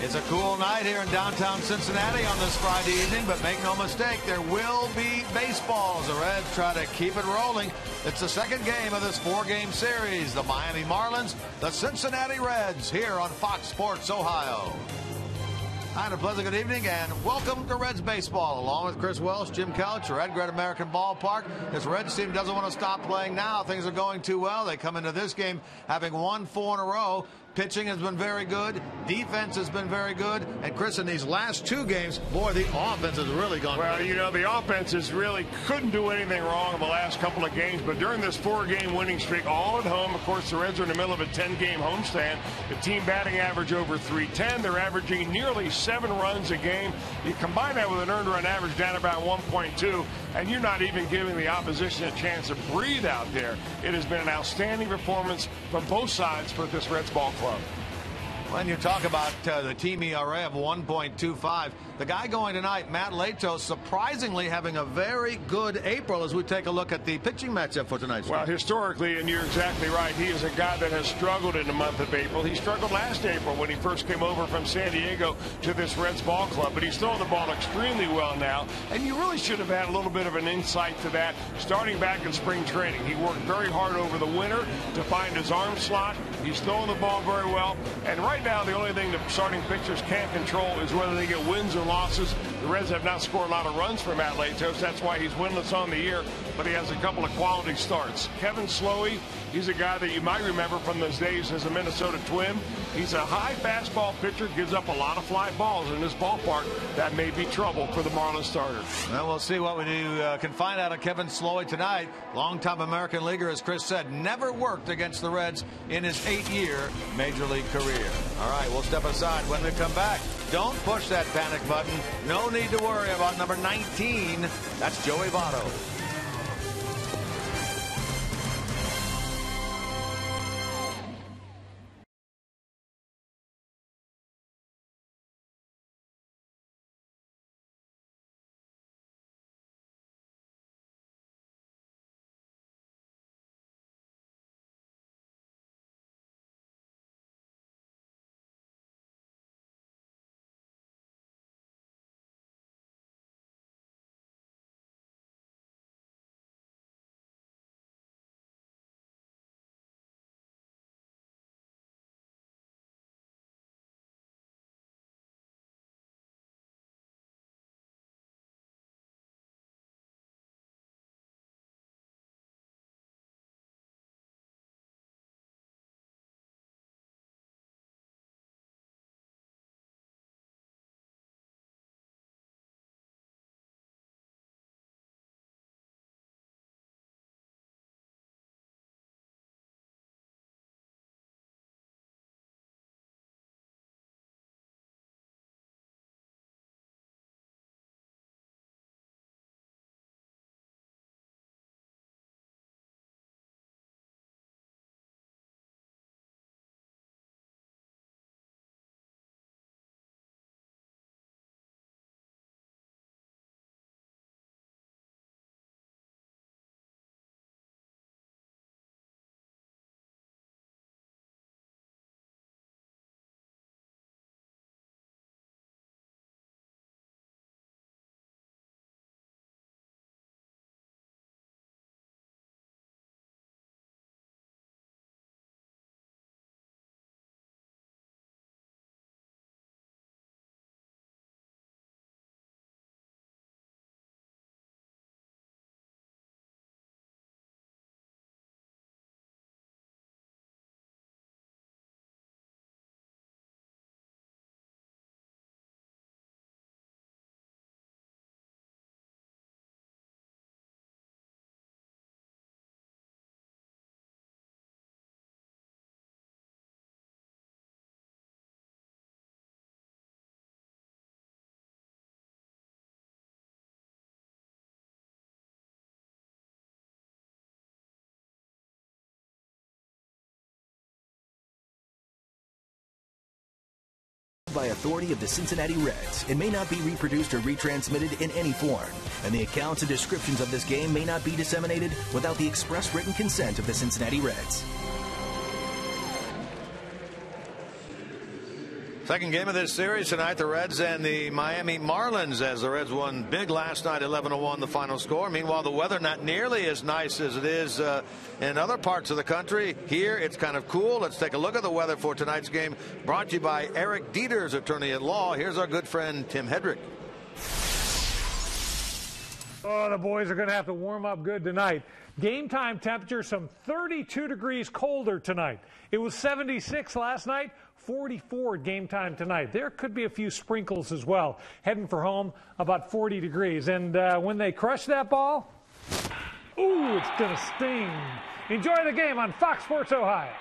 It's a cool night here in downtown Cincinnati on this Friday evening, but make no mistake, there will be baseball as the Reds try to keep it rolling. It's the second game of this four-game series. The Miami Marlins, the Cincinnati Reds, here on Fox Sports Ohio. Hi, and a pleasant good evening, and welcome to Reds Baseball. Along with Chris Welsh, Jim Couch, we're at Great American Ballpark. This Reds team doesn't want to stop playing now. Things are going too well. They come into this game having won 4 in a row. Pitching has been very good. Defense has been very good. And, Chris, in these last 2 games, boy, the offense has really gone well, great. You know, the offenses really couldn't do anything wrong in the last couple of games. But during this 4-game winning streak, all at home, of course, the Reds are in the middle of a 10-game homestand. The team batting average over .310. They're averaging nearly 7 runs a game. You combine that with an earned run average down about 1.2, and you're not even giving the opposition a chance to breathe out there. It has been an outstanding performance from both sides for this Reds ball club. When you talk about the team ERA of 1.25, the guy going tonight, Matt Latos, surprisingly having a very good April as we take a look at the pitching matchup for tonight's game. Well, historically, and you're exactly right, he is a guy that has struggled in the month of April. He struggled last April when he first came over from San Diego to this Reds ball club, but he's throwing the ball extremely well now, and you really should have had a little bit of an insight to that starting back in spring training. He worked very hard over the winter to find his arm slot. He's throwing the ball very well, and right now the only thing the starting pitchers can't control is whether they get wins or losses. The Reds have not scored a lot of runs for Matt Latos. That's why he's winless on the year, but he has a couple of quality starts. Kevin Slowey, he's a guy that you might remember from those days as a Minnesota Twin. He's a high fastball pitcher, gives up a lot of fly balls in this ballpark. That may be trouble for the Marlins starter. Well, we'll see what we can find out of Kevin Slowey tonight. Longtime American leaguer, as Chris said, never worked against the Reds in his 8-year Major League career. All right, we'll step aside when we come back. Don't push that panic button. No need to worry about number 19. That's Joey Votto. By authority of the Cincinnati Reds, it may not be reproduced or retransmitted in any form, and the accounts and descriptions of this game may not be disseminated without the express written consent of the Cincinnati Reds. Second game of this series tonight, the Reds and the Miami Marlins, as the Reds won big last night, 11-1 the final score. Meanwhile, the weather not nearly as nice as it is in other parts of the country. Here, it's kind of cool. Let's take a look at the weather for tonight's game, brought to you by Eric Dieter's attorney at law. Here's our good friend Tim Hedrick. Oh, the boys are going to have to warm up good tonight. Game time temperature, some 32 degrees colder tonight. It was 76 last night, 44 game time tonight. There could be a few sprinkles as well. Heading for home, about 40 degrees. And when they crush that ball, ooh, it's going to sting. Enjoy the game on Fox Sports Ohio.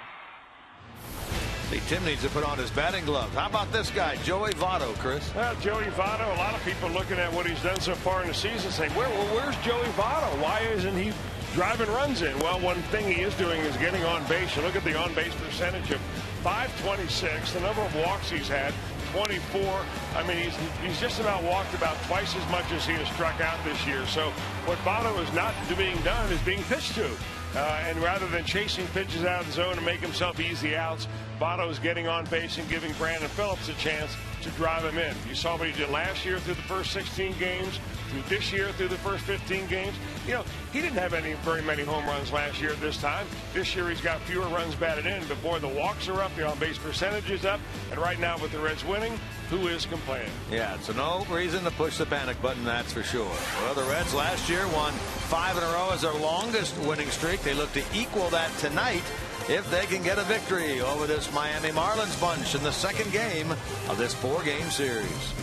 See, Tim needs to put on his batting gloves. How about this guy, Joey Votto, Chris? Well, Joey Votto, a lot of people looking at what he's done so far in the season saying, where's Joey Votto? Why isn't he driving runs in? Well, one thing he is doing is getting on base. You look at the on-base percentage of .526, the number of walks he's had, 24. I mean, he's just about walked about twice as much as he has struck out this year. So what Votto is not being done is being pitched to. And rather than chasing pitches out of the zone and make himself easy outs, Votto is getting on base and giving Brandon Phillips a chance to drive him in. You saw what he did last year through the first 16 games, through this year through the first 15 games. You know, he didn't have very many home runs last year at this time. This year he's got fewer runs batted in, but boy, the walks are up, the on-base percentage is up, and right now with the Reds winning, who is complaining? Yeah, so no reason to push the panic button, that's for sure. Well, the Reds last year won 5 in a row as their longest winning streak. They look to equal that tonight if they can get a victory over this Miami Marlins bunch in the second game of this 4-game series.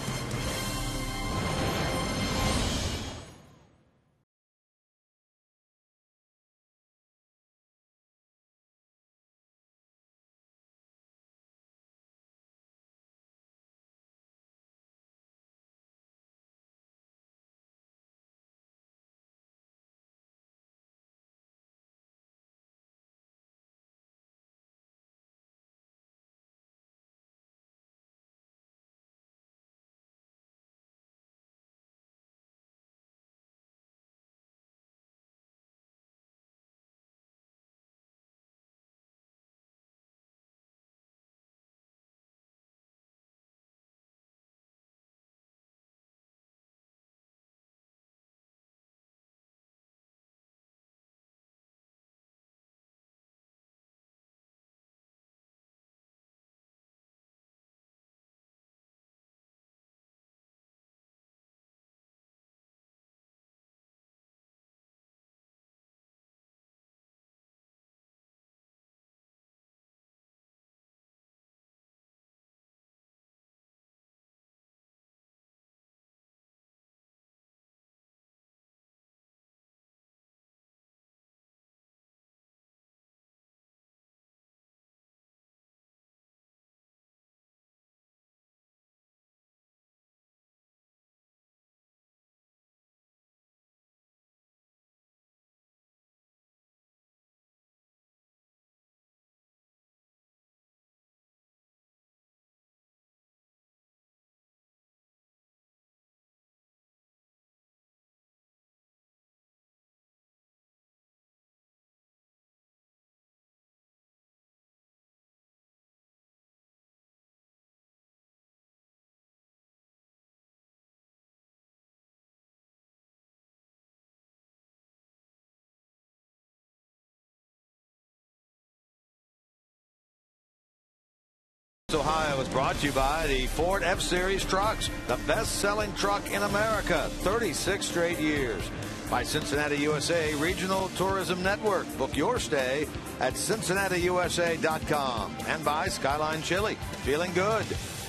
Ohio was brought to you by the Ford F-Series trucks, the best-selling truck in America, 36 straight years. By Cincinnati USA Regional Tourism Network. Book your stay at CincinnatiUSA.com. And by Skyline Chili. Feeling good.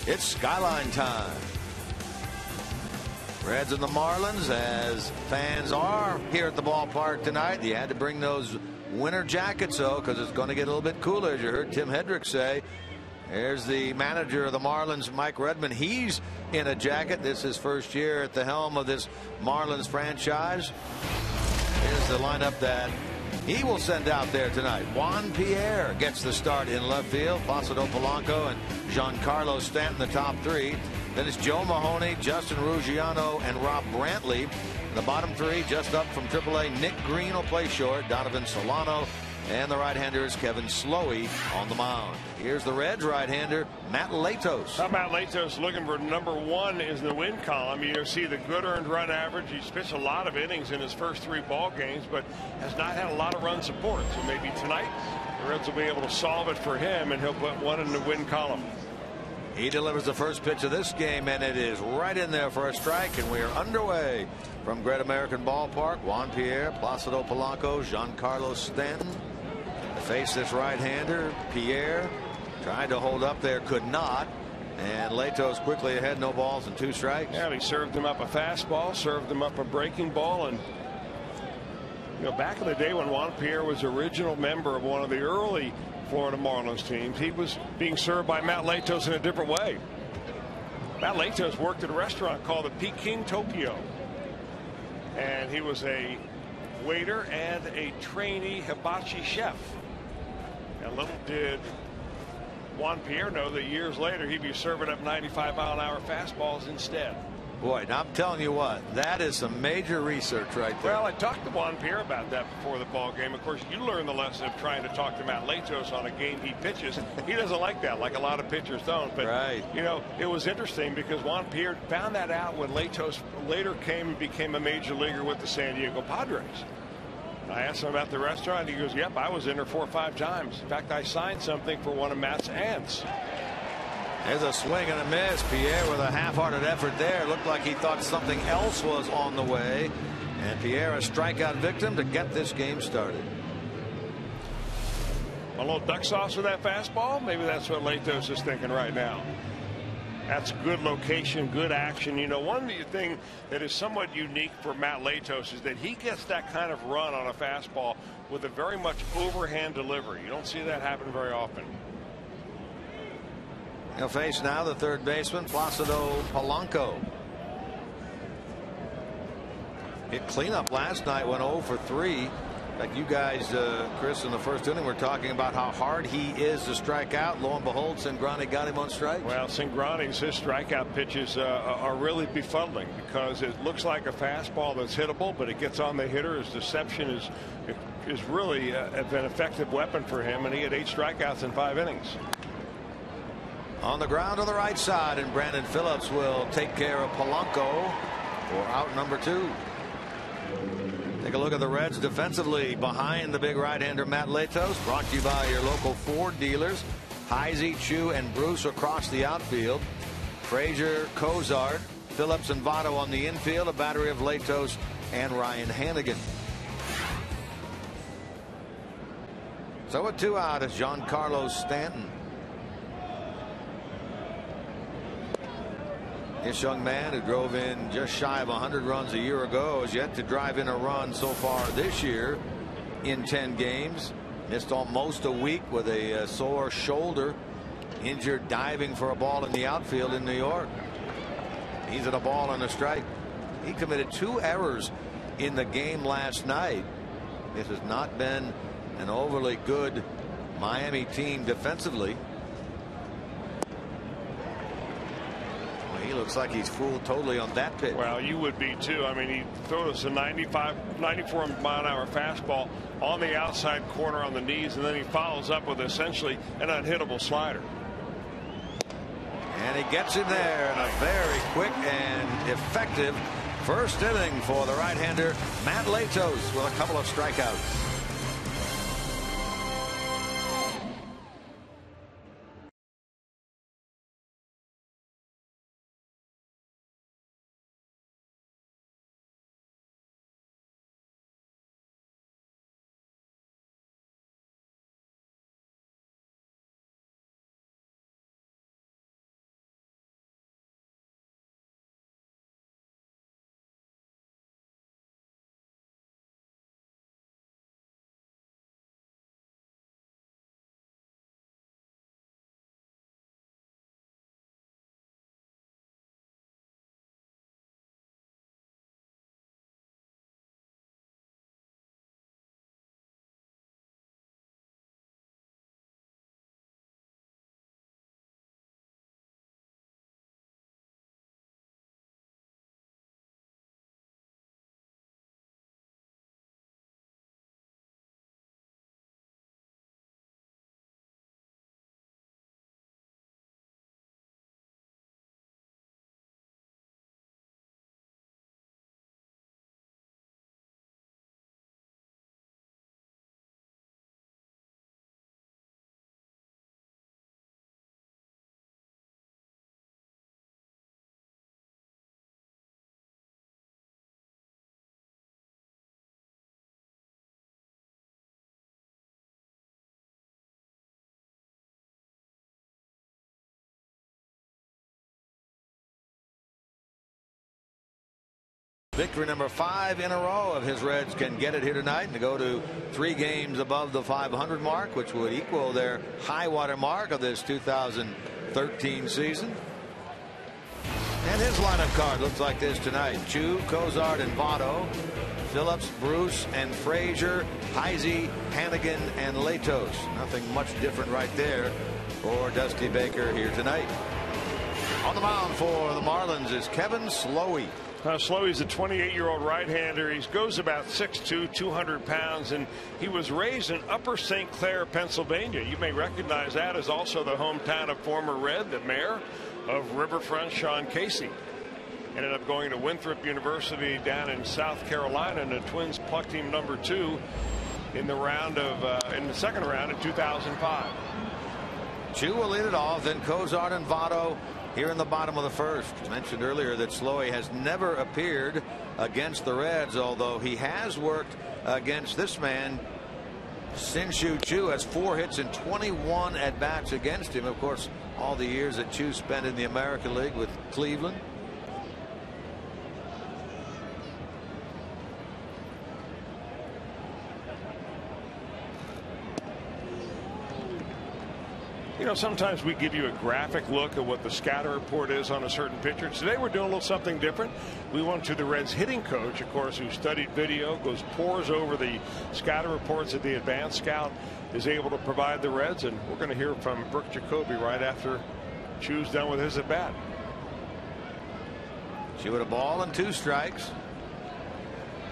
It's Skyline time. Reds and the Marlins, as fans are here at the ballpark tonight. You had to bring those winter jackets, though, because it's going to get a little bit cooler, as you heard Tim Hedrick say. There's the manager of the Marlins, Mike Redmond. He's in a jacket. This is his first year at the helm of this Marlins franchise. Here's the lineup that he will send out there tonight. Juan Pierre gets the start in left field. Placido Polanco and Giancarlo Stanton, the top three. Then it's Joe Mahoney, Justin Ruggiano, and Rob Brantley. The bottom three, just up from AAA, Nick Green will play short. Donovan Solano And the right-hander is Kevin Slowey on the mound. Here's the Reds right-hander, Matt Latos. Matt Latos looking for #1 is the win column. You see the good earned run average. He's pitched a lot of innings in his first 3 ball games, but has not had a lot of run support. So maybe tonight the Reds will be able to solve it for him, and he'll put 1 in the win column. He delivers the first pitch of this game, and it is right in there for a strike, and we are underway from Great American Ballpark. Juan Pierre, Placido Polanco, Giancarlo Stanton face this right-hander. Pierre tried to hold up there, could not, and Latos quickly ahead, no balls and 2 strikes. Yeah, he served him up a fastball, served him up a breaking ball, and back in the day when Juan Pierre was original member of one of the early Florida Marlins teams, he was being served by Matt Latos in a different way. Matt Latos worked at a restaurant called the Peking Tokyo, and he was a waiter and a trainee hibachi chef. And little did Juan Pierre know that years later he'd be serving up 95-mile-an-hour fastballs instead. Boy, I'm telling you what, that is some major research right there. Well, I talked to Juan Pierre about that before the ball game. Of course, you learn the lesson of trying to talk to Matt Latos on a game he pitches. He doesn't like that, like a lot of pitchers don't. But right. It was interesting because Juan Pierre found that out when Latos later came and became a major leaguer with the San Diego Padres. I asked him about the restaurant. He goes, "Yep, I was in there 4 or 5 times. In fact, I signed something for one of Matt's aunts." There's a swing and a miss. Pierre with a half-hearted effort there. Looked like he thought something else was on the way. And Pierre, a strikeout victim to get this game started. A little duck sauce with that fastball. Maybe that's what Latos is thinking right now. That's good location, good action. One thing that is somewhat unique for Matt Latos is that he gets that kind of run on a fastball with a very much overhand delivery. You don't see that happen very often. He'll face now the third baseman, Placido Polanco. Hit cleanup last night, went 0 for 3. In fact, you guys, Chris, in the first inning, were talking about how hard he is to strike out. Lo and behold, Cingrani got him on strikes. Well, Cingrani's his strikeout pitches are really befuddling because it looks like a fastball that's hittable, but it gets on the hitter. His deception is really an effective weapon for him, and he had 8 strikeouts in 5 innings. On the ground to the right side, and Brandon Phillips will take care of Polanco for out number 2. Take a look at the Reds defensively behind the big right-hander Matt Latos. Brought to you by your local Ford dealers. Heisey, Chu, and Bruce across the outfield. Frazier, Cozart, Phillips, and Votto on the infield. A battery of Latos and Ryan Hannigan. So with 2 out is Giancarlo Stanton. This young man who drove in just shy of 100 runs a year ago has yet to drive in a run so far this year in 10 games. Missed almost a week with a sore shoulder. Injured diving for a ball in the outfield in New York. He's at a ball and a strike. He committed 2 errors in the game last night. This has not been an overly good Miami team defensively. He looks like he's fooled totally on that pitch. Well, you would be too. I mean, he throws a 94-mile-an-hour fastball on the outside corner on the knees, and then he follows up with essentially an unhittable slider. And he gets in there in a very quick and effective first inning for the right-hander Matt Latos with a couple of strikeouts. victory number 5 in a row of his Reds can get it here tonight and to go to 3 games above the 500 mark, which would equal their high water mark of this 2013 season. And his lineup card looks like this tonight: Chu, Cozart, and Votto, Phillips, Bruce, and Frazier, Heisey, Hannigan, and Latos. Nothing much different right there for Dusty Baker here tonight. On the mound for the Marlins is Kevin Slowey. Slowey's a 28-year-old right-hander. He goes about 6'2", 200 pounds, and he was raised in Upper St. Clair, Pennsylvania. You may recognize that as also the hometown of former Red, the mayor of Riverfront, Sean Casey. Ended up going to Winthrop University down in South Carolina, and the Twins plucked him number 2 in the second round in 2005. Chu will lead it off, then Cozart and Votto here in the bottom of the first. Mentioned earlier that Slowey has never appeared against the Reds, although he has worked against this man. Shin-Soo Choo has 4 hits and 21 at bats against him. Of course, all the years that Chu spent in the American League with Cleveland. You know, sometimes we give you a graphic look at what the scatter report is on a certain pitcher. Today we're doing a little something different. We went to the Reds hitting coach, of course, who studied video, pores over the scatter reports that the advanced scout is able to provide the Reds, and we're going to hear from Brooke Jacoby right after Chu's done with his at bat. Chu with a ball and 2 strikes.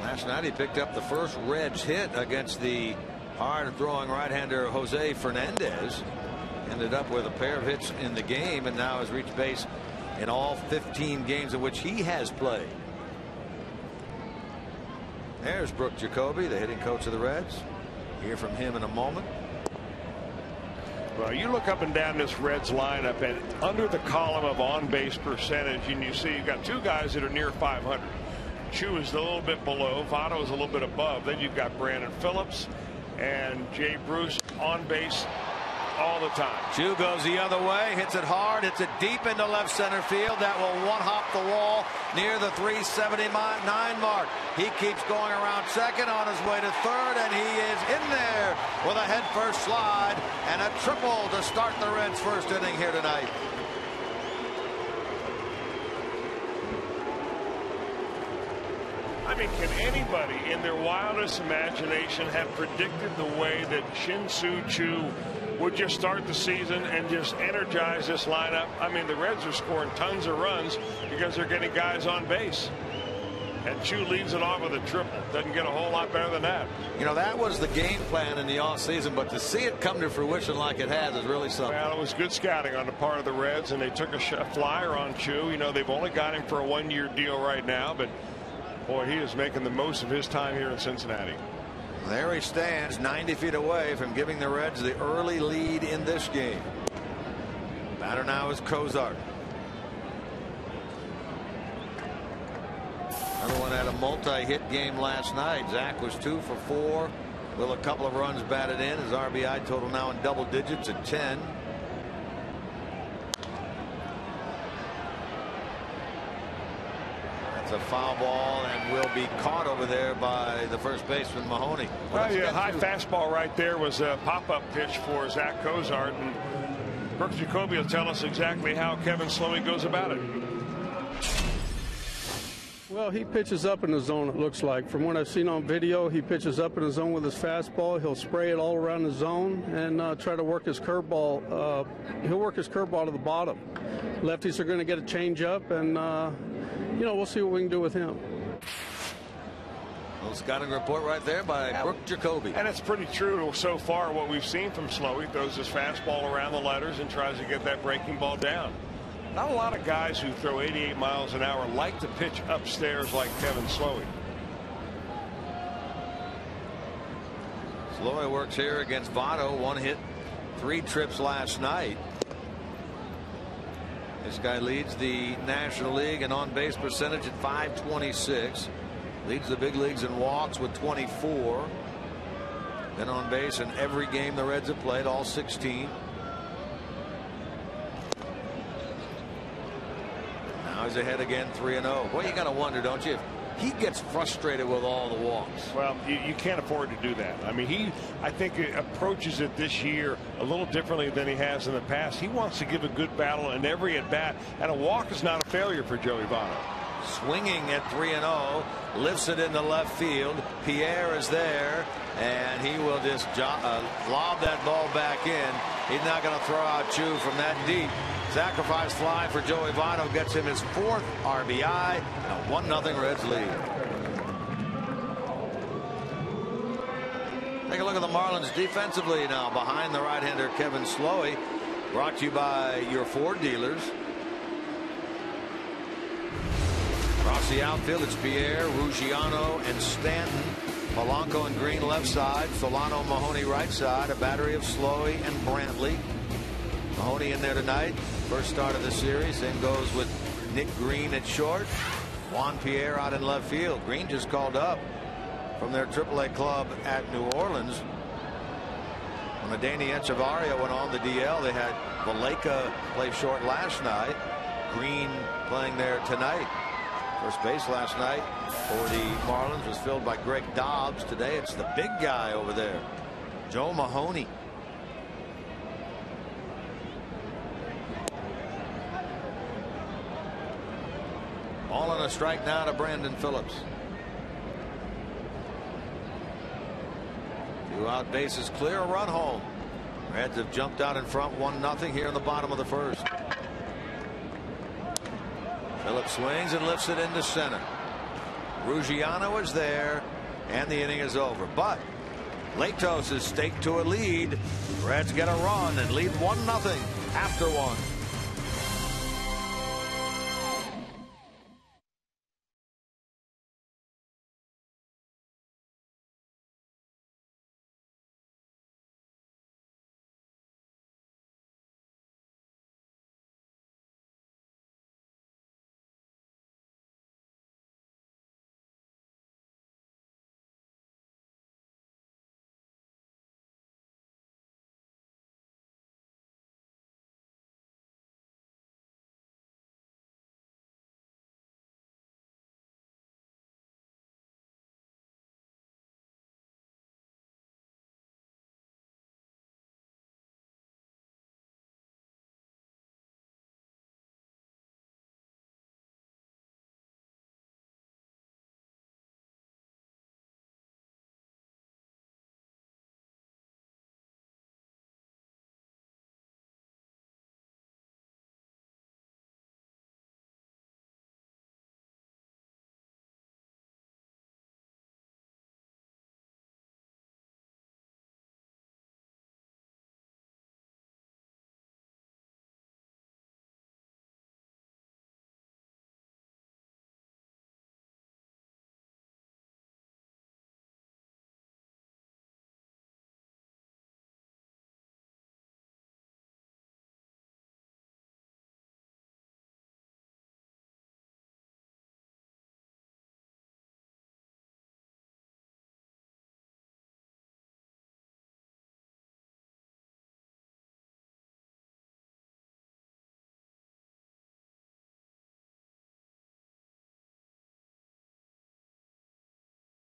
Last night he picked up the first Reds hit against the hard throwing right-hander Jose Fernandez. Ended up with a pair of hits in the game, and now has reached base in all 15 games in which he has played. There's Brooke Jacoby, the hitting coach of the Reds. Hear from him in a moment. Well, you look up and down this Reds lineup, and under the column of on-base percentage, and you see you've got 2 guys that are near 500. Chu is a little bit below. Votto is a little bit above. Then you've got Brandon Phillips and Jay Bruce on base all the time. Chu goes the other way, hits it hard, hits it deep into left center field. That will one-hop the wall near the 379 mark. He keeps going around second, on his way to third, and he is in there with a head-first slide and a triple to start the Reds' first inning here tonight. I mean, can anybody in their wildest imagination have predicted the way that Shin-Soo Choo would just start the season and just energize this lineup? I mean, the Reds are scoring tons of runs because they're getting guys on base. And Chu leads it off with a triple. Doesn't get a whole lot better than that. You know, that was the game plan in the offseason, but to see it come to fruition like it has is really something. Well, it was good scouting on the part of the Reds, and they took a flyer on Chu. You know, they've only got him for a 1-year deal right now, but boy, he is making the most of his time here in Cincinnati. There he stands, 90 feet away from giving the Reds the early lead in this game. Batter now is Cozart. Another one had a multi-hit game last night. Zach was 2 for 4 with a couple of runs batted in. His RBI total now in double digits at 10. That's a foul ball and will be caught over there by the first baseman Mahoney. Well, yeah, high fastball right there was a pop-up pitch for Zach Cozart, and Brooke Jacoby will tell us exactly how Kevin Slowey goes about it. Well, he pitches up in the zone, it looks like. From what I've seen on video, he pitches up in the zone with his fastball. He'll spray it all around the zone and try to work his curveball. He'll work his curveball to the bottom. Lefties are going to get a change up, and, you know, we'll see what we can do with him. Little scouting report right there by Brooke Jacoby. And it's pretty true so far what we've seen from Slowey. He throws his fastball around the letters and tries to get that breaking ball down. Not a lot of guys who throw 88 miles an hour like to pitch upstairs like Kevin Slowey. Slowey works here against Votto. 1 hit, 3 trips last night. This guy leads the National League in on-base percentage at .526. Leads the big leagues in walks with 24. Been on base in every game the Reds have played, all 16. Now he's ahead again, 3-0. Boy, you got to wonder, don't you, if he gets frustrated with all the walks. Well, you can't afford to do that. I mean, I think approaches it this year a little differently than he has in the past. He wants to give a good battle in every at bat, and a walk is not a failure for Joey Votto. Swinging at 3-0, lifts it into left field. Pierre is there, and he will just lob that ball back in. He's not going to throw out Chu from that deep. Sacrifice fly for Joey Votto gets him his 4th RBI, and a 1-0 Reds lead. Take a look at the Marlins defensively now. Behind the right-hander Kevin Slowey, brought to you by your Ford dealers. Across the outfield, it's Pierre, Ruggiano, and Stanton. Polanco and Green left side. Solano, Mahoney right side. A battery of Slowey and Brantley. Mahoney in there tonight. First start of the series. Then goes with Nick Green at short. Juan Pierre out in left field. Green just called up from their AAA club at New Orleans. When Adeiny Echevarria went on the DL, they had Valleca play short last night. Green playing there tonight. First base last night for the Marlins was filled by Greg Dobbs. Today it's the big guy over there, Joe Mahoney. All on a strike now to Brandon Phillips. 2 out, bases clear, a run home. Reds have jumped out in front 1-0 here in the bottom of the first. Phillips swings and lifts it into center. Ruggiano is there, and the inning is over. But Latos is staked to a lead. Reds get a run and lead 1-0 after 1.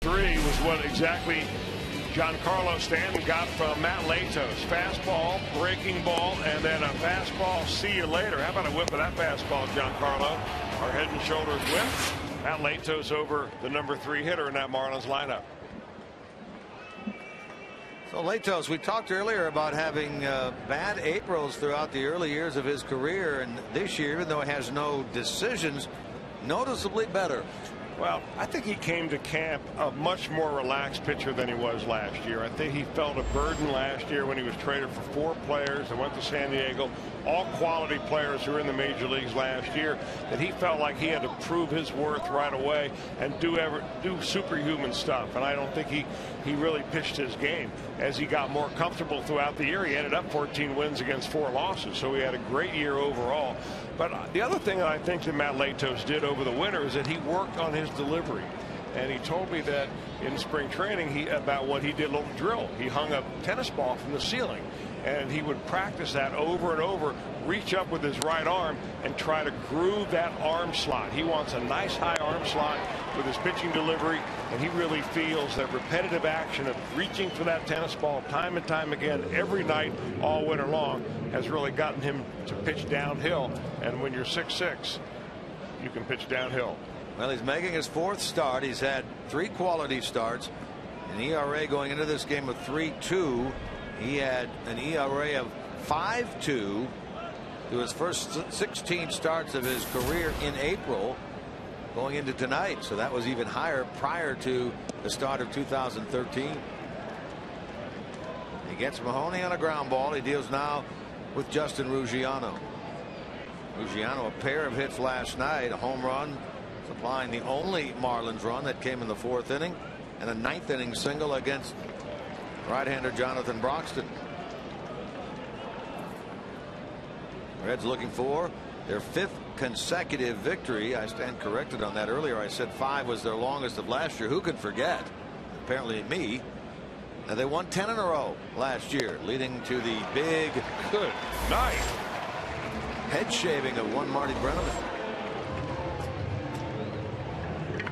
Was what exactly Giancarlo Stanton got from Matt Latos. Fastball, breaking ball, and then a fastball. See you later. How about a whip of that fastball, Giancarlo? Our head and shoulders whip. Matt Latos over the number 3 hitter in that Marlins lineup. So Latos, we talked earlier about having bad Aprils throughout the early years of his career, and this year, even though he has no decisions, noticeably better. Well, I think he came to camp a much more relaxed pitcher than he was last year. I think he felt a burden last year when he was traded for 4 players that went to San Diego, all quality players who were in the major leagues last year, that he felt like he had to prove his worth right away and do superhuman stuff. And I don't think he really pitched his game. As he got more comfortable throughout the year, he ended up 14 wins against 4 losses. So he had a great year overall. But the other thing that I think that Matt Latos did over the winter is that he worked on his delivery. And he told me that in spring training about what he did, a little drill. He hung a tennis ball from the ceiling and he would practice that over and over, reach up with his right arm and try to groove that arm slot. He wants a nice high arm slot with his pitching delivery, and he really feels that repetitive action of reaching for that tennis ball time and time again every night all winter long has really gotten him to pitch downhill. And when you're 6'6", you can pitch downhill. Well, he's making his 4th start. He's had 3 quality starts. An ERA going into this game of 3.2. He had an ERA of 5.2 to his first 16 starts of his career in April going into tonight. So that was even higher prior to the start of 2013. He gets Mahoney on a ground ball. He deals now with Justin Ruggiano. Ruggiano, a pair of hits last night, a home run, supplying the only Marlins run that came in the 4th inning, and a 9th inning single against right-hander Jonathan Broxton. Reds looking for their 5th consecutive victory. I stand corrected on that earlier. I said 5 was their longest of last year. Who could forget? Apparently me. Now they won 10 in a row last year, leading to the big good night head shaving of one Marty Brenneman.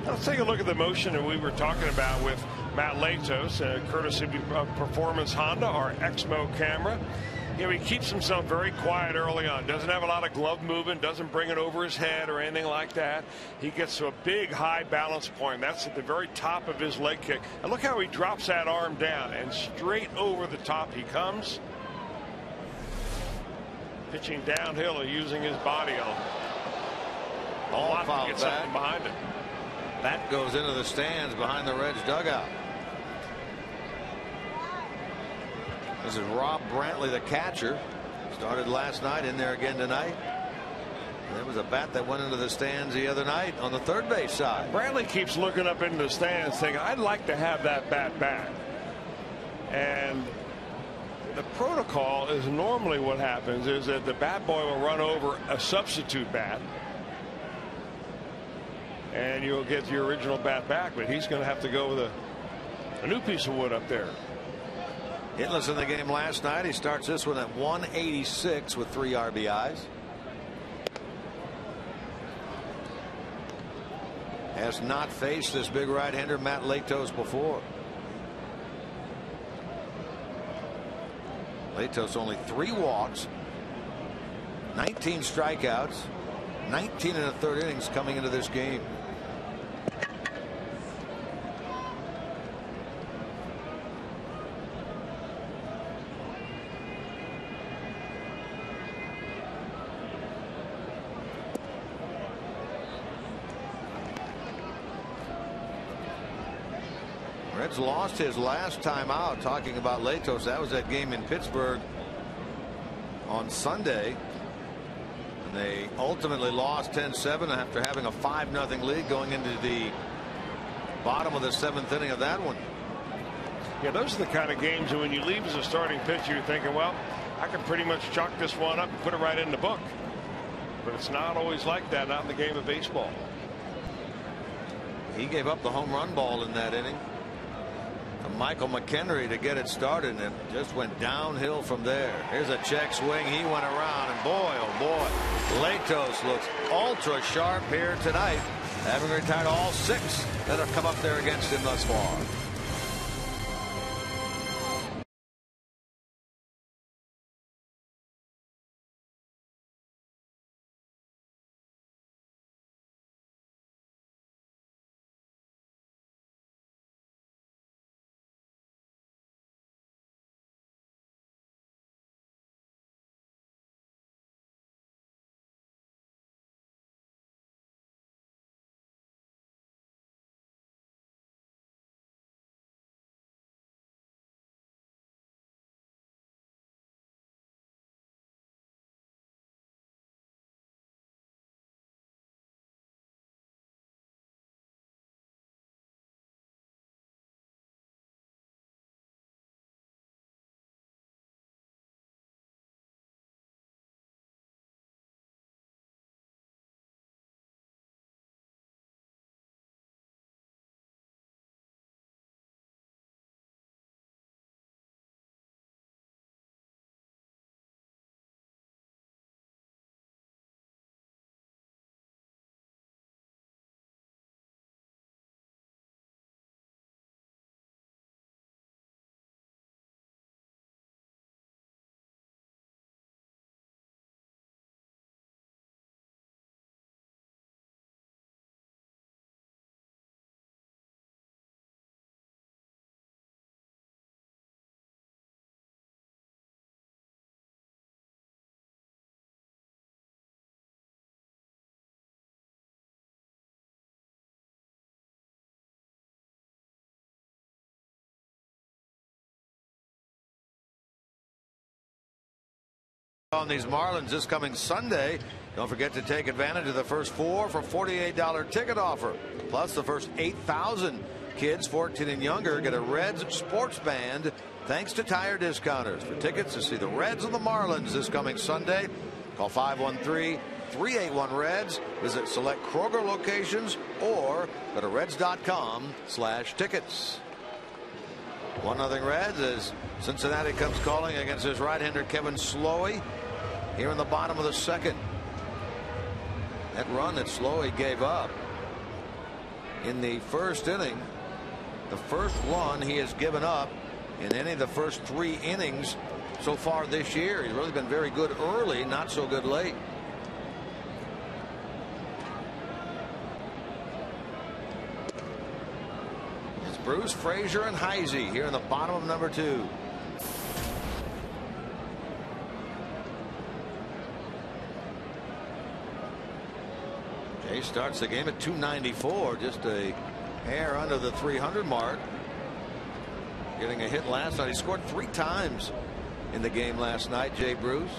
Let's take a look at the motion that we were talking about with Matt Latos, courtesy of Performance Honda, our Exmo camera. You know, he keeps himself very quiet early on, doesn't have a lot of glove movement, doesn't bring it over his head or anything like that. He gets to a big high balance point. That's at the very top of his leg kick. And look how he drops that arm down, and straight over the top he comes. Pitching downhill and using his body a lot to get something behind it. That goes into the stands behind the Reds dugout. This is Rob Brantley, the catcher. Started last night, in there again tonight. And there was a bat that went into the stands the other night on the third base side. Brantley keeps looking up into the stands thinking, I'd like to have that bat back. And the protocol is normally what happens is that the bat boy will run over a substitute bat, and you'll get your original bat back, but he's going to have to go with a new piece of wood up there. Hitless in the game last night. He starts this one at 186 with 3 RBIs. Has not faced this big right-hander Matt Latos before. Latos only 3 walks, 19 strikeouts, 19 1/3 innings coming into this game. Reds lost his last time out. Talking about Latos, that was that game in Pittsburgh on Sunday. And they ultimately lost 10-7 after having a 5-0 lead going into the bottom of the 7th inning of that one. Yeah, those are the kind of games that when you leave as a starting pitcher, you're thinking, well, I can pretty much chalk this one up and put it right in the book. But it's not always like that, not in the game of baseball. He gave up the home run ball in that inning to Michael McHenry to get it started, and it just went downhill from there. Here's a check swing. He went around, and boy, oh boy, Latos looks ultra sharp here tonight, having retired all 6 that have come up there against him thus far. On these Marlins this coming Sunday. Don't forget to take advantage of the first 4 for $48 ticket offer. Plus the first 8,000 kids 14 and younger get a Reds sports band thanks to Tire Discounters. For tickets to see the Reds and the Marlins this coming Sunday, call 513-381-REDS. Visit select Kroger locations or go to reds.com/tickets. 1-0 Reds as Cincinnati comes calling against his right-hander Kevin Slowey here in the bottom of the second. That run that Slowey gave up in the first inning, the first run he has given up in any of the first 3 innings so far this year. He's really been very good early, not so good late. It's Bruce, Frazier, and Heisey here in the bottom of number 2. Jay starts the game at 294, just a hair under the 300 mark. Getting a hit last night. He scored 3 times in the game last night, Jay Bruce.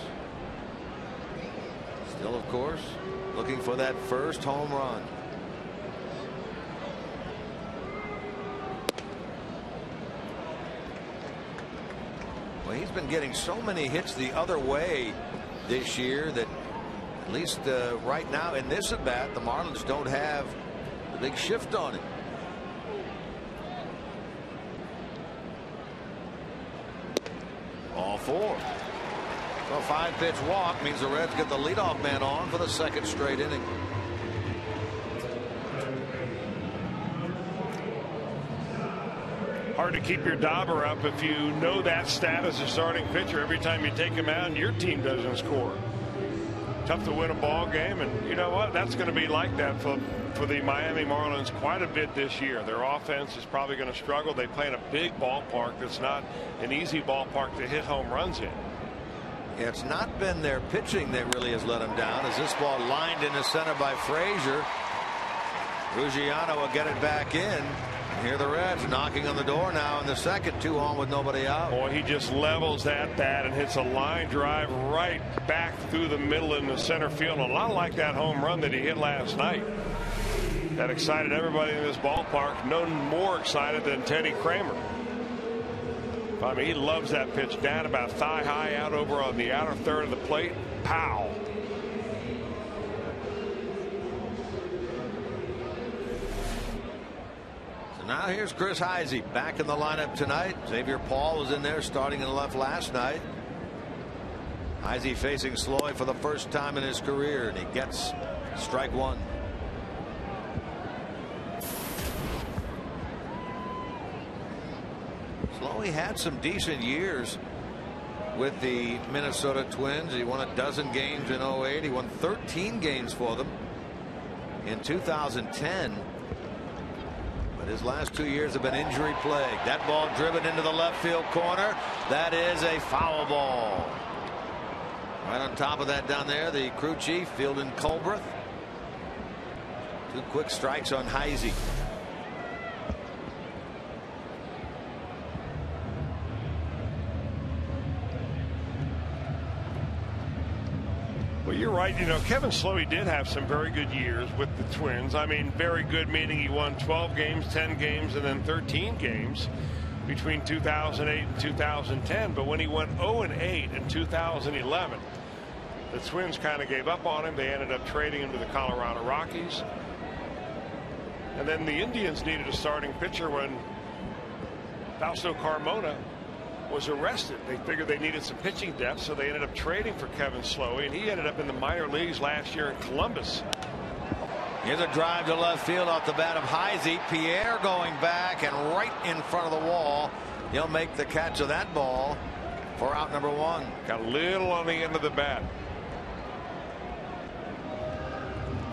Still, of course, looking for that first home run. Well, he's been getting so many hits the other way this year that at least right now in this at bat, the Marlins don't have the big shift on him. All 4. So a 5-pitch walk means the Reds get the leadoff man on for the second straight inning. Hard to keep your dauber up if you know that status as starting pitcher every time you take him out and your team doesn't score. Tough to win a ball game, and you know what, that's going to be like that for the Miami Marlins quite a bit this year. Their offense is probably going to struggle. They play in a big ballpark that's not an easy ballpark to hit home runs in. Yeah, it's not been their pitching that really has let them down, as this ball lined into center by Frazier. Ruggiano will get it back in. Here the Reds knocking on the door now in the second, 2 on with nobody out. Boy, he just levels that bat and hits a line drive right back through the middle in the center field. A lot like that home run that he hit last night. That excited everybody in this ballpark. No more excited than Teddy Kramer. I mean, he loves that pitch down about thigh high out over on the outer third of the plate. Pow. Now here's Chris Heisey back in the lineup tonight. Xavier Paul was in there starting in the left last night. Heisey facing Slowey for the first time in his career, and he gets strike 1. Slowey had some decent years with the Minnesota Twins. He won a dozen games in 08. He won 13 games for them in 2010. But his last 2 years have been injury plagued. That ball driven into the left field corner. That is a foul ball. Right on top of that down there, the crew chief, Fielding Culbreth. 2 quick strikes on Heisey. Well, you're right. You know, Kevin Slowey did have some very good years with the Twins. I mean, very good meaning he won 12 games, 10 games, and then 13 games between 2008 and 2010. But when he went 0-8 in 2011, the Twins kind of gave up on him. They ended up trading him to the Colorado Rockies. And then the Indians needed a starting pitcher when Fausto Carmona was arrested. They figured they needed some pitching depth, so they ended up trading for Kevin Slowey, and he ended up in the minor leagues last year in Columbus. Here's a drive to left field off the bat of Heisey. Pierre going back and right in front of the wall. He'll make the catch of that ball for out number 1. Got a little on the end of the bat.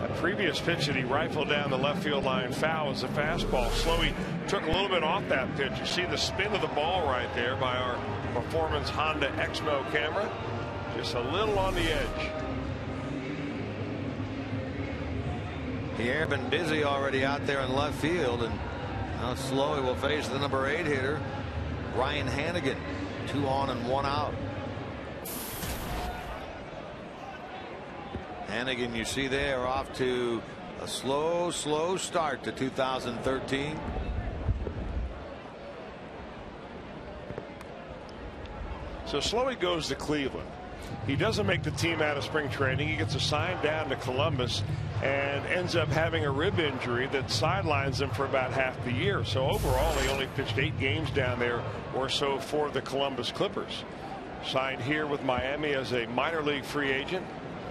That previous pitch that he rifled down the left field line foul was a fastball. Slowey took a little bit off that pitch. You see the spin of the ball right there by our Performance Honda Exmo camera. Just a little on the edge. Pierre been busy already out there in left field, and now Slowey will face the number 8 hitter, Ryan Hannigan. 2 on and 1 out. Hannigan, you see there, off to a slow start to 2013. So Slowey goes to Cleveland. He doesn't make the team out of spring training. He gets assigned down to Columbus and ends up having a rib injury that sidelines him for about half the year. So overall, he only pitched 8 games down there or so for the Columbus Clippers. Signed here with Miami as a minor league free agent.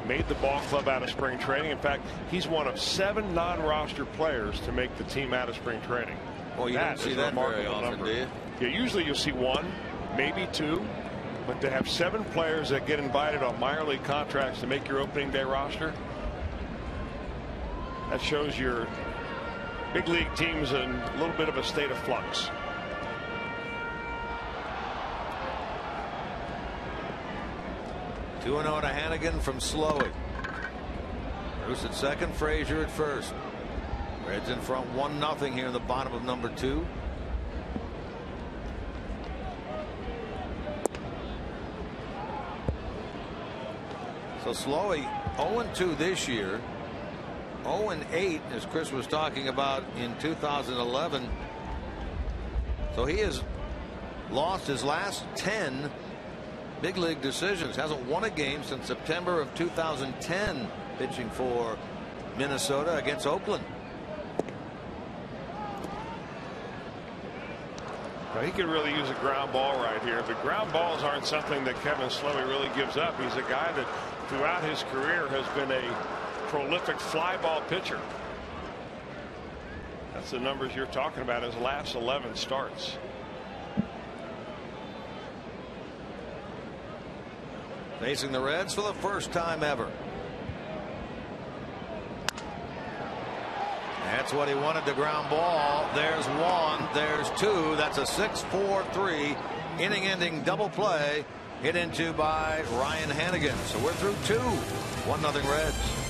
Made the ball club out of spring training. In fact, he's one of 7 non-roster players to make the team out of spring training. Well, you don't see that very often, do you? Yeah, usually you'll see 1, maybe 2. But to have 7 players that get invited on minor league contracts to make your opening day roster, that shows your big league team's in a little bit of a state of flux. Two and 0 to Hannigan from Slowey. Bruce at second, Frazier at first. Reds in front 1-0 here in the bottom of number 2. So Slowey 0-2 this year, 0-8 as Chris was talking about in 2011. So he has lost his last 10 big league decisions. Hasn't won a game since September of 2010, pitching for Minnesota against Oakland. Well, he could really use a ground ball right here, but ground balls aren't something that Kevin Slowey really gives up. He's a guy that throughout his career has been a prolific fly ball pitcher. That's the numbers you're talking about, his last 11 starts. Facing the Reds for the first time ever. That's what he wanted, the ground ball. There's 1, there's 2. That's a 6-4-3 inning-ending double play hit into by Ryan Hannigan. So we're through 2. 1-0 Reds.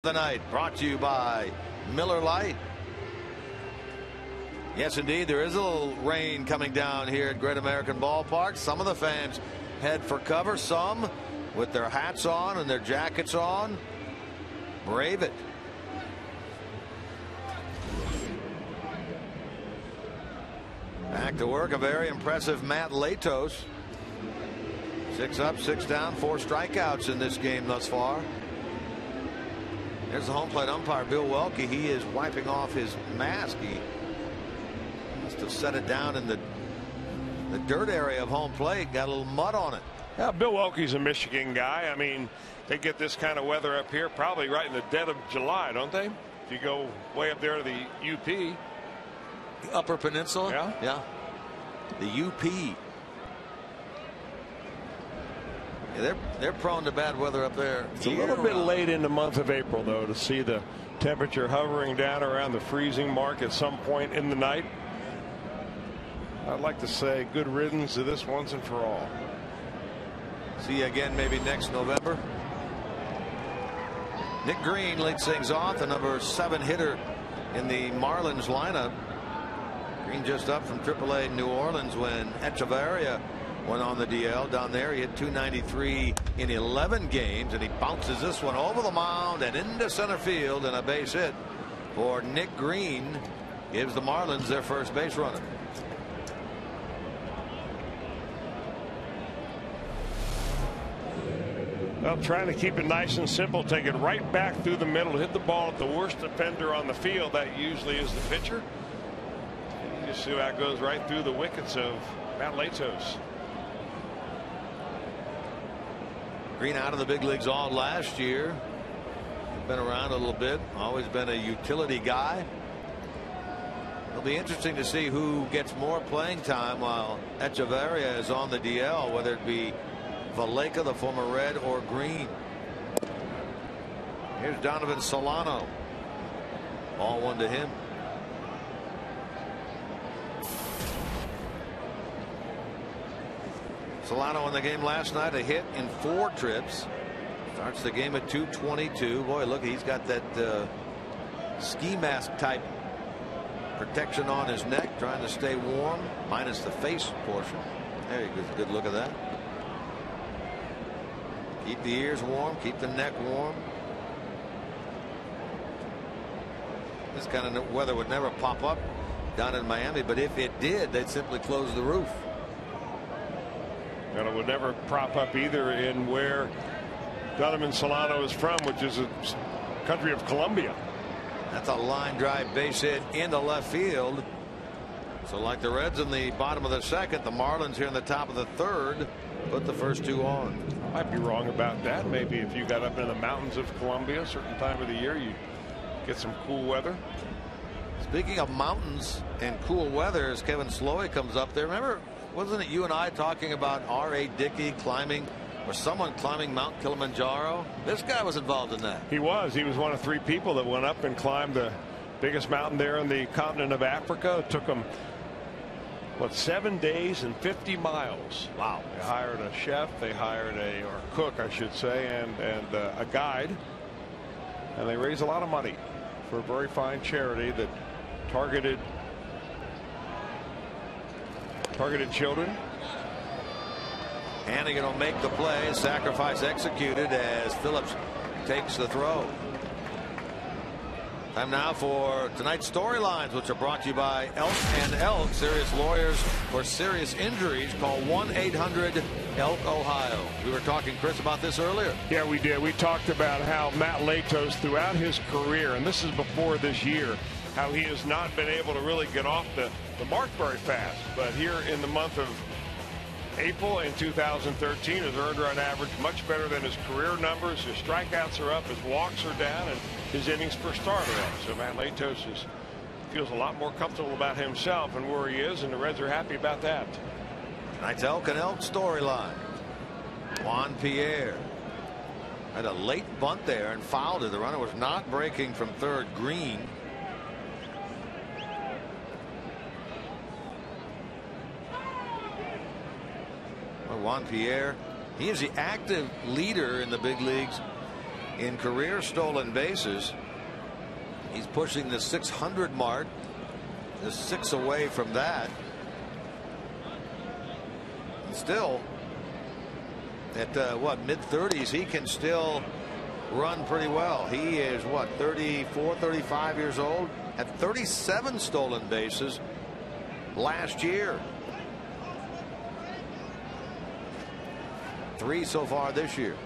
The night brought to you by Miller Lite. Yes, indeed, there is a little rain coming down here at Great American Ballpark. Some of the fans head for cover, some with their hats on and their jackets on. Brave it. Back to work, a very impressive Matt Latos. 6 up, 6 down, 4 strikeouts in this game thus far. There's the home plate umpire, Bill Welke. He is wiping off his mask. He must have set it down in the dirt area of home plate. Got a little mud on it. Yeah, Bill Welke's a Michigan guy. I mean, they get this kind of weather up here probably right in the dead of July, don't they? If you go way up there to the UP. The Upper Peninsula? Yeah. Yeah. the UP. Yeah, they're prone to bad weather up there. It's a little bit late in the month of April, though, to see the temperature hovering down around the freezing mark at some point in the night. I'd like to say good riddance to this once and for all. See you again maybe next November. Nick Green leads things off, the number 7 hitter in the Marlins lineup. Green just up from AAA New Orleans when Echeverria went on the DL down there. He hit .293 in 11 games, and he bounces this one over the mound and into center field, and a base hit for Nick Green gives the Marlins their first base runner. Well, trying to keep it nice and simple, take it right back through the middle, hit the ball at the worst defender on the field. That usually is the pitcher. And you just see how it goes right through the wickets of Matt Latos. Green out of the big leagues all last year. Been around a little bit, always been a utility guy. It'll be interesting to see who gets more playing time while Echeverria is on the DL, whether it be Valleca, the former Red, or Green. Here's Donovan Solano. Ball one to him. Solano in the game last night, a hit in 4 trips. Starts the game at 222. Boy, look, he's got that ski mask type protection on his neck, trying to stay warm, minus the face portion. There you go. Good look at that. Keep the ears warm, keep the neck warm. This kind of weather would never pop up down in Miami, but if it did, they'd simply close the roof. And it would never prop up either in where Donovan Solano is from, which is a country of Colombia. That's a line drive base hit into left field. So like the Reds in the bottom of the second, the Marlins here in the top of the third put the first 2 on. I might be wrong about that. Maybe if you got up in the mountains of Colombia a certain time of the year, you get some cool weather. Speaking of mountains and cool weather, as Kevin Slowey comes up there, remember, wasn't it you and I talking about R.A. Dickey climbing, or someone climbing Mount Kilimanjaro? This guy was involved in that. He was one of 3 people that went up and climbed the biggest mountain there in the continent of Africa. It took him, what, 7 days and 50 miles. Wow. They hired a chef, they hired or cook, I should say, and a guide, and they raised a lot of money for a very fine charity that targeted children. Hannigan will make the play. Sacrifice executed as Phillips takes the throw. Time now for tonight's storylines, which are brought to you by Elk and Elk, serious lawyers for serious injuries. Call 1-800-ELK-OHIO. We were talking, Chris, about this earlier. Yeah, we did. We talked about how Matt Latos throughout his career, and this is before this year, how he has not been able to really get off the mark very fast. But here in the month of April in 2013, his earned run average much better than his career numbers. His strikeouts are up, his walks are down, and his innings per start are up. So Matt Latos feels a lot more comfortable about himself and where he is, and the Reds are happy about that. Tonight's Elk and Elk storyline. Juan Pierre had a late bunt there and fouled it. The runner was not breaking from third. Green. Juan Pierre, he is the active leader in the big leagues in career stolen bases. He's pushing the 600 mark, just 6 away from that. And still, at mid-30s, he can still run pretty well. He is 34, 35 years old. Had 37 stolen bases last year. 3 so far this year.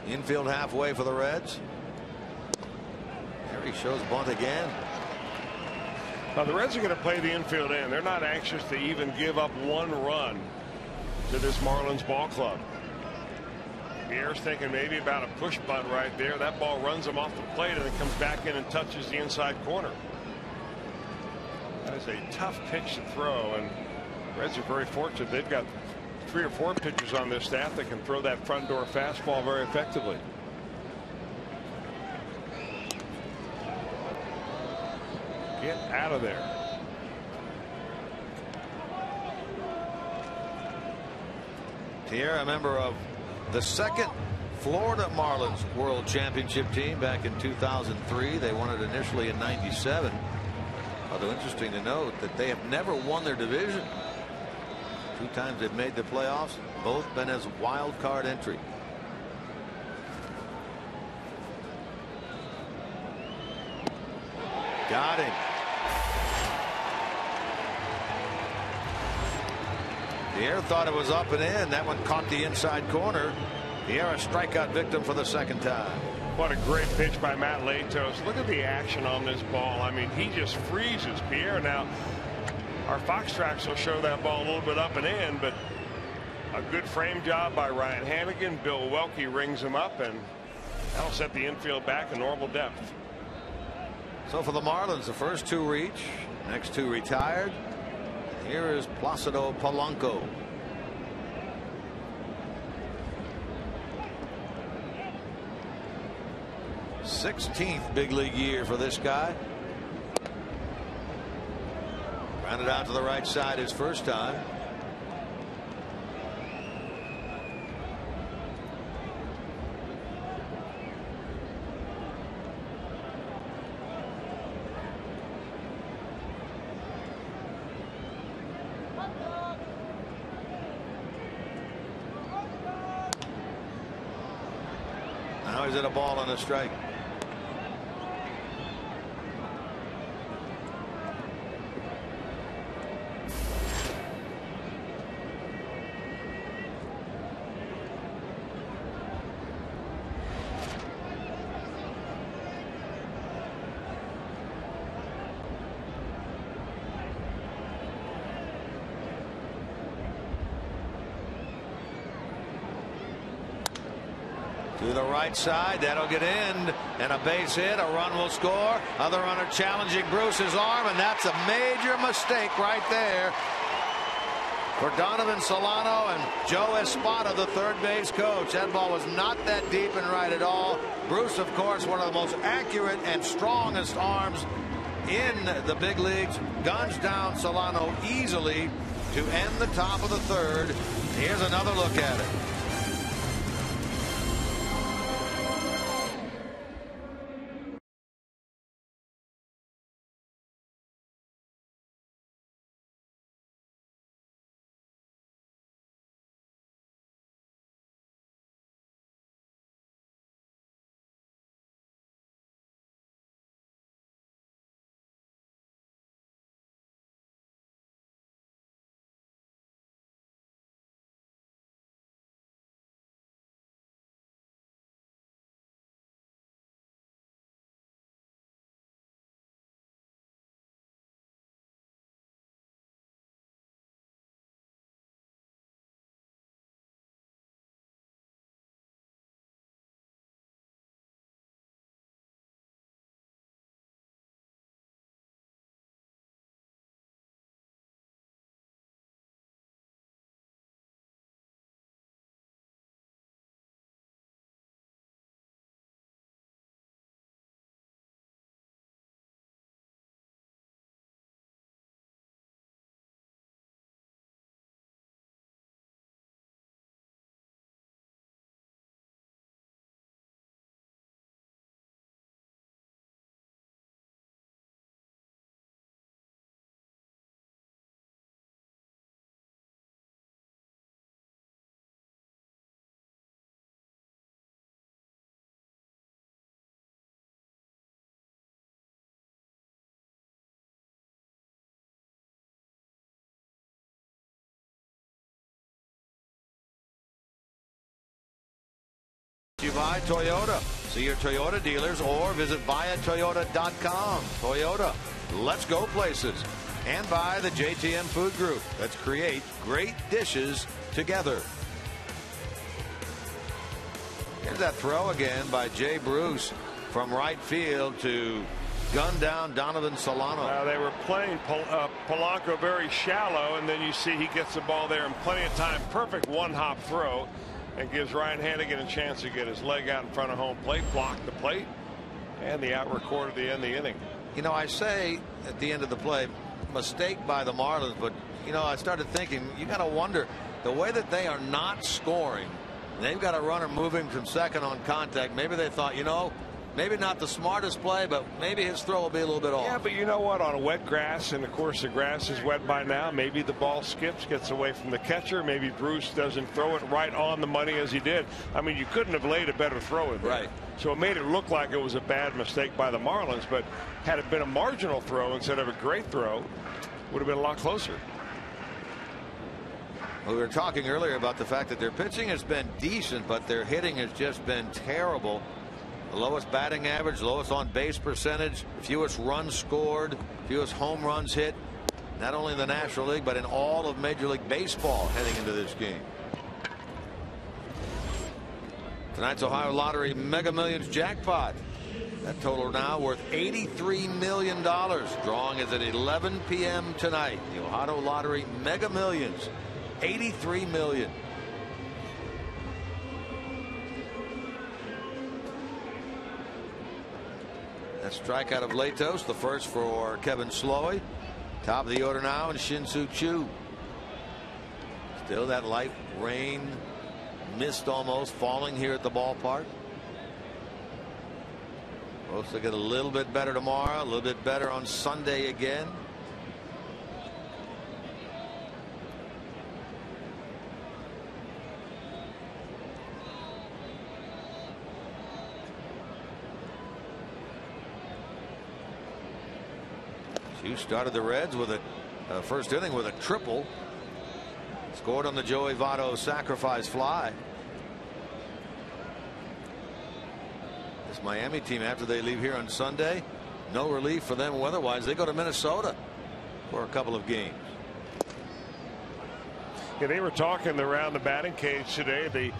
Infield halfway for the Reds. There he shows bunt again. Now the Reds are going to play the infield in. They're not anxious to even give up 1 run to this Marlins ball club. Pierre's thinking maybe about a push bunt right there. That ball runs him off the plate and then comes back in and touches the inside corner. That is a tough pitch to throw, and Reds are very fortunate. They've got 3 or 4 pitchers on their staff that can throw that front door fastball very effectively. Get out of there. Pierre, a member of the second Florida Marlins World Championship team back in 2003. They won it initially in '97. Although interesting to note that they have never won their division. 2 times they've made the playoffs, both been as wild card entry. Got him. Pierre thought it was up and in. That one caught the inside corner. Pierre, a strikeout victim for the second time. What a great pitch by Matt Latos. Look at the action on this ball. I mean, he just freezes Pierre. Now, our Fox tracks will show that ball a little bit up and in, but a good frame job by Ryan Hannigan. Bill Welke rings him up, and that'll set the infield back in normal depth. So for the Marlins, the first 2 reach, next 2 retired. Here is Placido Polanco. th big league year for this guy. Grounded out to the right side his first time. Now he's at a ball and a strike. To the right side, that'll get in, and a base hit, a run will score. Other runner challenging Bruce's arm, and that's a major mistake right there for Donovan Solano and Joe Espada, the third base coach. That ball was not that deep and right at all. Bruce, of course, one of the most accurate and strongest arms in the big leagues, guns down Solano easily to end the top of the third. Here's another look at it. You buy Toyota. See your Toyota dealers or visit buyatoyota.com. Toyota, let's go places. And by the JTM Food Group. Let's create great dishes together. Here's that throw again by Jay Bruce from right field to gun down Donovan Solano. They were playing Polanco very shallow, and then you see he gets the ball there in plenty of time. Perfect one-hop throw, and gives Ryan Hannigan a chance to get his leg out in front of home plate, block the plate, and the out record at the end of the inning. You know, I say at the end of the play, mistake by the Marlins, but you know, I started thinking, you got to wonder the way that they are not scoring. They've got a runner moving from second on contact. Maybe they thought, you know, maybe not the smartest play, but maybe his throw will be a little bit off. Yeah, but you know what? On a wet grass, and of course the grass is wet by now, maybe the ball skips, gets away from the catcher. Maybe Bruce doesn't throw it right on the money as he did. I mean, you couldn't have laid a better throw in there. Right. So it made it look like it was a bad mistake by the Marlins, but had it been a marginal throw instead of a great throw, would have been a lot closer. We were talking earlier about the fact that their pitching has been decent, but their hitting has just been terrible. The lowest batting average, lowest on base percentage, fewest runs scored, fewest home runs hit, not only in the National League, but in all of Major League Baseball heading into this game. Tonight's Ohio Lottery Mega Millions jackpot. That total now worth $83 million. Drawing is at 11 p.m. tonight. The Ohio Lottery Mega Millions. $83 million. That strikeout of Latos, the first for Kevin Slowey. Top of the order now, and Shin-Soo Choo. Still that light rain, mist almost falling here at the ballpark. Supposed to get a little bit better tomorrow, a little bit better on Sunday again. Choo started the Reds with a first inning with a triple. Scored on the Joey Votto sacrifice fly. This Miami team, after they leave here on Sunday, no relief for them weather-wise. They go to Minnesota for a couple of games. Yeah, they were talking around the batting cage today.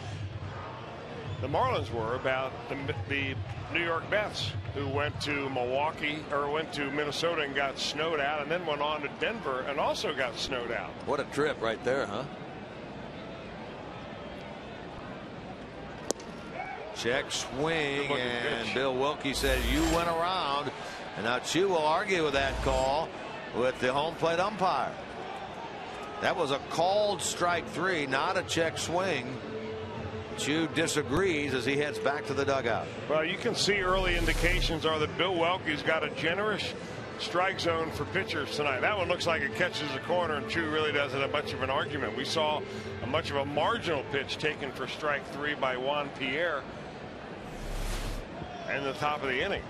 The Marlins were about the New York Mets, who went to Minnesota and got snowed out, and then went on to Denver and also got snowed out. What a trip right there, huh? Check swing, and pitch. Bill Wilkie said you went around, and now Choo will argue with that call with the home plate umpire. That was a called strike three, not a check swing. Choo disagrees as he heads back to the dugout. Well, you can see early indications are that Bill Welke's got a generous strike zone for pitchers tonight. That one looks like it catches the corner, and Choo really doesn't have much of an argument. We saw much of a marginal pitch taken for strike three by Juan Pierre in the top of the inning.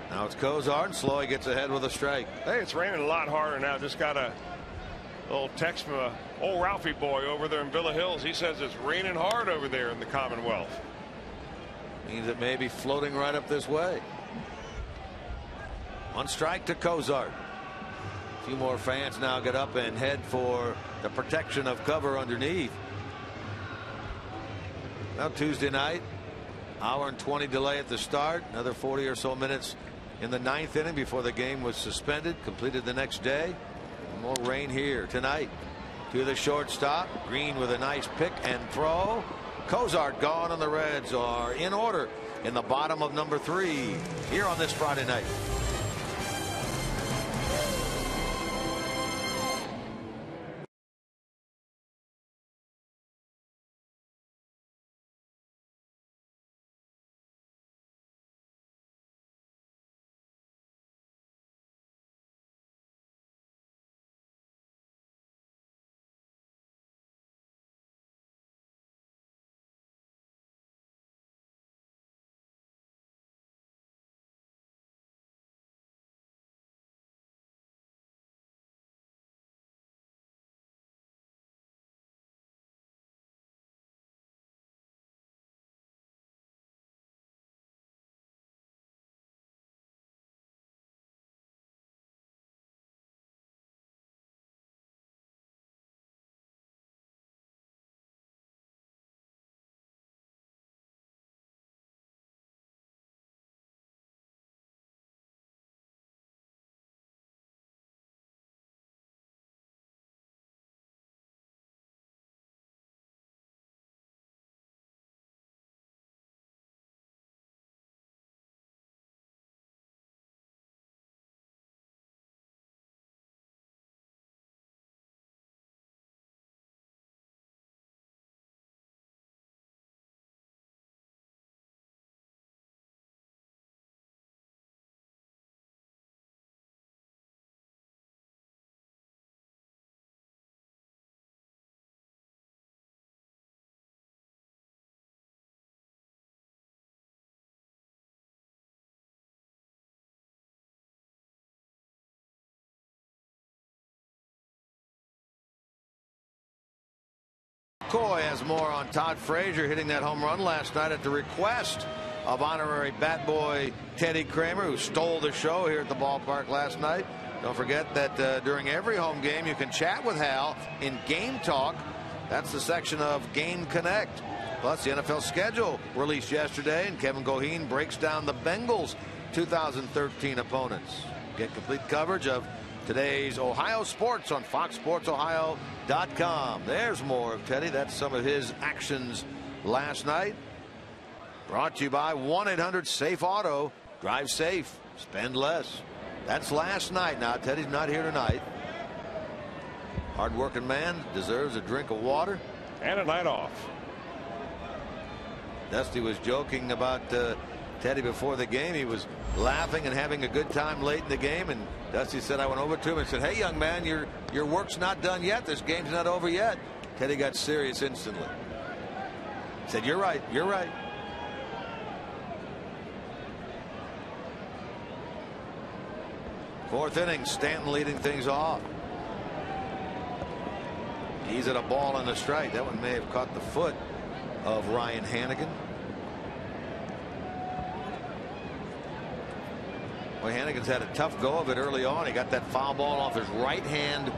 Now it's Cozart, and Slowey gets ahead with a strike. Hey, it's raining a lot harder now. Just got a little text from old Ralphie boy over there in Villa Hills. He says it's raining hard over there in the Commonwealth. Means it may be floating right up this way. One strike to Cozart. A few more fans now get up and head for the protection of cover underneath. Now Tuesday night, hour and 20 delay at the start. Another 40 or so minutes in the ninth inning before the game was suspended. Completed the next day. More rain here tonight. To the shortstop. Green with a nice pick and throw. Cozart gone, and the Reds are in order in the bottom of number 3 here on this Friday night. McCoy has more on Todd Frazier hitting that home run last night at the request of honorary bat boy Teddy Kramer, who stole the show here at the ballpark last night. Don't forget that during every home game you can chat with Hal in Game Talk. That's the section of Game Connect. Plus the NFL schedule released yesterday, and Kevin Goheen breaks down the Bengals' 2013 opponents. Get complete coverage of today's Ohio sports on FoxSportsOhio.com. There's more of Teddy. That's some of his actions last night. Brought to you by 1-800-SAFE-AUTO. Drive safe, spend less. That's last night. Now Teddy's not here tonight. Hard-working man, deserves a drink of water and a night off. Dusty was joking about Teddy before the game. He was laughing and having a good time late in the game, and Dusty said, I went over to him and said, hey young man, your work's not done yet. This game's not over yet. Teddy got serious instantly. He said, you're right, you're right. Fourth inning, Stanton leading things off. He's at a ball and a strike. That one may have caught the foot of Ryan Hannigan. Well, Hannigan's had a tough go of it early on. He got that foul ball off his right hand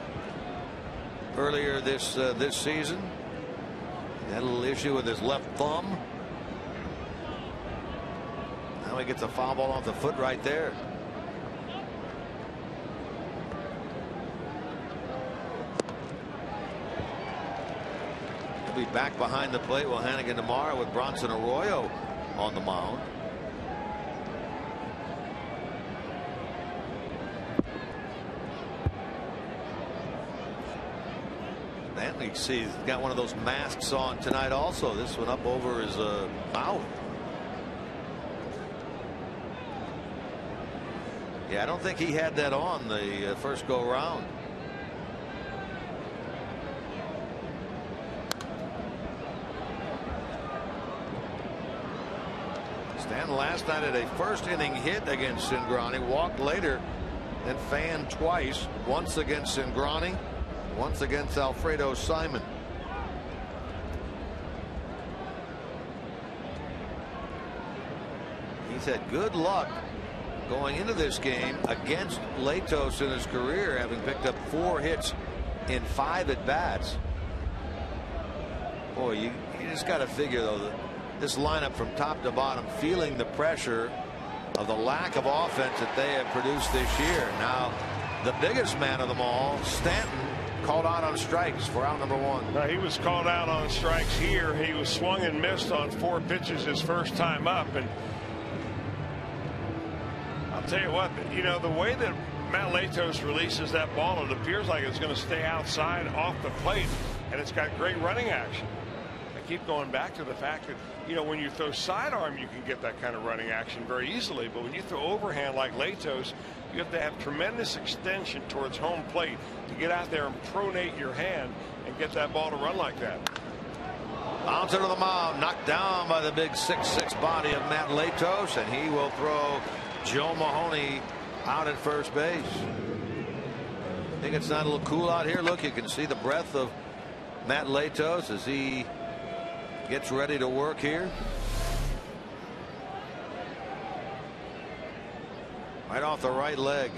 earlier this season. He had a little issue with his left thumb. Now he gets a foul ball off the foot right there. He'll be back behind the plate with Hannigan tomorrow with Bronson Arroyo on the mound. Stanton, see, he's got one of those masks on tonight also. This one up over his mouth. Yeah, I don't think he had that on the first go round. Stanton last night had a first inning hit against Cingrani, walked later, then fanned twice, once against Cingrani, once against Alfredo Simon. He's had good luck going into this game against Latos in his career, having picked up 4 hits in 5 at-bats. Boy, you just got to figure, though, that this lineup from top to bottom feeling the pressure of the lack of offense that they have produced this year. Now, the biggest man of them all, Stanton, called out on strikes for out number 1. Now, he was called out on strikes here. He was swung and missed on 4 pitches his first time up. And I'll tell you what, you know, the way that Matt Latos releases that ball, it appears like it's going to stay outside off the plate, and it's got great running action. I keep going back to the fact that, you know, when you throw sidearm, you can get that kind of running action very easily. But when you throw overhand like Latos, you have to have tremendous extension towards home plate to get out there and pronate your hand and get that ball to run like that. Bounce into the mound, knocked down by the big 6'6" body of Matt Latos, and he will throw Joe Mahoney out at first base. I think it's not a little cool out here. Look, you can see the breath of Matt Latos as he gets ready to work here. Right off the right leg.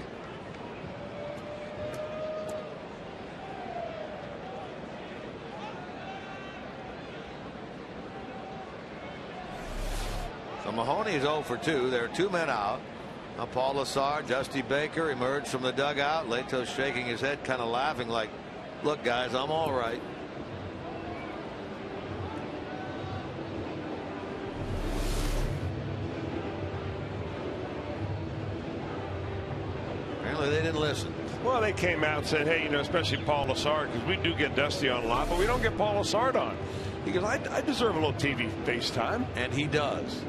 So Mahoney's 0 for 2. There are 2 men out. Now Paul Lassard, Dusty Baker emerged from the dugout. Latos shaking his head, kind of laughing like, look guys, I'm all right. Apparently they didn't listen. Well, they came out and said, hey, you know, especially Paul Lassard, because we do get Dusty on a lot, but we don't get Paul Lassard on. He goes, I deserve a little TV face time. And he does.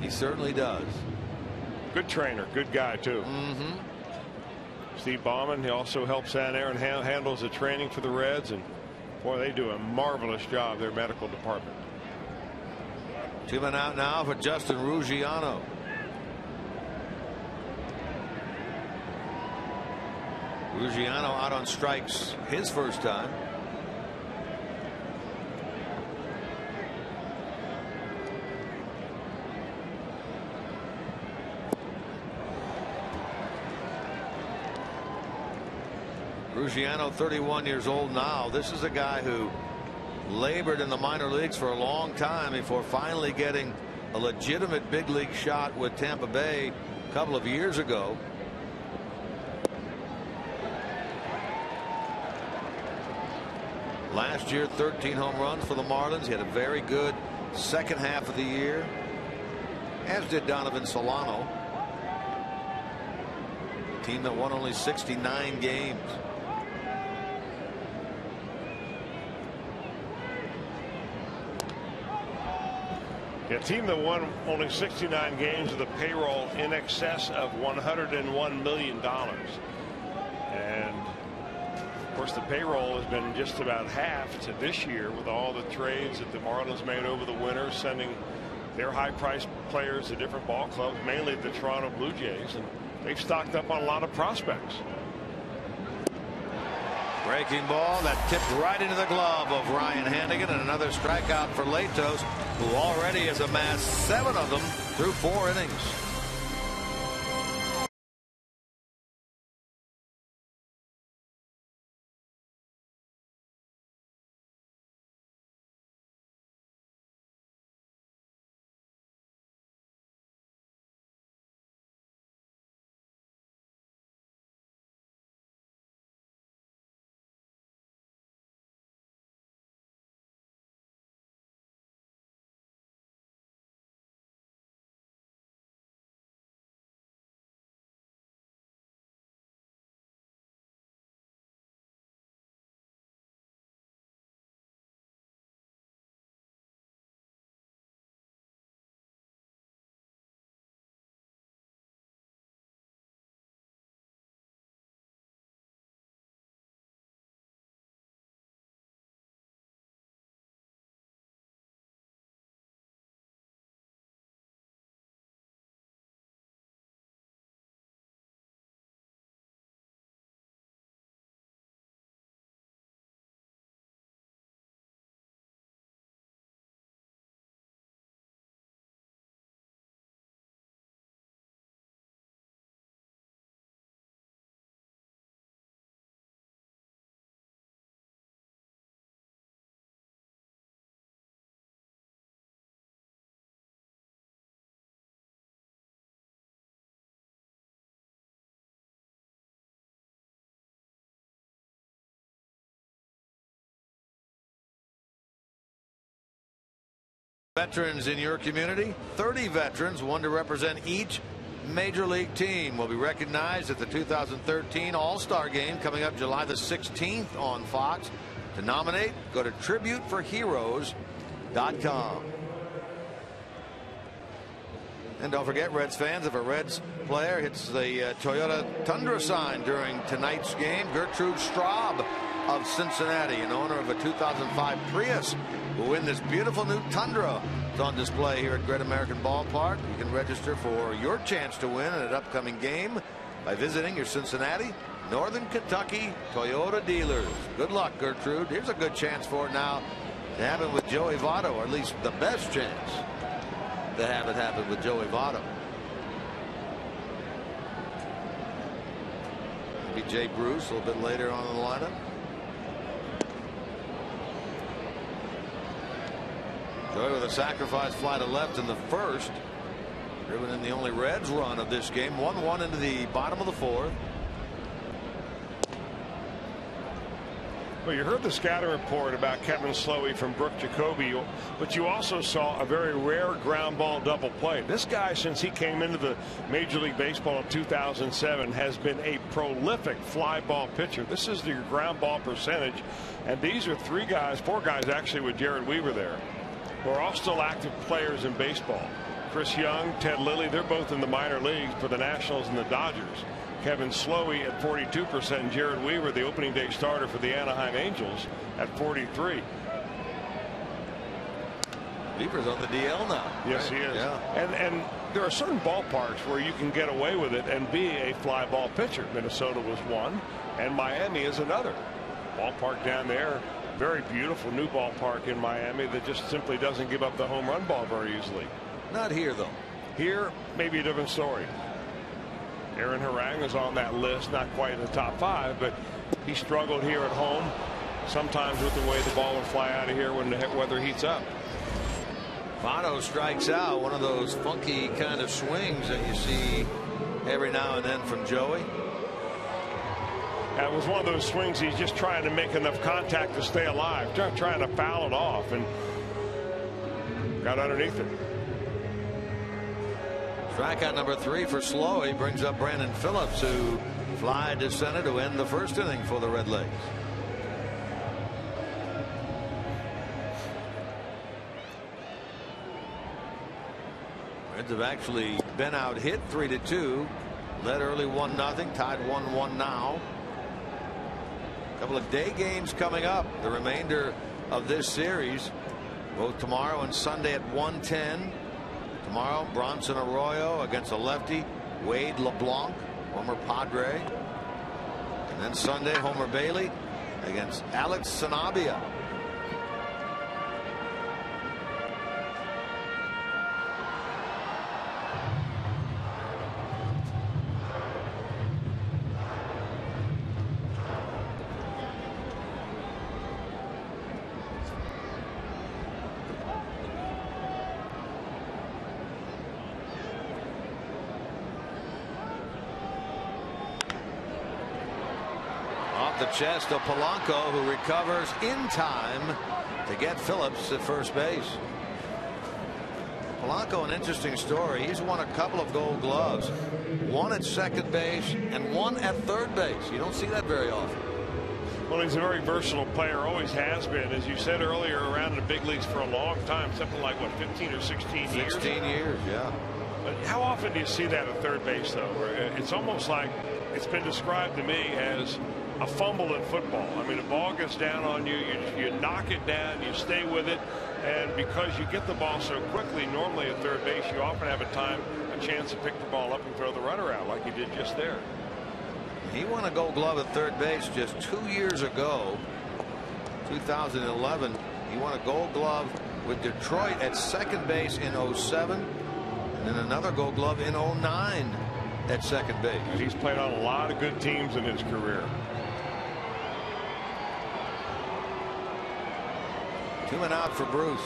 He certainly does. Good trainer, good guy too. Steve Bauman, he also helps down there and handles the training for the Reds, and boy, they do a marvelous job, their medical department. 2 men out now for Justin Ruggiano. Ruggiano out on strikes his first time. Ruggiano, 31 years old now. This is a guy who labored in the minor leagues for a long time before finally getting a legitimate big league shot with Tampa Bay a couple of years ago. Last year, 13 home runs for the Marlins. He had a very good second half of the year, as did Donovan Solano. A team that won only 69 games. A team that won only 69 games with a payroll in excess of $101 million. And of course, the payroll has been just about half to this year with all the trades that the Marlins made over the winter, sending their high-priced players to different ball clubs, mainly the Toronto Blue Jays, and they've stocked up on a lot of prospects. Breaking ball that tipped right into the glove of Ryan Hannigan, and another strikeout for Latos, who already has amassed 7 of them through 4 innings. Veterans in your community, 30 veterans, one to represent each major league team, will be recognized at the 2013 All-Star Game coming up July the 16th on Fox. To nominate, go to tributeforheroes.com. And don't forget, Reds fans, if a Reds player hits the Toyota Tundra sign during tonight's game, Gertrude Straub of Cincinnati, an owner of a 2005 Prius, will win this beautiful new Tundra. It's on display here at Great American Ballpark. You can register for your chance to win at an upcoming game by visiting your Cincinnati, Northern Kentucky Toyota dealers. Good luck, Gertrude. Here's a good chance for it now to happen with Joey Votto, or at least the best chance to have it happen with Joey Votto. Maybe Jay Bruce a little bit later on in the lineup. Joey with a sacrifice fly to left in the first, driven in the only Reds run of this game. 1-1 into the bottom of the fourth. Well, you heard the scouting report about Kevin Slowey from Brooke Jacoby, but you also saw a very rare ground ball double play. This guy, since he came into the Major League Baseball in 2007, has been a prolific fly ball pitcher. This is your ground ball percentage, and these are 4 guys actually with Jared Weaver there, who are all still active players in baseball. Chris Young, Ted Lilly, they're both in the minor leagues for the Nationals and the Dodgers. Kevin Slowey at 42%, and Jared Weaver, the opening day starter for the Anaheim Angels, at 43%. Weaver's on the DL now. Yes, right? He is. Yeah. And there are certain ballparks where you can get away with it and be a fly ball pitcher. Minnesota was one, and Miami is another. Ballpark down there, very beautiful new ballpark in Miami that just simply doesn't give up the home run ball very easily. Not here, though. Here, maybe a different story. Aaron Harang is on that list, not quite in the top 5, but He struggled here at home, sometimes with the way the ball would fly out of here when the weather heats up. Votto strikes out, one of those funky kind of swings that you see every now and then from Joey. That was one of those swings he's just trying to make enough contact to stay alive, trying to foul it off, and got underneath it. Strikeout number 3 for Slow. He brings up Brandon Phillips, who fly to center to end the first inning for the Redlegs. Reds have actually been out hit 3-2, led early 1-0, tied 1-1 now. A couple of day games coming up. The remainder of this series, both tomorrow and Sunday at 1:10. Tomorrow, Bronson Arroyo against a lefty, Wade LeBlanc, former Padre. And then Sunday, Homer Bailey against Alex Sanabria. The chest of Polanco, who recovers in time to get Phillips at first base. Polanco, an interesting story. He's won a couple of Gold Gloves, one at second base and one at third base. You don't see that very often. Well, he's a very versatile player, always has been. As you said earlier, around in the big leagues for a long time, something like, what, 15 or 16 years? 16 years, yeah. But how often do you see that at third base, though? It's almost like it's been described to me as a fumble in football. I mean, the ball gets down on you, you knock it down, you stay with it, and because you get the ball so quickly, normally at third base, you often have a chance to pick the ball up and throw the runner out like he did just there. He won a Gold Glove at third base just 2 years ago, 2011. He won a Gold Glove with Detroit at second base in 07, and then another Gold Glove in 09 at second base. And he's played on a lot of good teams in his career. 2 men out for Bruce.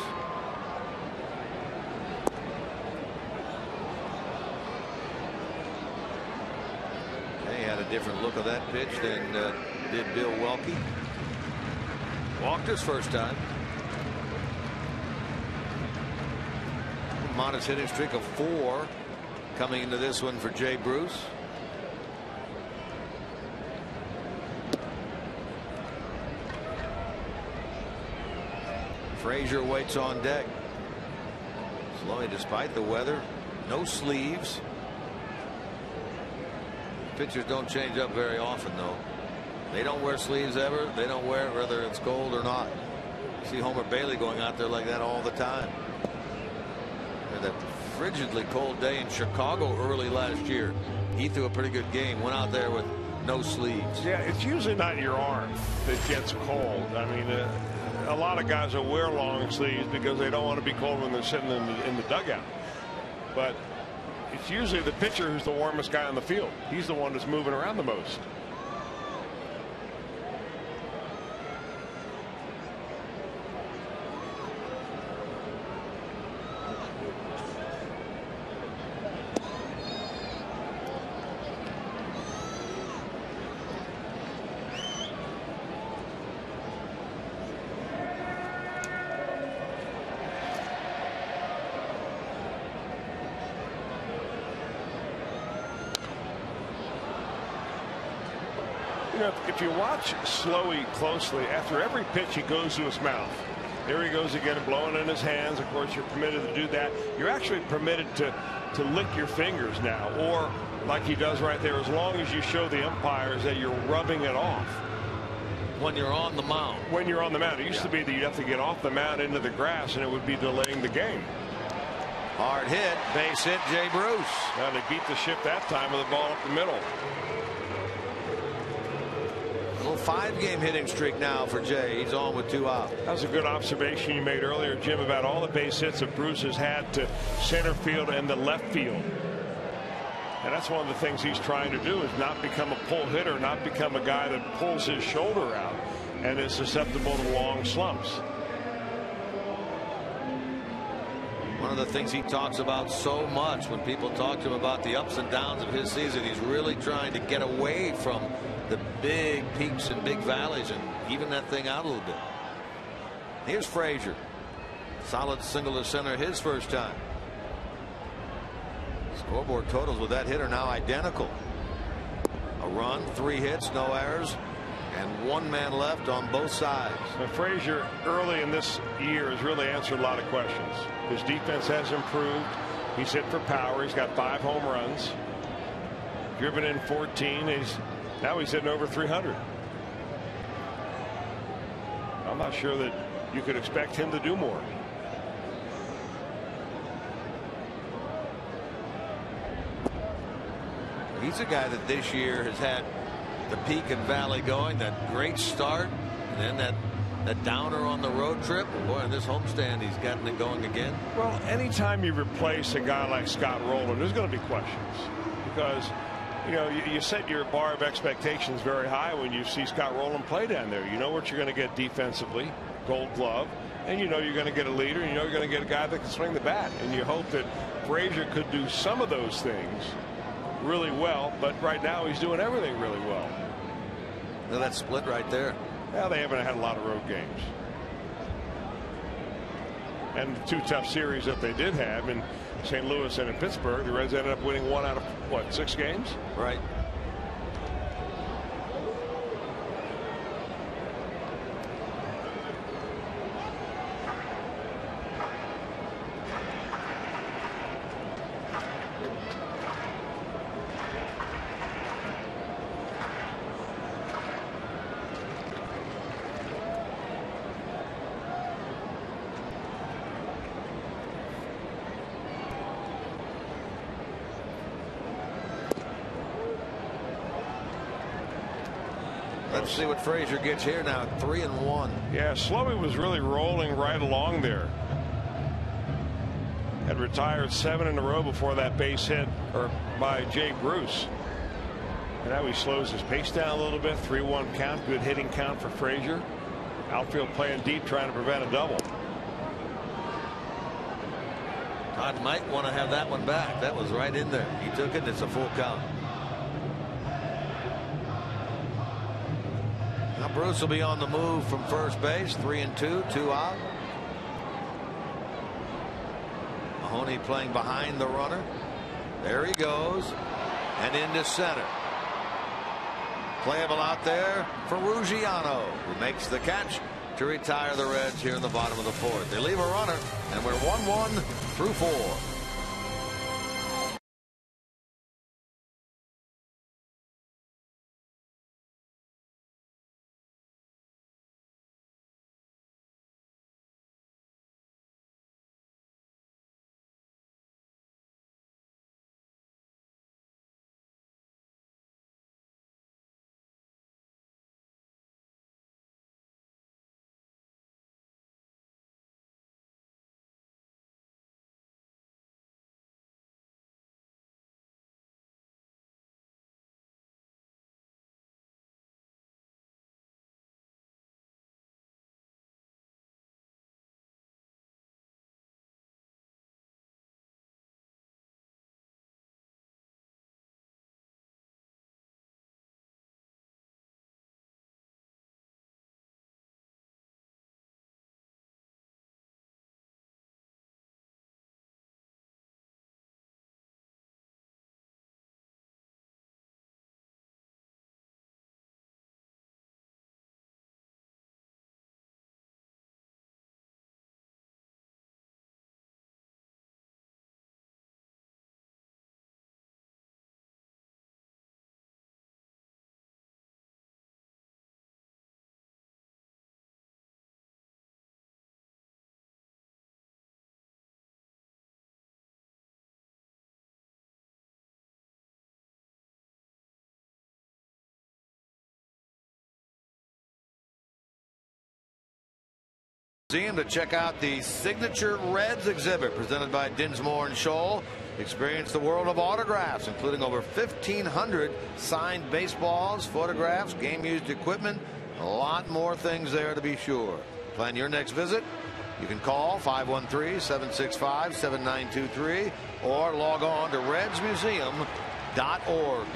He had a different look of that pitch than did Bill Welke. Walked his first time. Modest hitting streak of 4 coming into this one for Jay Bruce. Frazier waits on deck. Slowly, despite the weather, no sleeves. Pitchers don't change up very often, though. They don't wear sleeves ever. They don't wear it whether it's cold or not. You see Homer Bailey going out there like that all the time. And that frigidly cold day in Chicago early last year, he threw a pretty good game. Went out there with no sleeves. Yeah, it's usually not your arm that gets cold. I mean, a lot of guys will wear long sleeves because they don't want to be cold when they're sitting in the dugout. But it's usually the pitcher who's the warmest guy on the field. He's the one that's moving around the most. You know, if you watch Slowey closely, after every pitch he goes to his mouth. There he goes again, blowing in his hands. Of course, you're permitted to do that. You're actually permitted to lick your fingers now, or like he does right there, as long as you show the umpires that you're rubbing it off. When you're on the mound. When you're on the mound. It used to be that you'd have to get off the mound into the grass, and it would be delaying the game. Hard hit, base hit, Jay Bruce. Now they beat the ship that time with the ball up the middle. Little 5-game hitting streak now for Jay. He's on with 2 out. That was a good observation you made earlier, Jim, about all the base hits that Bruce has had to center field and the left field. And that's one of the things he's trying to do, is not become a pull hitter, not become a guy that pulls his shoulder out and is susceptible to long slumps. One of the things he talks about so much when people talk to him about the ups and downs of his season, he's really trying to get away from the big peaks and big valleys and even that thing out a little bit. Here's Frazier. Solid single to center his first time. Scoreboard totals with that hitter now identical. A run, 3 hits, no errors, and 1 man left on both sides. Now, Frazier early in this year has really answered a lot of questions. His defense has improved. He's hit for power. He's got 5 home runs, driven in 14. Now he's hitting over 300. I'm not sure that you could expect him to do more. He's a guy that this year has had the peak and valley going, that great start, and then that downer on the road trip. Boy, in this homestand, he's gotten it going again. Well, anytime you replace a guy like Scott Rowland, there's going to be questions, because you know you set your bar of expectations very high when you see Scott Rowland play down there. You know what you're going to get defensively, Gold Glove, and you know you're going to get a leader, and you know you're going to get a guy that can swing the bat, and you hope that Frazier could do some of those things really well, but right now he's doing everything really well. Now that split right there. Well, they haven't had a lot of road games, and the 2 tough series that they did have in St. Louis and in Pittsburgh, the Reds ended up winning 1 out of what, 6 games? Right. Let's see what Frazier gets here now. 3-1. Yeah, Slowey was really rolling right along there. Had retired 7 in a row before that base hit by Jay Bruce. And now he slows his pace down a little bit. 3-1 count. Good hitting count for Frazier. Outfield playing deep, trying to prevent a double. Todd might want to have that one back. That was right in there. He took it. It's a full count. Now Bruce will be on the move from first base. 3-2, 2 out. Mahoney playing behind the runner. There he goes, and into center. Playable out there for Ruggiano, who makes the catch to retire the Reds here in the bottom of the 4th. They leave a runner, and we're 1-1 through 4. To check out the signature Reds exhibit presented by Dinsmore and Scholl. Experience the world of autographs, including over 1,500 signed baseballs, photographs, game-used equipment, a lot more things there to be sure. Plan your next visit. You can call 513-765-7923 or log on to redsmuseum.org.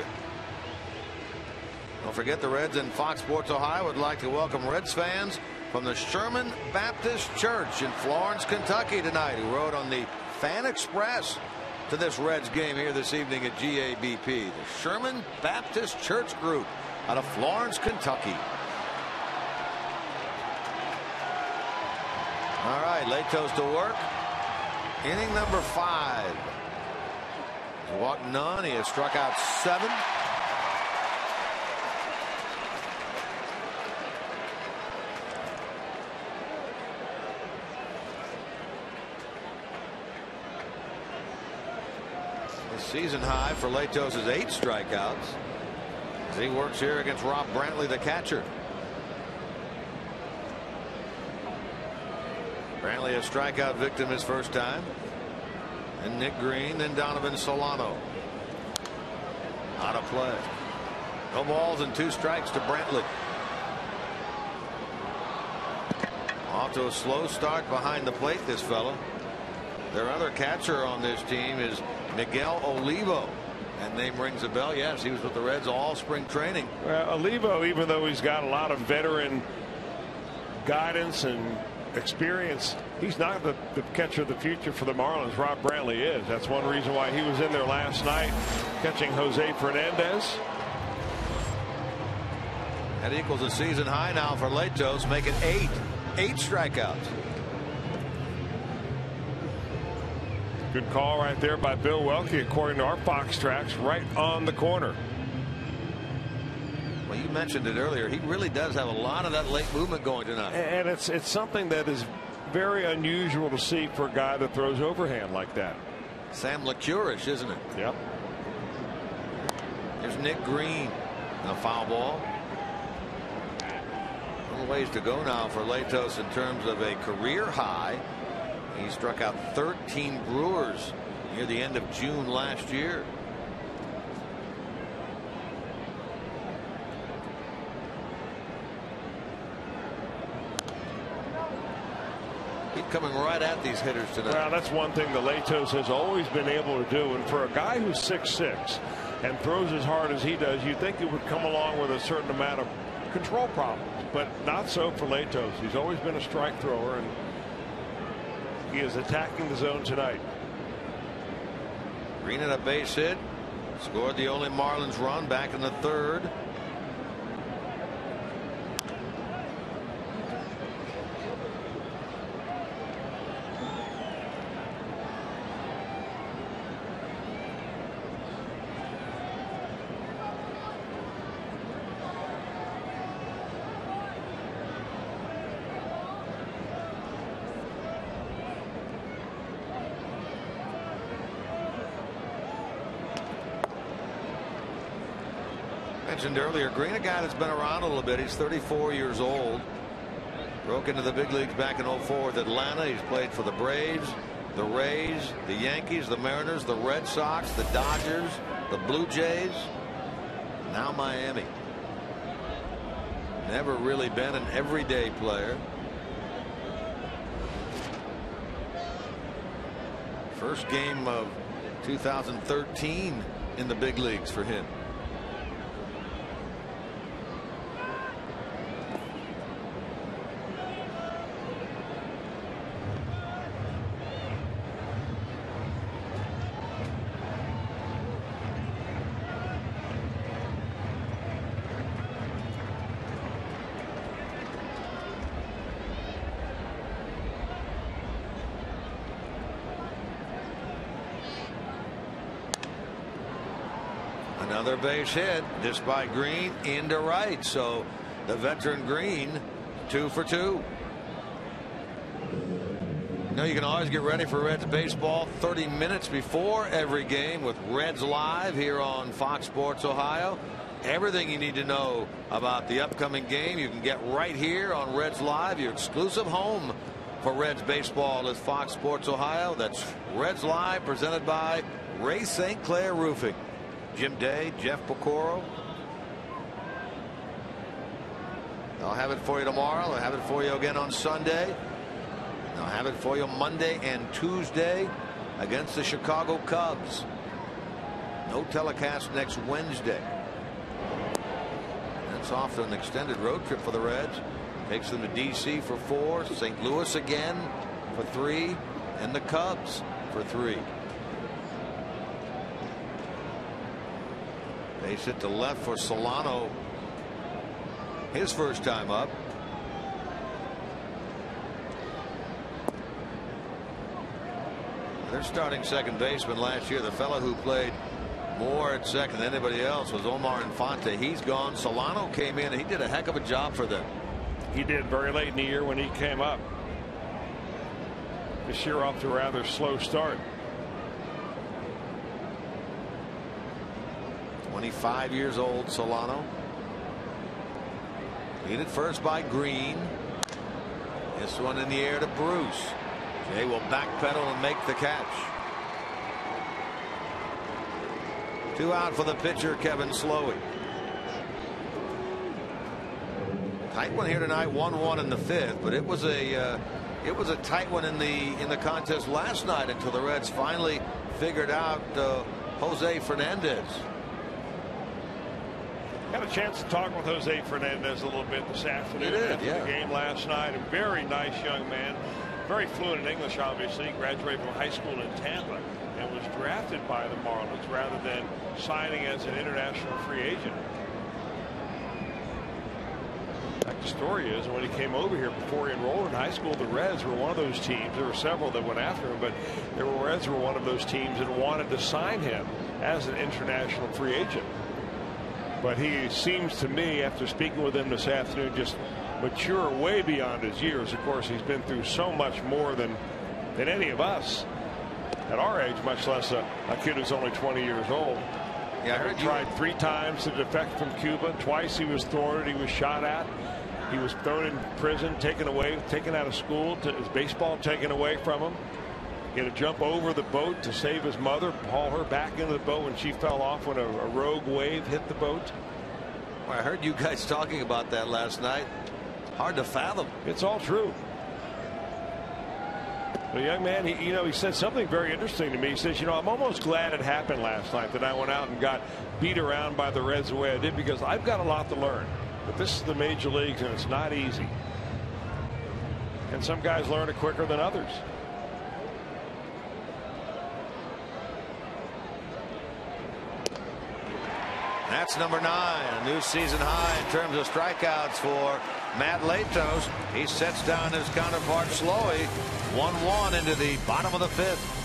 Don't forget the Reds and Fox Sports Ohio would like to welcome Reds fans from the Sherman Baptist Church in Florence, Kentucky tonight, who rode on the Fan Express to this Reds game here this evening at GABP. The Sherman Baptist Church Group out of Florence, Kentucky. All right, Latos to work. Inning number 5. He's walked none. He has struck out 7. Season high for Latos is 8 strikeouts. He works here against Rob Brantley, the catcher. Brantley a strikeout victim his first time. And Nick Green, then Donovan Solano. Out of play. No balls and 2 strikes to Brantley. Off to a slow start behind the plate, this fellow. Their other catcher on this team is Miguel Olivo. That name rings a bell. Yes, he was with the Reds all spring training. Well, Olivo, even though he's got a lot of veteran guidance and experience, he's not the catcher of the future for the Marlins. Rob Brantley is. That's one reason why he was in there last night catching Jose Fernandez. That equals a season high now for Latos, making 8 strikeouts. Good call right there by Bill Welke, according to our Fox tracks, right on the corner. Well, you mentioned it earlier. He really does have a lot of that late movement going tonight. And it's something that is very unusual to see for a guy that throws overhand like that. Sam LeCurish, isn't it? Yep. There's Nick Green. A foul ball. A little ways to go now for Latos in terms of a career high. He struck out 13 Brewers near the end of June last year. Keep coming right at these hitters tonight. Well, that's one thing that Latos has always been able to do. And for a guy who's 6'6" and throws as hard as he does, you'd think it would come along with a certain amount of control problems. But not so for Latos. He's always been a strike thrower, and he is attacking the zone tonight. Green at a base hit. Scored the only Marlins run back in the 3rd. Mentioned earlier, Green, a guy that's been around a little bit. He's 34 years old. Broke into the big leagues back in 04 with Atlanta. He's played for the Braves, the Rays, the Yankees, the Mariners, the Red Sox, the Dodgers, the Blue Jays, now Miami. Never really been an everyday player. First game of 2013 in the big leagues for him. Another base hit, this by Green into right. So the veteran Green 2 for 2. You know, you can always get ready for Reds baseball 30 minutes before every game with Reds Live here on Fox Sports Ohio. Everything you need to know about the upcoming game you can get right here on Reds Live, your exclusive home for Reds baseball is Fox Sports Ohio. That's Reds Live, presented by Ray St. Clair Roofing. Jim Day, Jeff Pecoro. I'll have it for you tomorrow. I'll have it for you again on Sunday. I'll have it for you Monday and Tuesday against the Chicago Cubs. No telecast next Wednesday. That's off to an extended road trip for the Reds. Takes them to D.C. for 4, St. Louis again for 3, and the Cubs for 3. Base hit to left for Solano. His first time up. Their starting second baseman last year, the fellow who played more at second than anybody else, was Omar Infante. He's gone. Solano came in and he did a heck of a job for them. He did very late in the year when he came up. This year off to a rather slow start. 25 years old, Solano. Lead at first by Green. This one in the air to Bruce. Jay will backpedal and make the catch. 2 out for the pitcher, Kevin Slowey. Tight one here tonight, 1-1 in the 5th, but it was a tight one in the contest last night until the Reds finally figured out Jose Fernandez. Got a chance to talk with Jose Fernandez a little bit this afternoon after the game last night. A very nice young man, very fluent in English, obviously. He graduated from high school in Tampa and was drafted by the Marlins rather than signing as an international free agent. In fact, the story is when he came over here before he enrolled in high school, the Reds were one of those teams. There were several that went after him, but the Reds were one of those teams that wanted to sign him as an international free agent. But he seems to me, after speaking with him this afternoon, just mature way beyond his years. Of course, he's been through so much more than any of us at our age, much less a kid who's only 20 years old. Yeah, I heard he tried 3 times to defect from Cuba. Twice he was thwarted. He was shot at. He was thrown in prison, taken out of school, his baseball taken away from him. He had to jump over the boat to save his mother, haul her back into the boat when she fell off when a rogue wave hit the boat. Well, I heard you guys talking about that last night. Hard to fathom. It's all true. The young man, he said something very interesting to me. He says, I'm almost glad it happened last night, that I went out and got beat around by the Reds the way I did, because I've got a lot to learn. But this is the major leagues, and it's not easy. And some guys learn it quicker than others. That's number 9, a new season high in terms of strikeouts for Matt Latos. He sets down his counterpart Slowey. 1-1 into the bottom of the 5th.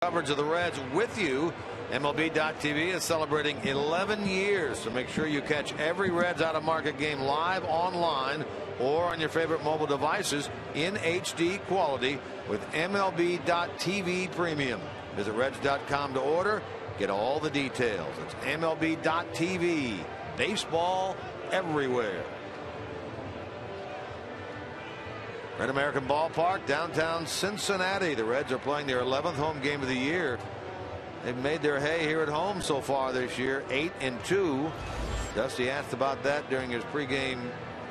Coverage of the Reds with you. MLB.TV is celebrating 11 years, so make sure you catch every Reds out of market game live online or on your favorite mobile devices in HD quality with MLB.TV Premium. Visit Reds.com to order. Get all the details. It's MLB.TV. Baseball everywhere. Red American Ballpark, downtown Cincinnati. The Reds are playing their 11th home game of the year. They've made their hay here at home so far this year, 8-2. Dusty asked about that during his pregame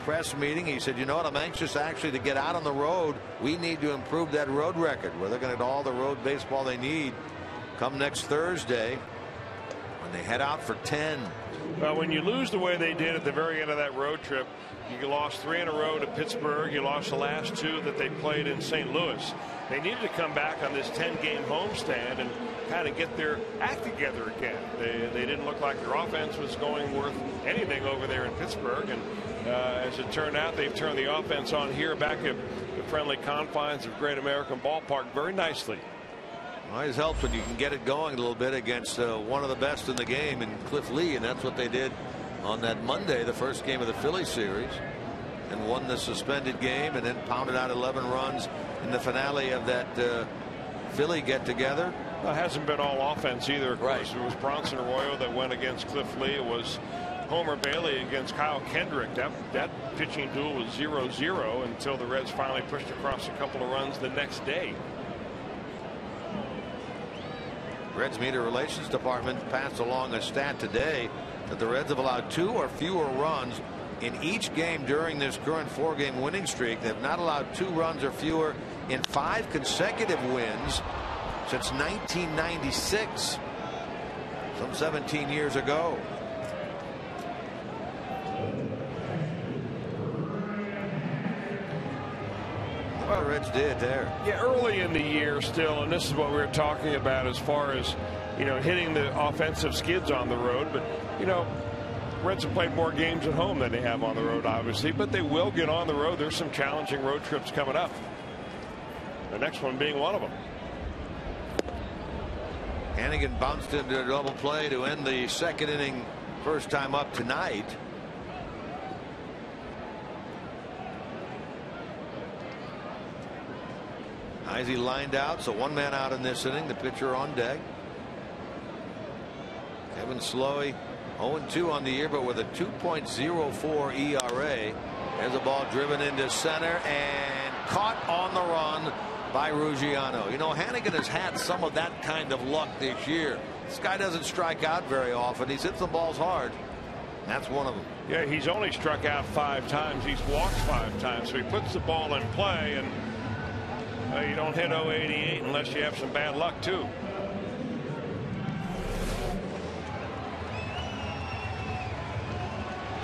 press meeting. He said, you know what, I'm anxious actually to get out on the road. We need to improve that road record, where they're going to get all the road baseball they need come next Thursday when they head out for 10. Well, when you lose the way they did at the very end of that road trip, you lost 3 in a row to Pittsburgh. You lost the last 2 that they played in St. Louis. They needed to come back on this 10-game homestand and kind of get their act together again. They didn't look like their offense was going worth anything over there in Pittsburgh. And as it turned out, they've turned the offense on here back at the friendly confines of Great American Ballpark very nicely. Always helps when you can get it going a little bit against one of the best in the game in Cliff Lee, and that's what they did on that Monday, the first game of the Philly series, and won the suspended game and then pounded out 11 runs in the finale of that Philly get-together. Well, it hasn't been all offense either, of course. It was Bronson Arroyo that went against Cliff Lee. It was Homer Bailey against Kyle Kendrick. That pitching duel was 0-0 until the Reds finally pushed across a couple of runs the next day. Reds Media Relations Department passed along a stat today that the Reds have allowed 2 or fewer runs in each game during this current 4-game winning streak. They have not allowed 2 runs or fewer in 5 consecutive wins since 1996, some 17 years ago. What the Reds did there. Yeah, early in the year still, and this is what we were talking about as far as, you know, hitting the offensive skids on the road. But, you know, Reds have played more games at home than they have on the road, obviously, but they will get on the road. There's some challenging road trips coming up. The next one being one of them. Hannigan bounced into a double play to end the second inning, first time up tonight. Heisey lined out, so 1 man out in this inning. The pitcher on deck. Kevin Slowey 0-2 on the year, but with a 2.04 ERA. There's a ball driven into center and caught on the run by Ruggiano. You know, Hannigan has had some of that kind of luck this year. This guy doesn't strike out very often. He's hit some balls hard. That's one of them. Yeah, he's only struck out 5 times. He's walked 5 times, so he puts the ball in play, and you don't hit 088 unless you have some bad luck too.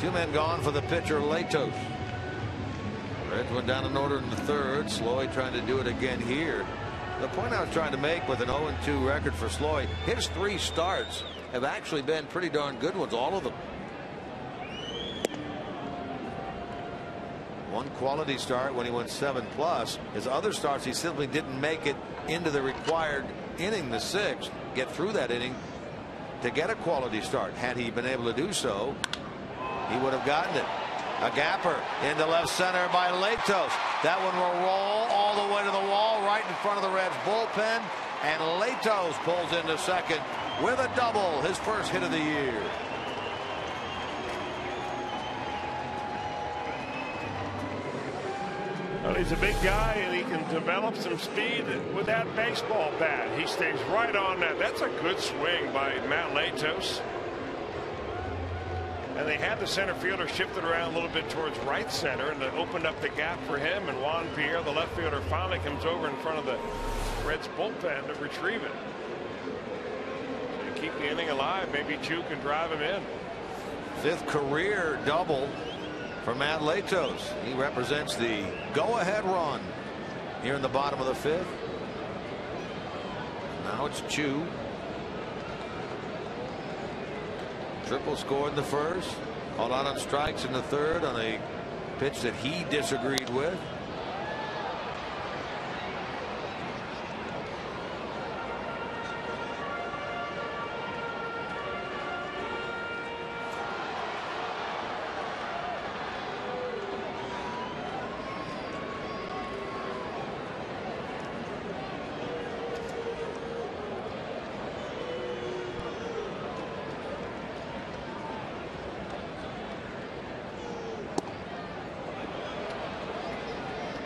Two men gone for the pitcher, Latos. Reds went down in order in the third. Slowey trying to do it again here. The point I was trying to make with an 0-2 record for Slowey, his 3 starts have actually been pretty darn good ones, all of them. One quality start when he went 7+. His other starts, he simply didn't make it into the required inning, the 6th, get through that inning to get a quality start. Had he been able to do so, he would have gotten it. A gapper into left center by Latos. That one will roll all the way to the wall right in front of the Reds bullpen, and Latos pulls into second with a double, his first hit of the year. Well, he's a big guy, and he can develop some speed with that baseball bat. He stays right on that. That's a good swing by Matt Latos. And they had the center fielder shifted around a little bit towards right center, and it opened up the gap for him. And Juan Pierre, the left fielder, finally comes over in front of the Reds bullpen to retrieve it. So keep the inning alive. Maybe Chu can drive him in. 5th career double for Matt Latos. He represents the go-ahead run here in the bottom of the 5th. Now it's Chu. Triple scored in the first. Called out on strikes in the third on a pitch that he disagreed with.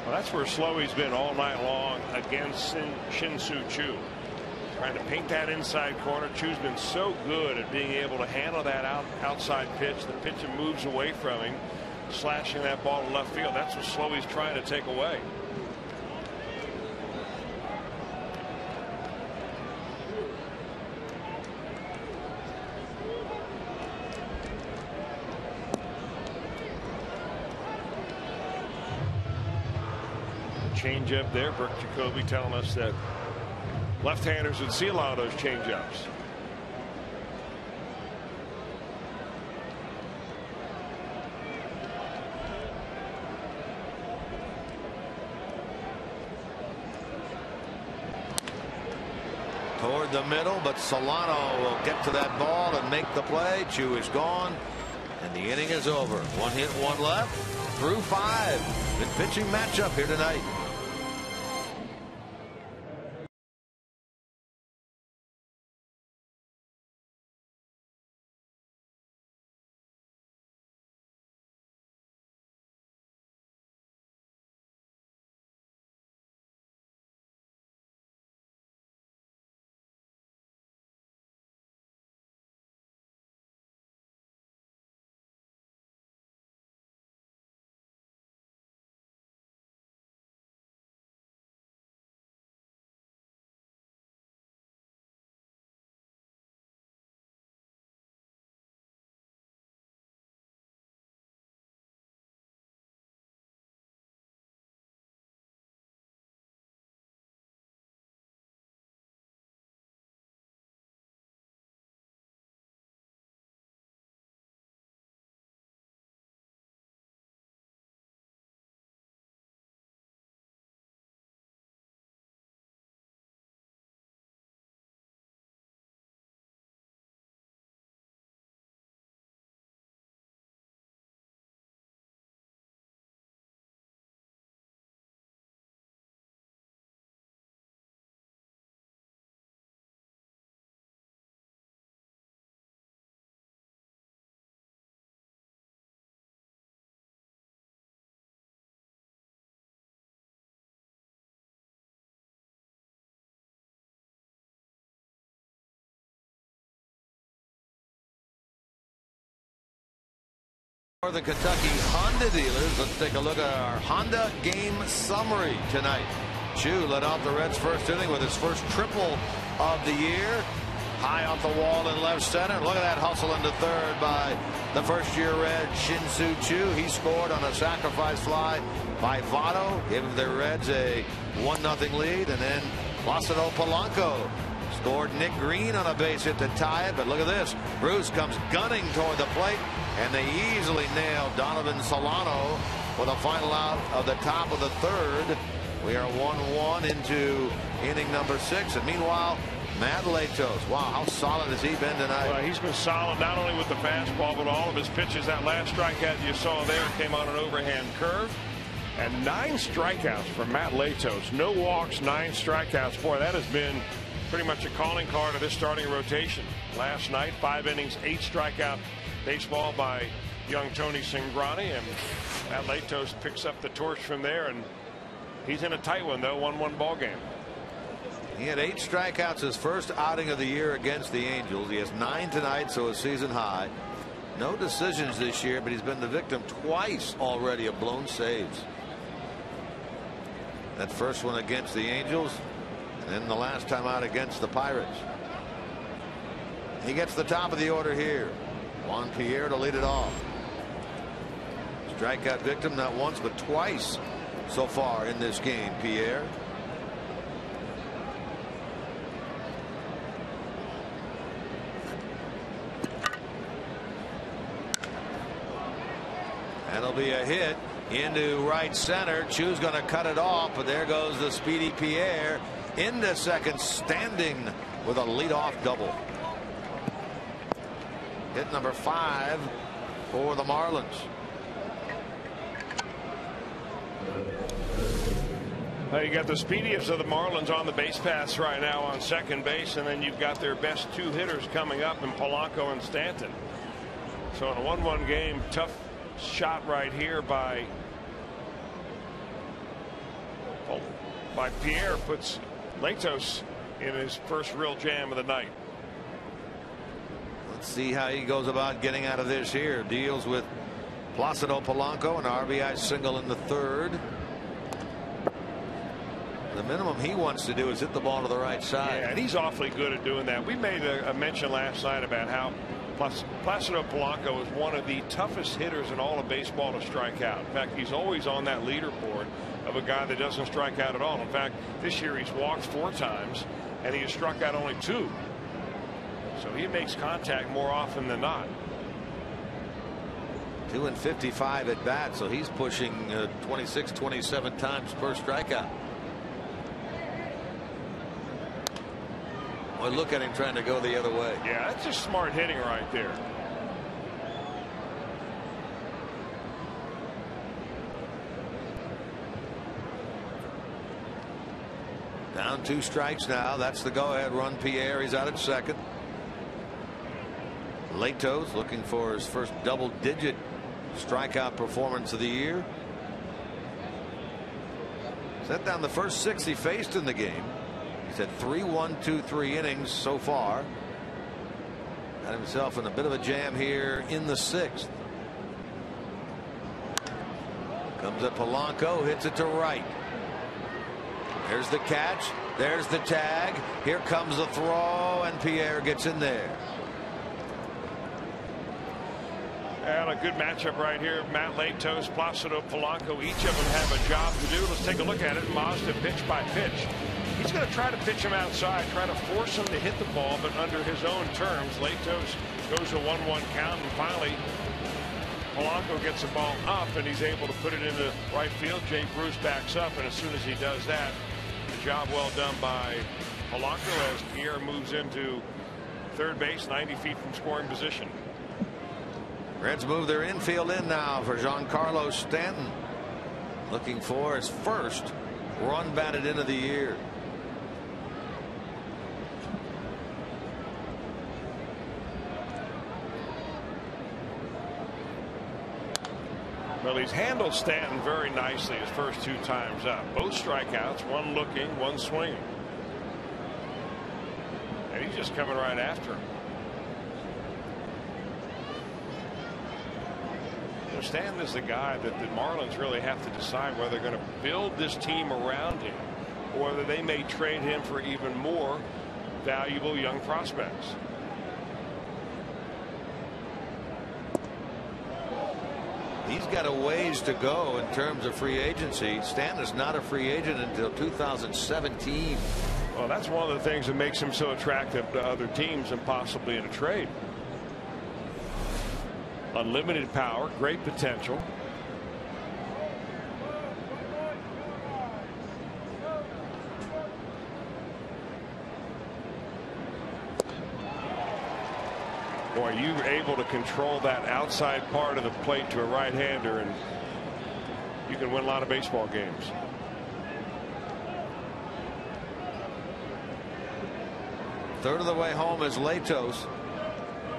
Well, that's where Slowey's been all night long against Shin-Soo Choo. Trying to paint that inside corner. Choo's been so good at being able to handle that outside pitch. The pitch moves away from him, slashing that ball to left field. That's what Slowey's trying to take away. Change up there. Brooke Jacoby telling us that left-handers would see a lot of those change-ups. Toward the middle, but Solano will get to that ball and make the play. Choo is gone, and the inning is over. One hit, one left, through 5. Good pitching matchup here tonight. Northern Kentucky Honda dealers. Let's take a look at our Honda game summary tonight. Choo led off the Reds' first inning with his first triple of the year. High off the wall in left center. Look at that hustle into third by the first-year Red, Shin-Soo Choo. He scored on a sacrifice fly by Votto, giving the Reds a 1-0 lead. And then Placido Polanco scored Nick Green on a base hit to tie it. But look at this. Bruce comes gunning toward the plate, and they easily nailed Donovan Solano with a final out of the top of the third. We are 1-1 into inning number 6. And meanwhile, Matt Latos, wow, how solid has he been tonight? Well, he's been solid not only with the fastball, but all of his pitches. That last strikeout you saw there came on an overhand curve. And 9 strikeouts for Matt Latos. No walks, 9 strikeouts. Boy, that has been pretty much a calling card of this starting rotation. Last night, 5 innings, 8 strikeout baseball by young Tony Cingrani. And Matt Latos picks up the torch from there. And he's in a tight one, though, 1-1 ball game. He had 8 strikeouts his first outing of the year against the Angels. He has 9 tonight, so a season high. No decisions this year, but he's been the victim twice already of blown saves. That first one against the Angels, and then the last time out against the Pirates. He gets the top of the order here. Juan Pierre to lead it off. Strikeout victim not once but twice so far in this game, Pierre. That'll be a hit into right center. Choo's going to cut it off, but there goes the speedy Pierre into second, standing with a leadoff double. Hit number 5 for the Marlins. Well, you got the speediest of the Marlins on the base paths right now on second base, and then you've got their best 2 hitters coming up in Polanco and Stanton. So in a 1-1 game, tough shot right here by by Pierre puts Latos in his first real jam of the night. Let's see how he goes about getting out of this here. Deals with Placido Polanco, an RBI single in the third. The minimum he wants to do is hit the ball to the right side. Yeah, and he's awfully good at doing that. We made a mention last night about how Placido Polanco is one of the toughest hitters in all of baseball to strike out. In fact, he's always on that leaderboard of a guy that doesn't strike out at all. In fact, this year he's walked 4 times and he has struck out only 2. So he makes contact more often than not. 2 and 55 at bat, so he's pushing 26, 27 times per strikeout. Well, look at him trying to go the other way. Yeah, that's just smart hitting right there. Down 2 strikes now. That's the go-ahead run. Pierre, he's out at second. Latos looking for his first double-digit strikeout performance of the year. Set down the first 6 he faced in the game. He's had 3 1-2-3 innings so far. Got himself in a bit of a jam here in the 6th. Comes at Polanco, hits it to right. There's the catch. There's the tag. Here comes the throw, and Pierre gets in there. And a good matchup right here. Matt Latos, Placido Polanco, each of them have a job to do. Let's take a look at it. Mazda pitch by pitch. He's going to try to pitch him outside, try to force him to hit the ball, but under his own terms. Latos goes to 1-1 count, and finally Polanco gets the ball up, and he's able to put it into right field. Jay Bruce backs up, and as soon as he does that, the job well done by Polanco as Pierre moves into third base, 90 feet from scoring position. Reds move their infield in now for Giancarlo Stanton, looking for his first run batted in of the year. Well, he's handled Stanton very nicely his first 2 times up. Both strikeouts, one looking, one swinging. And he's just coming right after him. Stanton is the guy that the Marlins really have to decide whether they're going to build this team around him or whether they may trade him for even more valuable young prospects. He's got a ways to go in terms of free agency. Stanton is not a free agent until 2017. Well, that's one of the things that makes him so attractive to other teams and possibly in a trade. Unlimited power, great potential. Boy, you were able to control that outside part of the plate to a right-hander, and you can win a lot of baseball games. Third of the way home is Latos.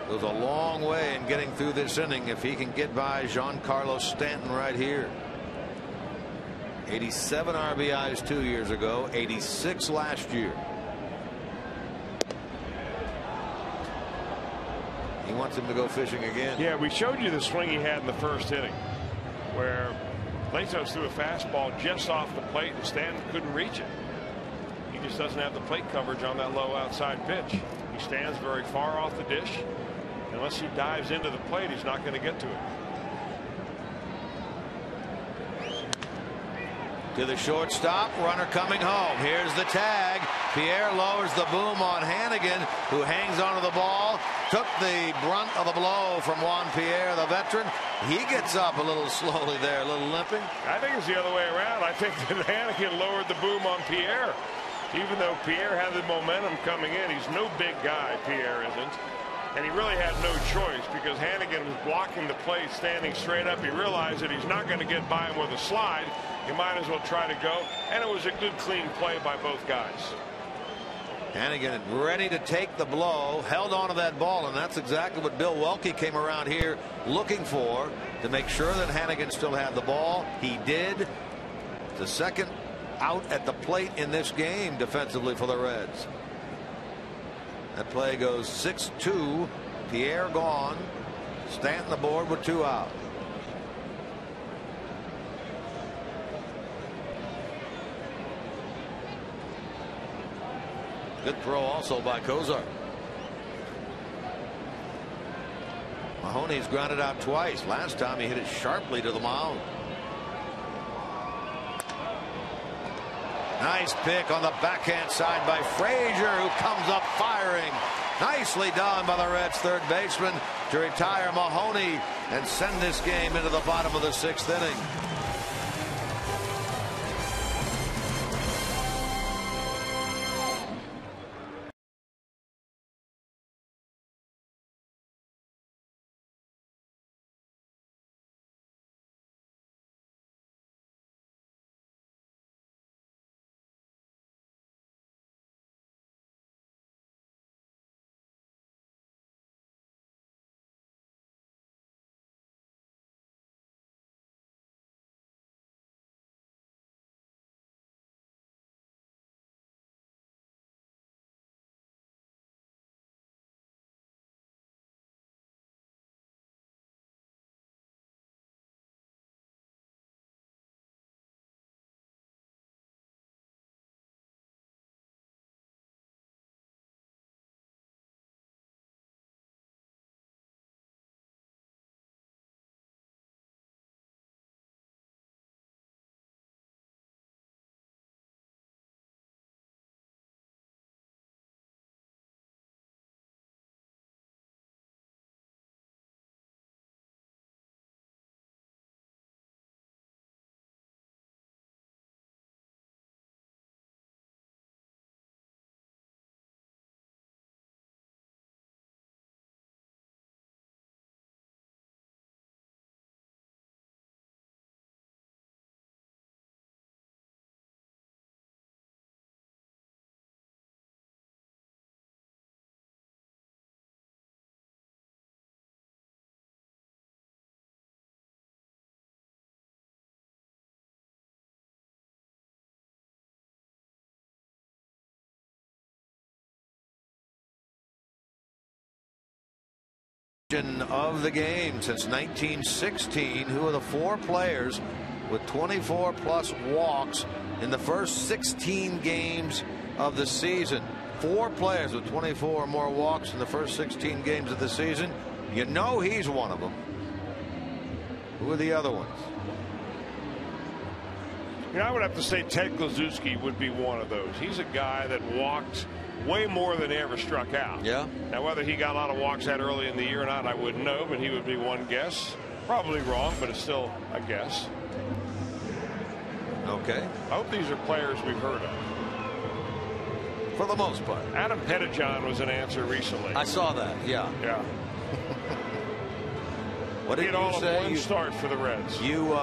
Goes a long way in getting through this inning if he can get by Giancarlo Stanton right here. 87 RBIs 2 years ago, 86 last year. He wants him to go fishing again. Yeah, we showed you the swing he had in the first inning where Latos threw a fastball just off the plate and Stanton couldn't reach it. He just doesn't have the plate coverage on that low outside pitch. He stands very far off the dish. Unless he dives into the plate, he's not going to get to it. To the shortstop, runner coming home. Here's the tag. Pierre lowers the boom on Hannigan, who hangs onto the ball. Took the brunt of the blow from Juan Pierre, the veteran. He gets up a little slowly there, a little limping. I think it's the other way around. I think that Hannigan lowered the boom on Pierre. Even though Pierre had the momentum coming in, he's no big guy, Pierre isn't. And he really had no choice because Hannigan was blocking the plate, standing straight up. He realized that he's not going to get by him with a slide. He might as well try to go. And it was a good, clean play by both guys. Hannigan ready to take the blow, held on to that ball, and that's exactly what Bill Welke came around here looking for, to make sure that Hannigan still had the ball. He did. The second out at the plate in this game defensively for the Reds. That play goes 6-2. Pierre gone. Stanton aboard with 2 out. Good throw also by Kozar. Mahoney's grounded out twice. Last time he hit it sharply to the mound. Nice pick on the backhand side by Frazier, who comes up firing. Nicely done by the Reds third baseman to retire Mahoney and send this game into the bottom of the 6th inning. Of the game since 1916, who are the 4 players with 24 plus walks in the first 16 games of the season? 4 players with 24 or more walks in the first 16 games of the season. You know he's one of them. Who are the other ones? You know, I would have to say Ted Kluszewski would be one of those. He's a guy that walked way more than he ever struck out. Yeah. Now, whether he got a lot of walks that early in the year or not, I wouldn't know, but he would be one guess. Probably wrong, but it's still a guess. Okay. I hope these are players we've heard of. For the most part. Adam Pettijohn was an answer recently. I saw that. Yeah. Yeah. What did you say? One start for the Reds. You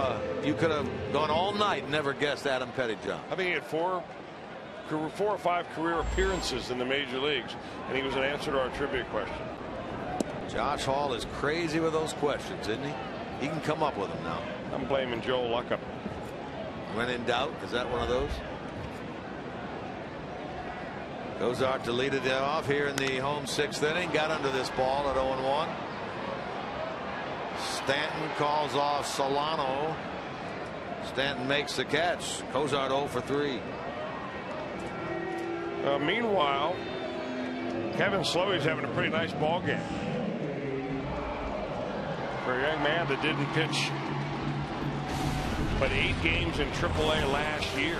could have gone all night and never guessed Adam Pettijohn. I think he had 4 or 5 career appearances in the major leagues, and he was an answer to our trivia question. Josh Hall is crazy with those questions, isn't he? He can come up with them now. I'm blaming Joel Luckham. When in doubt, is that one of those? Kozar to lead it off here in the home 6th inning. Got under this ball at 0-1. Stanton calls off Solano. Stanton makes the catch. Kozar 0 for 3. Meanwhile, Kevin Slowey's having a pretty nice ball game. For a young man that didn't pitch but 8 games in AAA last year.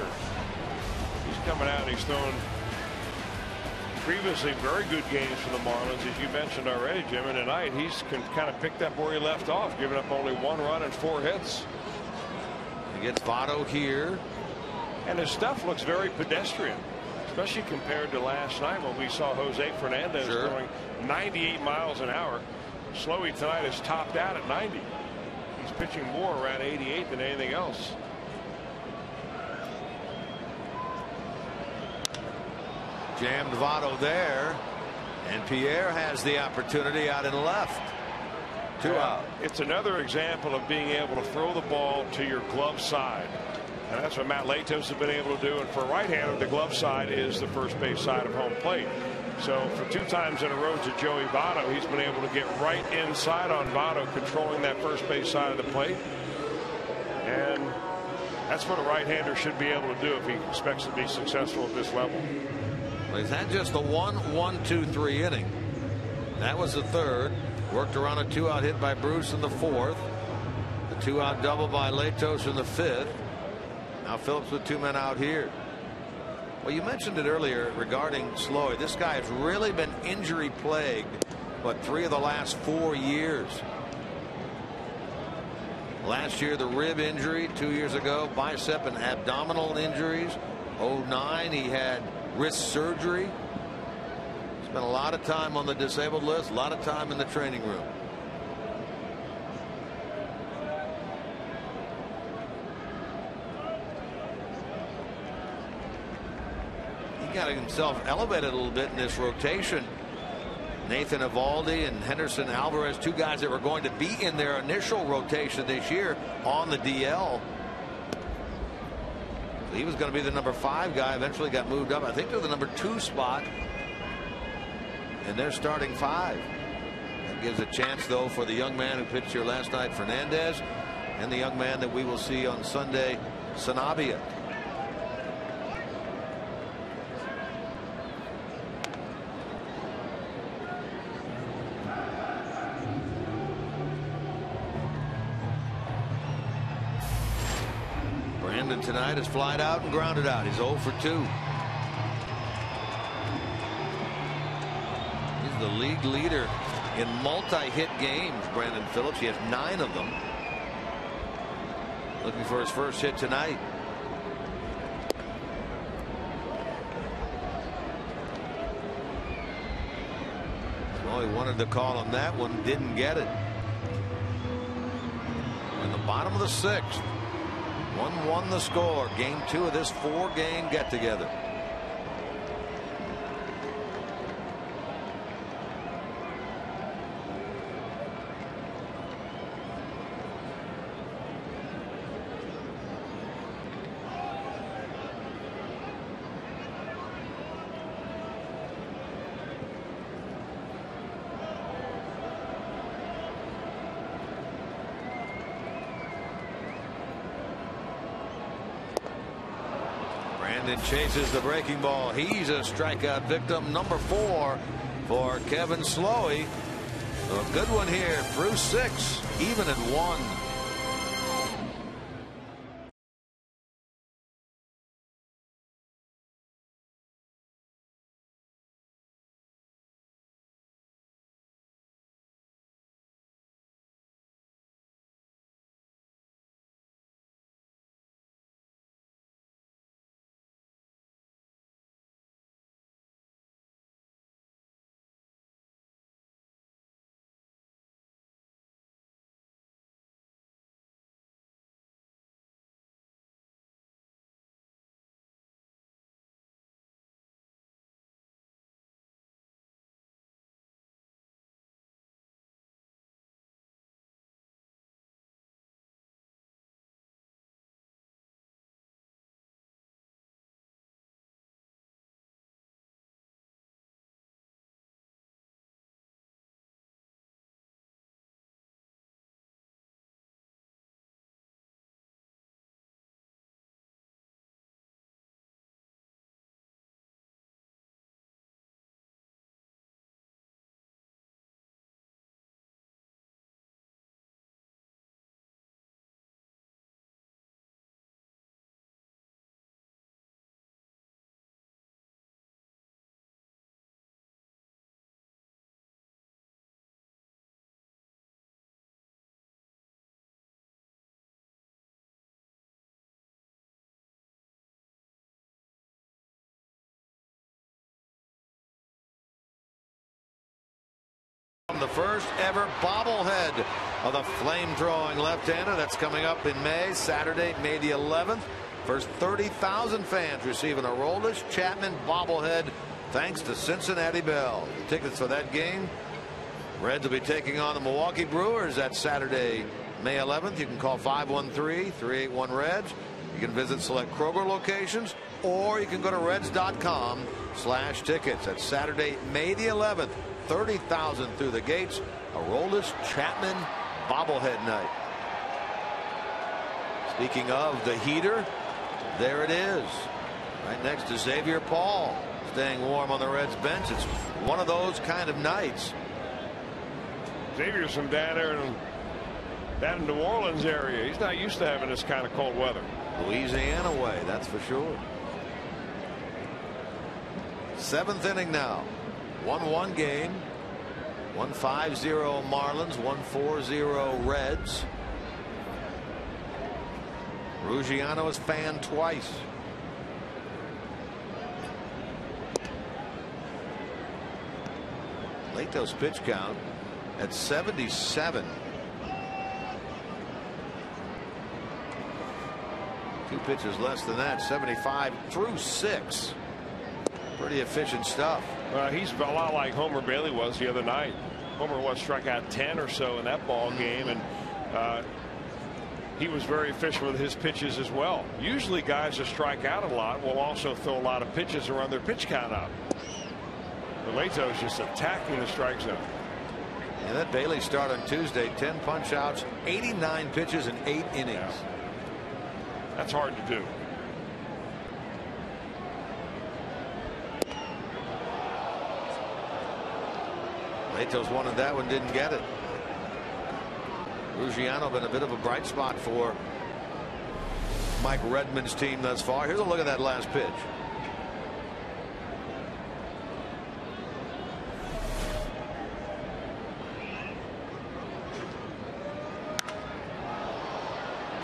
He's coming out and he's thrown previously very good games for the Marlins, as you mentioned already, Jim. And tonight he's kind of picked up where he left off, giving up only 1 run and 4 hits. He gets Votto here. And his stuff looks very pedestrian, especially compared to last night when we saw Jose Fernandez throwing 98 miles an hour. Slowey tonight is topped out at 90. He's pitching more around 88 than anything else. Jammed Votto there, and Pierre has the opportunity out in left. 2 out. It's another example of being able to throw the ball to your glove side. And that's what Matt Latos has been able to do. And for a right-hander, the glove side is the first base side of home plate. So for 2 times in a row to Joey Votto, he's been able to get right inside on Votto, controlling that first base side of the plate. And that's what a right-hander should be able to do if he expects to be successful at this level. Well, he's had just the 1-1-2-3 inning. That was the third. Worked around a 2-out hit by Bruce in the 4th. The 2-out double by Latos in the 5th. Now Phillips with 2 men out here. Well, you mentioned it earlier regarding Sloy. This guy has really been injury plagued, but 3 of the last 4 years. Last year, the rib injury. 2 years ago, bicep and abdominal injuries. 2009, he had wrist surgery. Spent a lot of time on the disabled list, a lot of time in the training room. He got himself elevated a little bit in this rotation. Nathan Eovaldi and Henderson Alvarez, 2 guys that were going to be in their initial rotation this year on the DL. He was going to be the number 5 guy, eventually got moved up, I think, to the number 2 spot. And they're starting 5. That gives a chance, though, for the young man who pitched here last night, Fernandez, and the young man that we will see on Sunday, Sanabria. Brandon tonight is flied out and grounded out. He's 0 for 2. He's the league leader in multi-hit games, Brandon Phillips. He has 9 of them. Looking for his first hit tonight. Well, he wanted to call on that one, didn't get it. In the bottom of the 6th. 1-1 the score. Game 2 of this 4-game get-together. Brandon chases the breaking ball. He's a strikeout victim, number 4 for Kevin Sloy. A good one here through 6, even at 1. The first ever bobblehead of the flame-throwing left-hander that's coming up in May, Saturday, May the 11th. First 30,000 fans receiving a Roldis Chapman bobblehead thanks to Cincinnati Bell. Tickets for that game. Reds will be taking on the Milwaukee Brewers that Saturday, May 11th. You can call 513-381-REDS. You can visit select Kroger locations, or you can go to Reds.com/tickets. That's Saturday, May the 11th. 30,000 through the gates. Aroldis Chapman bobblehead night. Speaking of the heater, there it is, right next to Xavier Paul, staying warm on the Reds bench. It's one of those kind of nights. Xavier's from down there in that New Orleans area. He's not used to having this kind of cold weather. Louisiana way, that's for sure. 7th inning now. 1-1 game. 1-5-0 Marlins, 1-4-0 Reds. Ruggiano is fanned twice. Lato's pitch count at 77. 2 pitches less than that. 75 through 6. Pretty efficient stuff. He's a lot like Homer Bailey was the other night. Homer struck out 10 or so in that ball game, and he was very efficient with his pitches as well. Usually guys that strike out a lot will also throw a lot of pitches and run their pitch count up. But Lato's just attacking the strike zone. And that Bailey start on Tuesday, 10 punch outs, 89 pitches in 8 innings. Yeah. That's hard to do. Lato's wanted that one, didn't get it. Ruggiano been a bit of a bright spot for Mike Redmond's team thus far. Here's a look at that last pitch.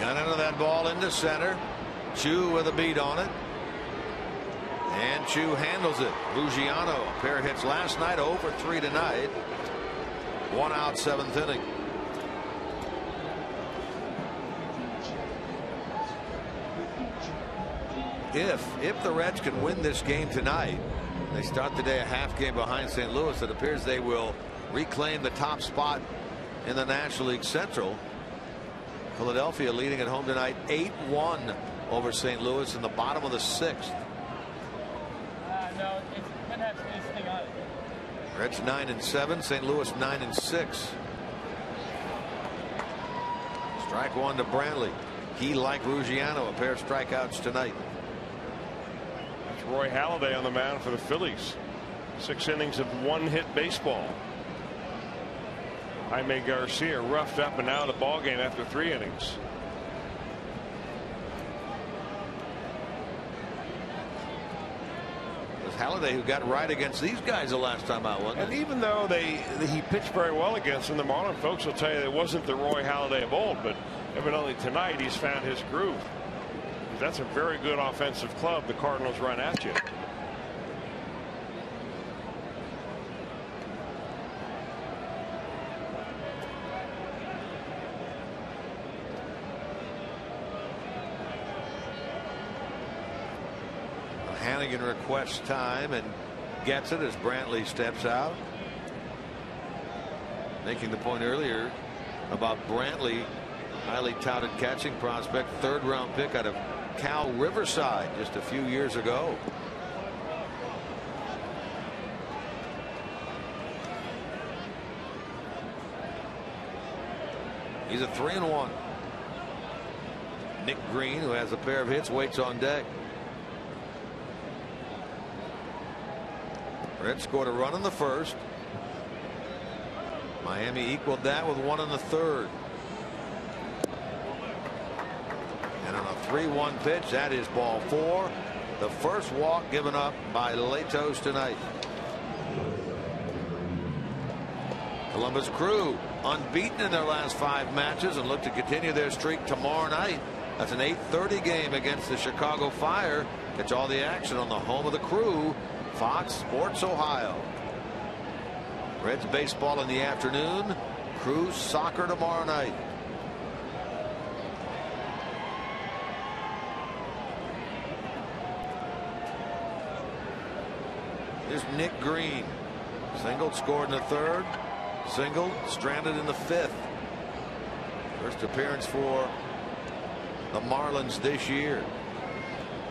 Got into that ball into center. Chu with a beat on it. And Chu handles it. Ruggiano, a pair of hits last night, 0 for 3 tonight. 1 out, 7th inning. If the Reds can win this game tonight, they start the day a half game behind St. Louis. It appears they will reclaim the top spot in the National League Central. Philadelphia leading at home tonight 8-1 over St. Louis in the bottom of the 6th. No, it doesn't have anything on it. Reds 9-7, St. Louis 9-6. Strike 1 to Brantley. He, like Ruggiano, a pair of strikeouts tonight. That's Roy Halladay on the mound for the Phillies. 6 innings of 1-hit baseball. Jaime Garcia roughed up and out of the ball game after 3 innings. It was Halladay who got right against these guys the last time out, wasn't And it? even though he pitched very well against them, the Marlin folks will tell you it wasn't the Roy Halladay of old, but evidently tonight he's found his groove. That's a very good offensive club the Cardinals run at you. Hannigan requests time and gets it as Brantley steps out. Making the point earlier about Brantley, highly touted catching prospect, 3rd round pick out of Cal Riverside just a few years ago. He's a 3-1. Nick Green, who has a pair of hits, waits on deck. Reds scored a run in the 1st. Miami equaled that with 1 in the 3rd. And on a 3-1 pitch, that is ball 4. The first walk given up by Latos tonight. Columbus Crew unbeaten in their last 5 matches and look to continue their streak tomorrow night. That's an 8:30 game against the Chicago Fire. Catch all the action on the home of the Crew, Fox Sports Ohio. Reds baseball in the afternoon. Crew soccer tomorrow night. Here's Nick Green. Singled, scored in the 3rd. Singled, stranded in the 5th. First appearance for the Marlins this year.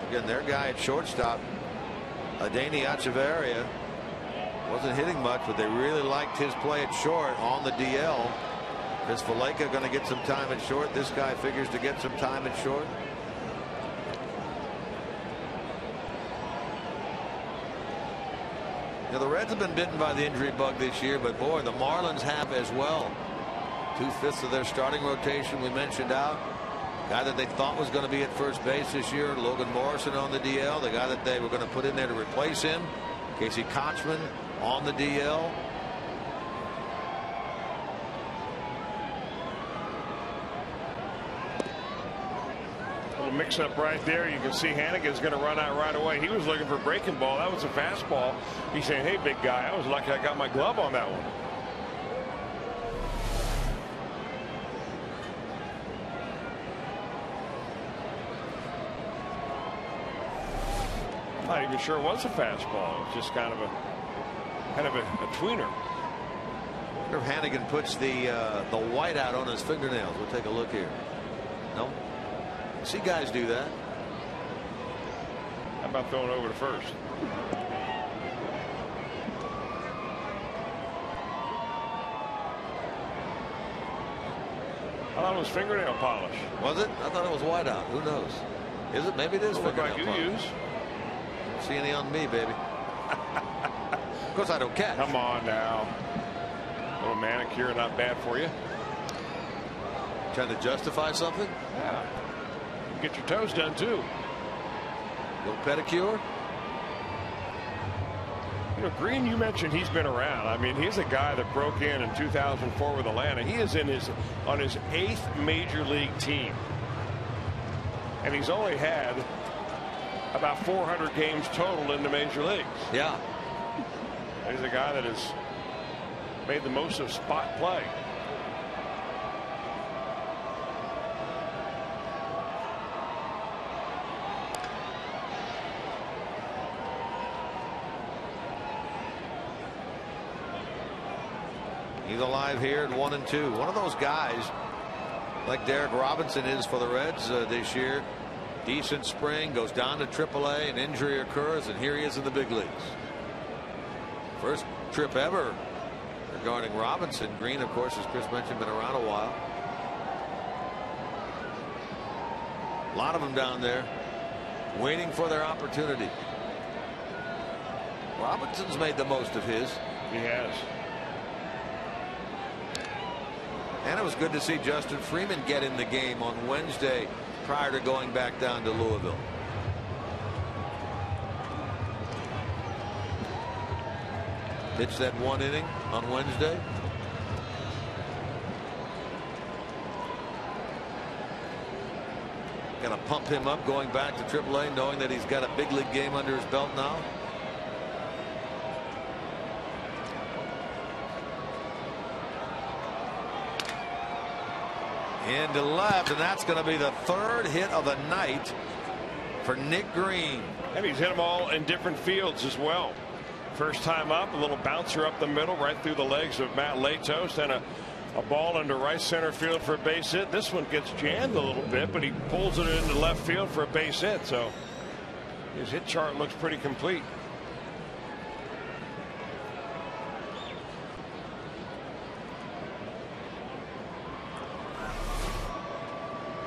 Again, their guy at shortstop, Adeiny Echeverria, wasn't hitting much, but they really liked his play at short on the DL. Is Valleca going to get some time at short? This guy figures to get some time at short. You know, the Reds have been bitten by the injury bug this year, but boy, the Marlins have as well. 2/5 of their starting rotation we mentioned out. Guy that they thought was going to be at first base this year, Logan Morrison on the DL. The guy that they were going to put in there to replace him, Casey Kochman on the DL. Little mix up right there. You can see Hannigan's going to run out right away. He was looking for a breaking ball. That was a fastball. He's saying, hey, big guy, I was lucky I got my glove on that one. Not even sure it was a fastball. It was just kind of a tweener. I wonder if Hannigan puts the white out on his fingernails. We'll take a look here. No. See guys do that. How about throwing over to first? I thought it was fingernail polish. Was it? I thought it was white out. Who knows? Is it? Maybe it is fingernail like you polish. use. See any on me, baby. Of course I don't catch. Come on now. A little manicure, not bad for you. Trying to justify something? Yeah. Get your toes done too. Little pedicure. You know, Green, you mentioned he's been around. I mean, he's a guy that broke in 2004 with Atlanta. He is on his 8th major league team, and he's only had about 400 games total in the major leagues. Yeah. He's a guy that has made the most of spot play. He's alive here at 1-2. One of those guys like Derek Robinson is for the Reds this year. Decent spring, goes down to AAA, an injury occurs, and here he is in the big leagues. First trip ever regarding Robinson. Green, of course, as Chris mentioned, been around a while. A lot of them down there waiting for their opportunity. Robinson's made the most of his. He has. And it was good to see Justin Freeman get in the game on Wednesday prior to going back down to Louisville. Pitched that 1 inning on Wednesday. Gonna pump him up going back to AAA, knowing that he's got a big league game under his belt now. Into left, and that's going to be the 3rd hit of the night for Nick Green. And he's hit them all in different fields as well. First time up, a little bouncer up the middle, right through the legs of Matt Latos, and a ball into right center field for a base hit. This one gets jammed a little bit, but he pulls it into left field for a base hit. So his hit chart looks pretty complete.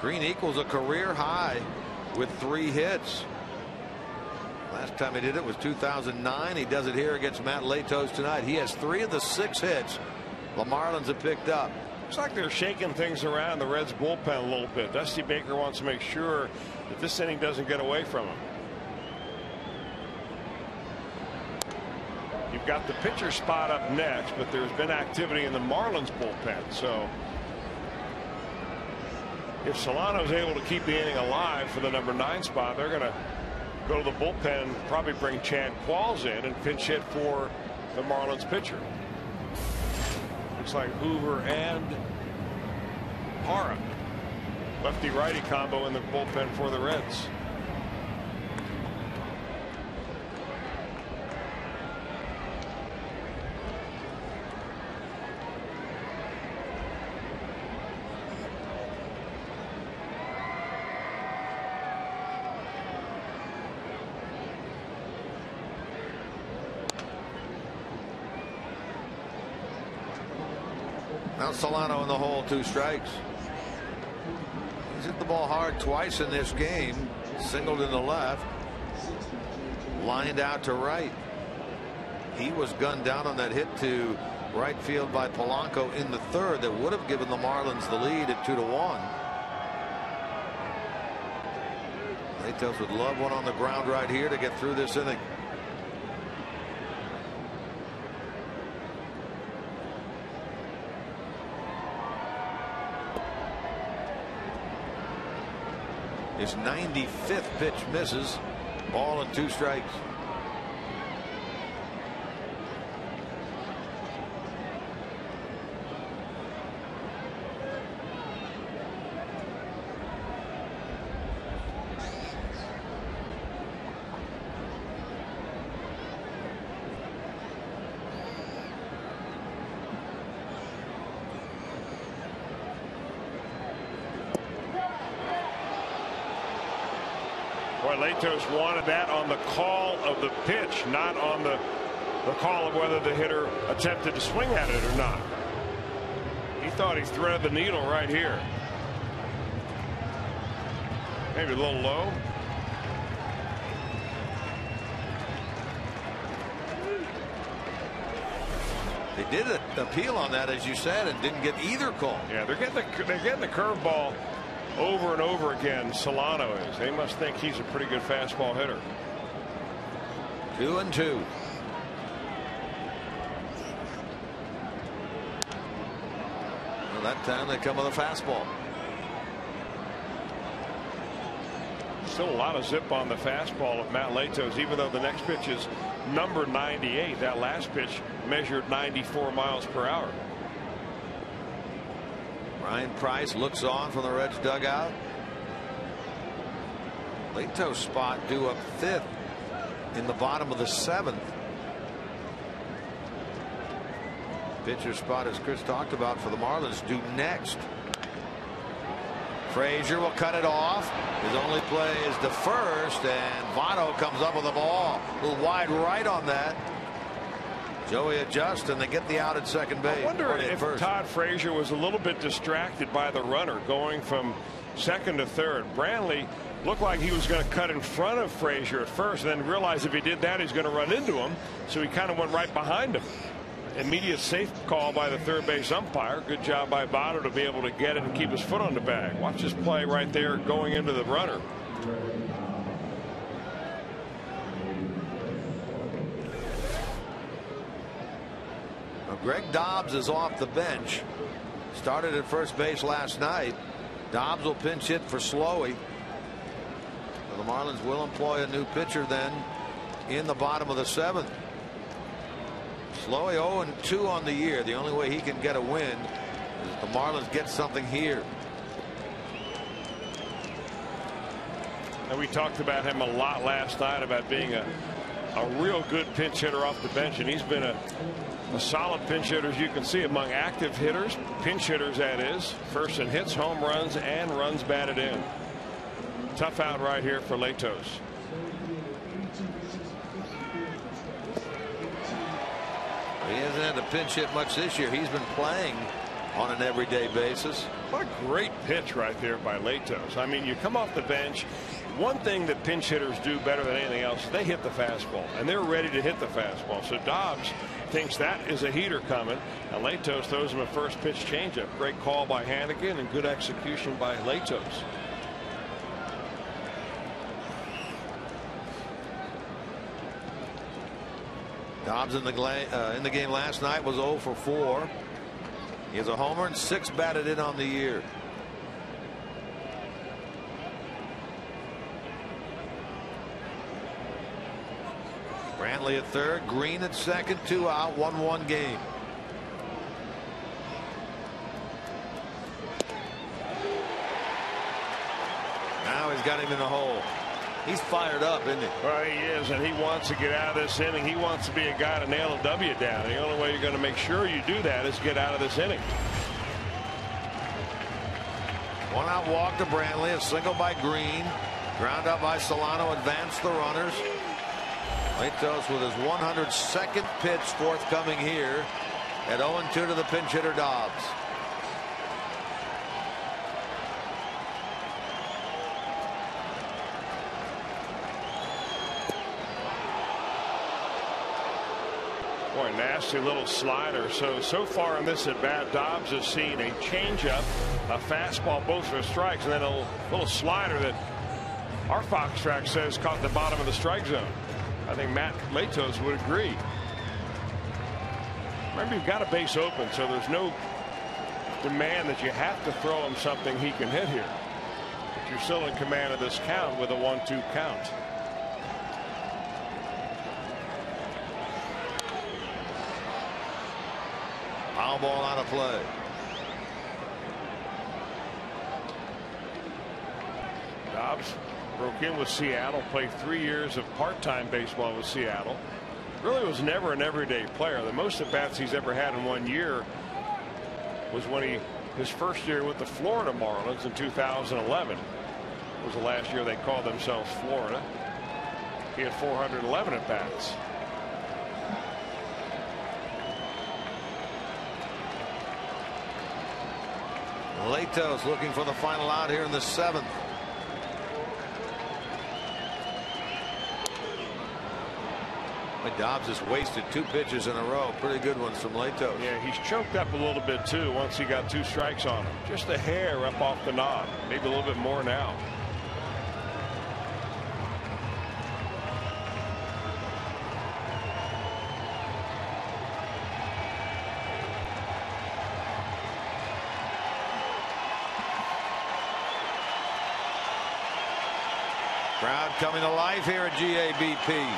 Green equals a career high with 3 hits. Last time he did it was 2009. He does it here against Matt Latos tonight. He has 3 of the 6 hits the Marlins have picked up. Looks like they're shaking things around the Reds bullpen a little bit. Dusty Baker wants to make sure that this inning doesn't get away from him. You've got the pitcher spot up next, but there's been activity in the Marlins bullpen. So if Solano's able to keep the inning alive for the number 9 spot, they're going to go to the bullpen, probably bring Chad Qualls in and pinch hit for the Marlins pitcher. Looks like Hoover and Parra. Lefty righty combo in the bullpen for the Reds. Now Solano in the hole, 2 strikes. He's hit the ball hard twice in this game. Singled in the left. Lined out to right. He was gunned down on that hit to right field by Polanco in the 3rd that would have given the Marlins the lead at 2-1. Latos would love one on the ground right here to get through this inning. His 95th pitch misses. Ball and 2 strikes. Boy, Latos wanted that on the call of the pitch, not on the call of whether the hitter attempted to swing at it or not. He thought he threaded the needle right here. Maybe a little low. They did appeal on that, as you said, and didn't get either call. Yeah, they're getting the curveball over and over again. Solano is. They must think he's a pretty good fastball hitter. 2-2. Well, that time they come with a fastball. Still a lot of zip on the fastball of Matt Latos, even though the next pitch is number 98. That last pitch measured 94 miles per hour. Ryan Price looks on from the Reds dugout. Latos spot due up 5th in the bottom of the 7th. Pitcher spot, as Chris talked about, for the Marlins due next. Frazier will cut it off. His only play is to first, and Votto comes up with the ball. A little wide right on that. Joey adjusts, and they get the out at second base. I wonder if Todd Frazier was a little bit distracted by the runner going from second to third. Brantley looked like he was going to cut in front of Frazier at first, and then realized if he did that, he's going to run into him. So he kind of went right behind him. Immediate safe call by the third base umpire. Good job by Votto to be able to get it and keep his foot on the bag. Watch this play right there going into the runner. Greg Dobbs is off the bench. Started at first base last night. Dobbs will pinch hit for Slowey. The Marlins will employ a new pitcher then in the bottom of the 7th. Slowey 0-2 on the year. The only way he can get a win is if the Marlins get something here. And we talked about him a lot last night about being a real good pinch hitter off the bench, and he's been a solid pinch hitter, as you can see, among active hitters, pinch hitters that is. First in hits, home runs, and runs batted in. Tough out right here for Latos. He hasn't had to pinch hit much this year. He's been playing on an everyday basis. What a great pitch right there by Latos. I mean, you come off the bench. One thing that pinch hitters do better than anything else is they hit the fastball, and they're ready to hit the fastball. So Dobbs thinks that is a heater coming, and Latos throws him a first pitch changeup. Great call by Hannigan and good execution by Latos. Dobbs in the game last night was 0 for 4. He has a homer and 6 batted in on the year. Brantley at third, Green at second, 2 out, 1-1 game. Now he's got him in the hole. He's fired up, isn't he? Well, he is, and he wants to get out of this inning. He wants to be a guy to nail a W down. The only way you're going to make sure you do that is get out of this inning. 1 out walk to Brantley, a single by Green. Ground out by Solano, advance the runners. Latos with his 102nd pitch forthcoming here at 0-2 to the pinch hitter Dobbs. Boy, nasty little slider. So far in this at bat, Dobbs has seen a changeup, a fastball, both for strikes, and then a little slider that our Fox track says caught the bottom of the strike zone. I think Matt Latos would agree. Remember, you've got a base open, so there's no demand that you have to throw him something he can hit here. But you're still in command of this count with a 1-2 count. Foul ball out of play. Dobbs broke in with Seattle, played 3 years of part-time baseball with Seattle. Really was never an everyday player. The most at bats he's ever had in 1 year was when his first year with the Florida Marlins in 2011. It was the last year they called themselves Florida. He had 411 at bats. Latos looking for the final out here in the 7th. Dobbs has wasted 2 pitches in a row. Pretty good ones from Latos. Yeah, he's choked up a little bit too once he got 2 strikes on him. Just a hair up off the knob. Maybe a little bit more now. Crowd coming to life here at GABP.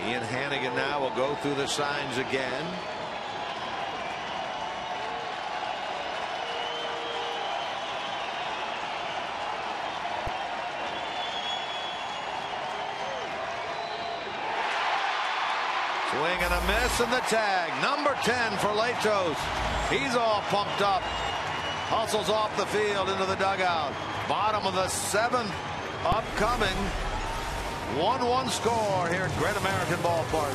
Ian Hannigan now will go through the signs again. Swing and a miss, and the tag. Number 10 for Latos. He's all pumped up. Hustles off the field into the dugout. Bottom of the 7th upcoming. 1-1 score here at Great American Ballpark.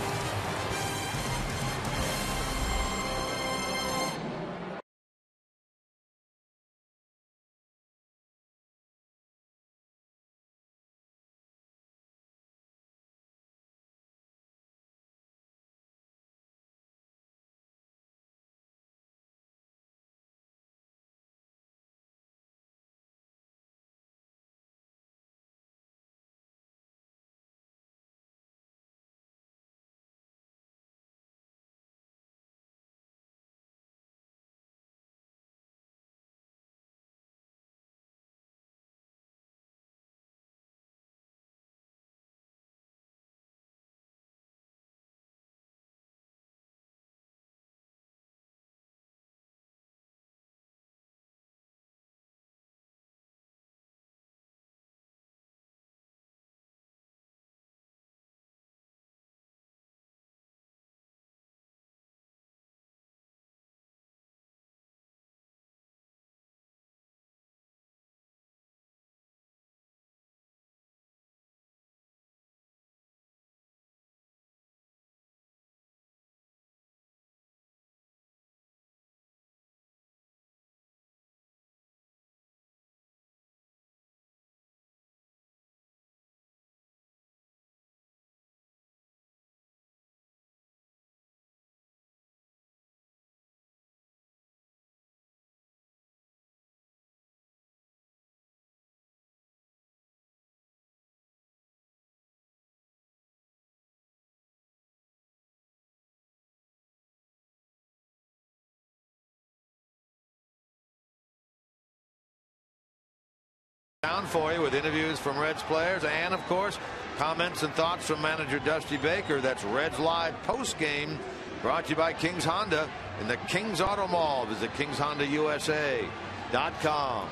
Down for you with interviews from Reds players and, of course, comments and thoughts from manager Dusty Baker. That's Reds Live post game, brought to you by King's Honda in the King's Auto Mall. Visit King'sHondaUSA.com.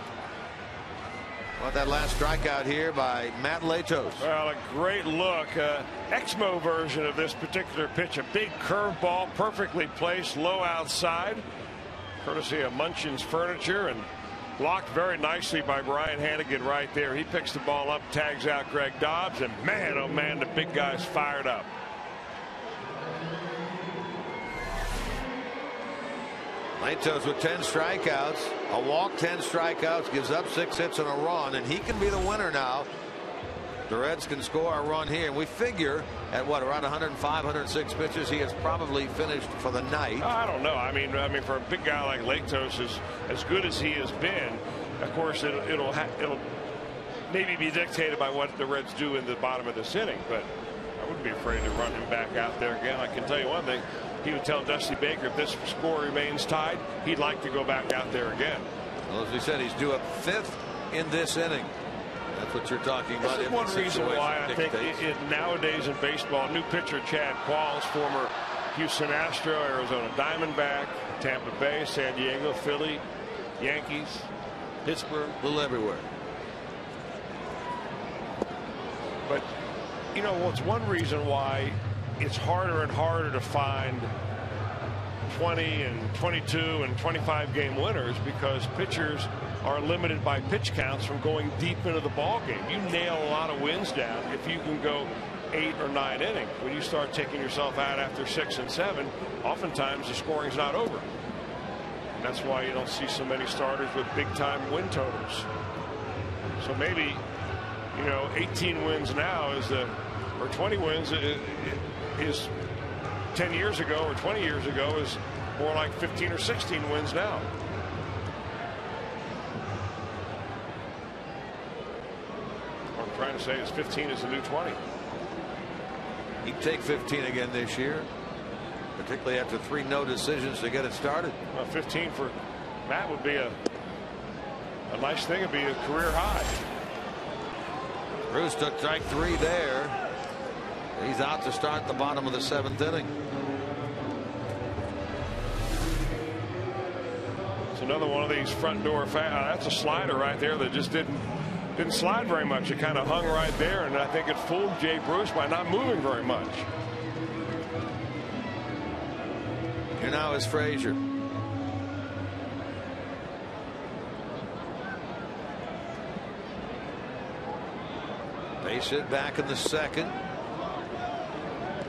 What that last strikeout here by Matt Latos. Well, a great look. Exmo version of this particular pitch. A big curveball, perfectly placed, low outside, courtesy of Munchin's Furniture, and blocked very nicely by Brian Hannigan right there. He picks the ball up, tags out Greg Dobbs, and man, oh man, the big guy's fired up. Latos with 10 strikeouts, a walk, 10 strikeouts, gives up 6 hits and a run, and he can be the winner now. The Reds can score a run here, and we figure at what, around 105, 106 pitches, he has probably finished for the night. I don't know. I mean, for a big guy like Latos, as good as he has been, of course, it'll maybe be dictated by what the Reds do in the bottom of this inning, but I wouldn't be afraid to run him back out there again. I can tell you one thing. He would tell Dusty Baker if this score remains tied, he'd like to go back out there again. Well, as we said, he's due up 5th in this inning. That's what you're talking about. This is one reason why I think nowadays in baseball, new pitcher Chad Qualls, former Houston Astro, Arizona Diamondback, Tampa Bay, San Diego, Philly, Yankees, Pittsburgh, a little everywhere. But you know what's one reason why it's harder and harder to find 20 and 22 and 25 game winners, because pitchers are limited by pitch counts from going deep into the ball game. You nail a lot of wins down if you can go 8 or 9 innings. When you start taking yourself out after 6 and 7, oftentimes the scoring's not over. And that's why you don't see so many starters with big time win totals. So maybe, you know, 18 wins now is or 20 wins is 10 years ago or 20 years ago is more like 15 or 16 wins now. What I'm trying to say is 15 is the new 20. He'd take 15 again this year, particularly after 3 no decisions to get it started. Well, 15 for Matt would be a nice thing. It'd be a career high. Bruce took strike 3 there. He's out to start the bottom of the 7th inning. It's another one of these front door that's a slider right there that just didn't slide very much. It kind of hung right there, and I think it fooled Jay Bruce by not moving very much. Here now is Frazier. Base hit back in the 2nd.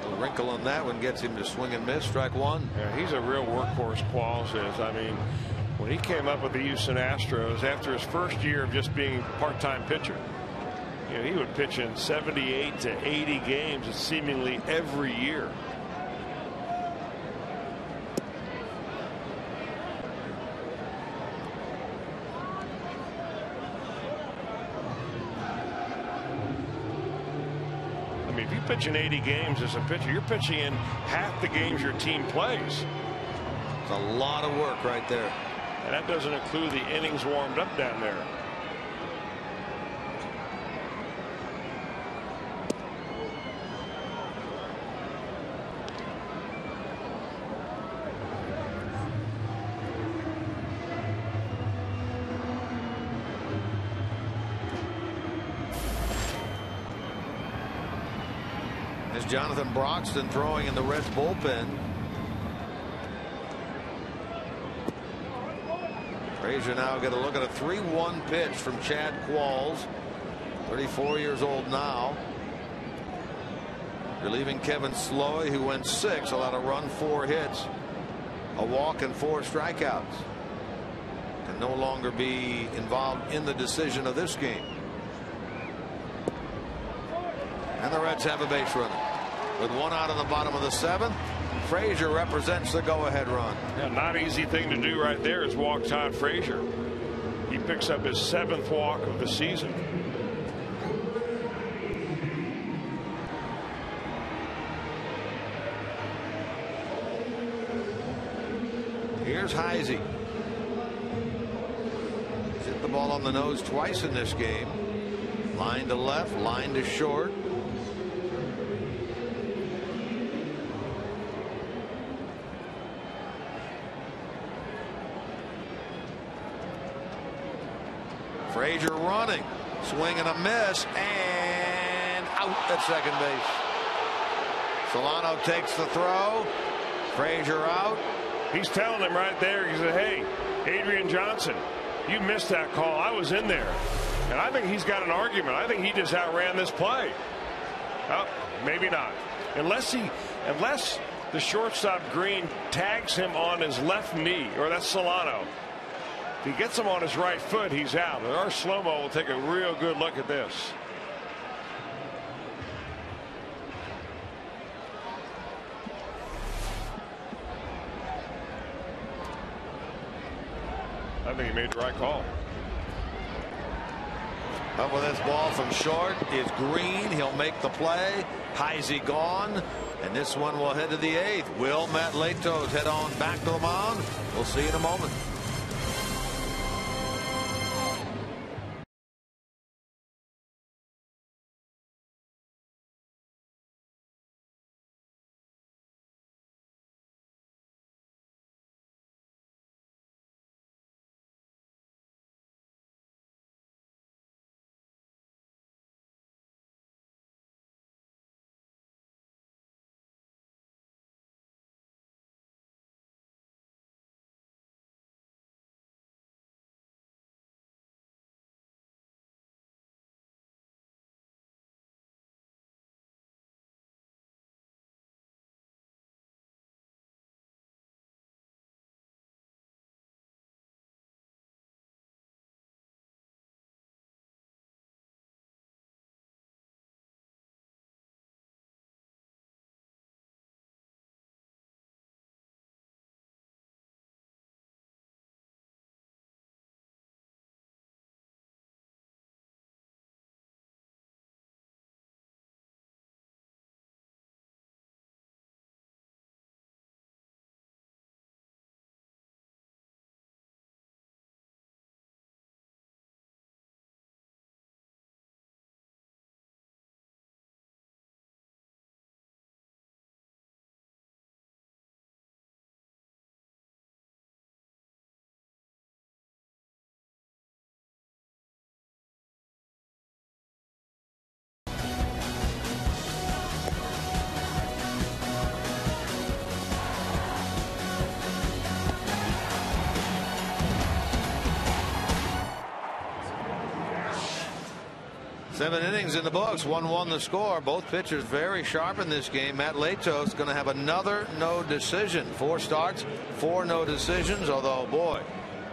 A wrinkle on that one gets him to swing and miss. Strike 1. Yeah, he's a real workhorse, Qualls is. I mean, when he came up with the Houston Astros after his first year of just being a part-time pitcher, you know, he would pitch in 78 to 80 games seemingly every year. I mean, if you pitch in 80 games as a pitcher, you're pitching in half the games your team plays. It's a lot of work right there. And that doesn't include the innings warmed up down there. As Jonathan Broxton throwing in the Reds bullpen. Frazier now get a look at a 3-1 pitch from Chad Qualls, 34 years old now. Relieving Kevin Sloy, who went 6, allowed a run, 4 hits, a walk, and 4 strikeouts. Can no longer be involved in the decision of this game. And the Reds have a base runner. With 1 out in the bottom of the 7th. Frazier represents the go-ahead run. Yeah, not an easy thing to do right there is walk Todd Frazier. He picks up his 7th walk of the season. Here's Heisey. He's hit the ball on the nose twice in this game. Line to left, line to short. Frazier running, swing and a miss, and out at second base. Solano takes the throw. Frazier out. He's telling him right there. He said, "Hey, Adrian Johnson, you missed that call. I was in there." And I think he's got an argument. I think he just outran this play. Oh, maybe not. Unless the shortstop Green tags him on his left knee, or that's Solano. If he gets him on his right foot, he's out. And our slow-mo will take a real good look at this. I think he made the right call. Up with this ball from short is Green. He'll make the play. Heisey gone. And this one will head to the 8th. Will Matt Latos head on back to the mound? We'll see in a moment. Seven innings in the books, 1-1 the score. Both pitchers very sharp in this game. Matt Latos going to have another no decision. 4 starts, 4 no decisions. Although, boy,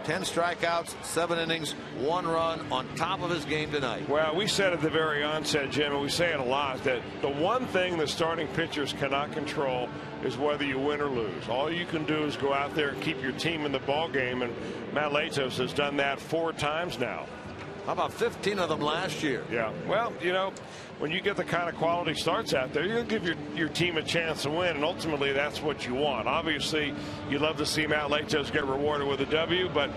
10 strikeouts, 7 innings, 1 run on top of his game tonight. Well, we said at the very onset, Jim, and we say it a lot, that the one thing the starting pitchers cannot control is whether you win or lose. All you can do is go out there and keep your team in the ball game, and Matt Latos has done that 4 times now. How about 15 of them last year? Yeah. Well, you know, when you get the kind of quality starts out there, you'll give your team a chance to win, and ultimately that's what you want. Obviously, you'd love to see Matt Latos get rewarded with a W, but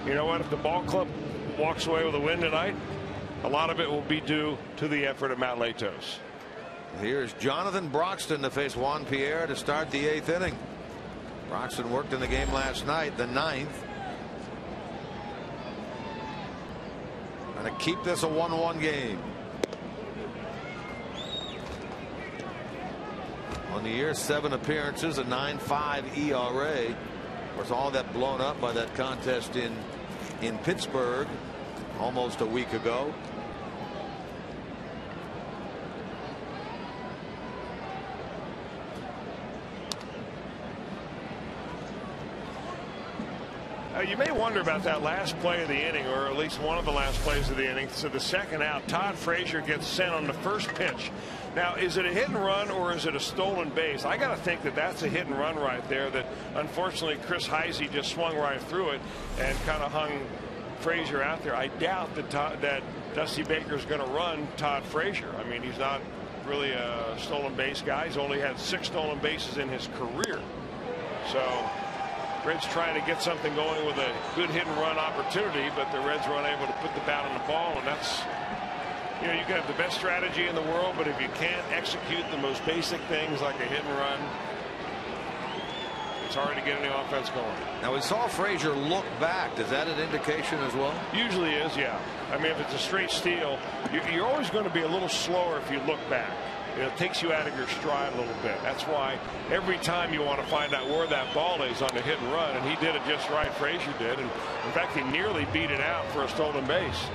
you know what? If the ball club walks away with a win tonight, a lot of it will be due to the effort of Matt Latos. Here's Jonathan Broxton to face Juan Pierre to start the 8th inning. Broxton worked in the game last night, the 9th. To keep this a 1-1 game. On the year, 7 appearances, a 9.5 ERA. Of course, all that blown up by that contest in Pittsburgh almost a week ago. You may wonder about that last play of the inning, or at least one of the last plays of the inning. So the second out, Todd Frazier gets sent on the first pitch. Now, is it a hit and run or is it a stolen base? I got to think that that's a hit and run right there, that unfortunately Chris Heisey just swung right through it and kind of hung Frazier out there. I doubt that Dusty Baker's going to run Todd Frazier. I mean, he's not really a stolen base guy. He's only had 6 stolen bases in his career. So Reds trying to get something going with a good hit and run opportunity, but the Reds were unable to put the bat on the ball, and that's, you know, you can have the best strategy in the world, but if you can't execute the most basic things like a hit and run, it's hard to get any offense going. Now, we saw Frazier look back. Is that an indication as well? Usually is, yeah. I mean, if it's a straight steal, you're always going to be a little slower if you look back. It takes you out of your stride a little bit. That's why every time you want to find out where that ball is on the hit and run, and he did it just right, Frazier did, and in fact he nearly beat it out for a stolen base.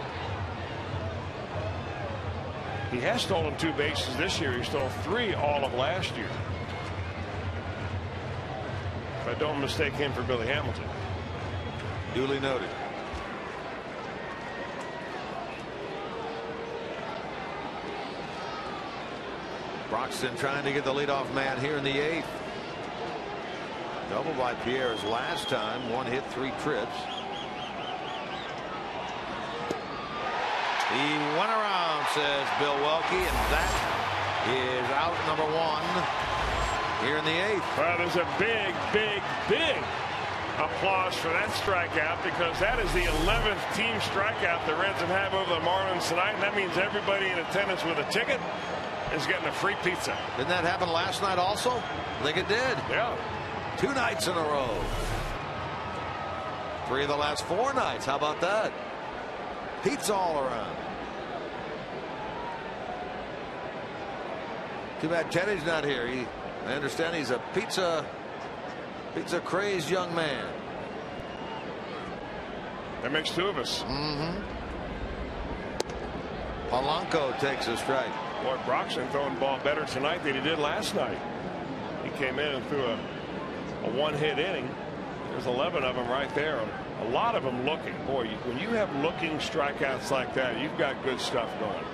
He has stolen 2 bases this year. He stole 3 all of last year. don't mistake him for Billy Hamilton. Duly noted. Broxton trying to get the leadoff man here in the 8th. Double by Pierre's last time. 1 hit, 3 trips. He went around, says Bill Welke, and that is out number 1 here in the 8th. Well, there's a big, big, big applause for that strikeout, because that is the 11th team strikeout the Reds have over the Marlins tonight, and that means everybody in attendance with a ticket is getting a free pizza. Didn't that happen last night also? I think it did. Yeah. 2 nights in a row. 3 of the last 4 nights. How about that? Pizza all around. Too bad Teddy's not here. I understand he's a pizza crazed young man. That makes 2 of us. Polanco takes a strike. Boy, Broxton throwing the ball better tonight than he did last night. He came in and threw a 1-hit inning. There's 11 of them right there. A lot of them looking. Boy, when you have looking strikeouts like that, you've got good stuff going.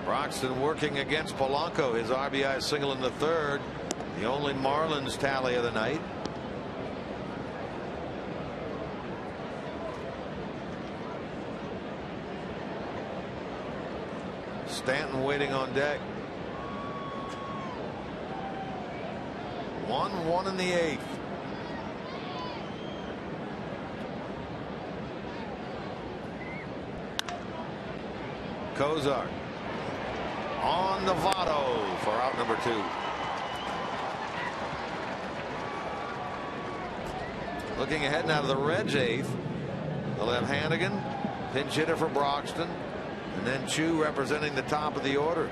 Broxton working against Polanco. His RBI single in the 3rd. The only Marlins tally of the night. Stanton waiting on deck. 1-1 in the 8th. Kozar on Novato for out number 2. Looking ahead now to the Reds' 8th. They'll have Hannigan, pinch hitter for Broxton, and then Chu representing the top of the order.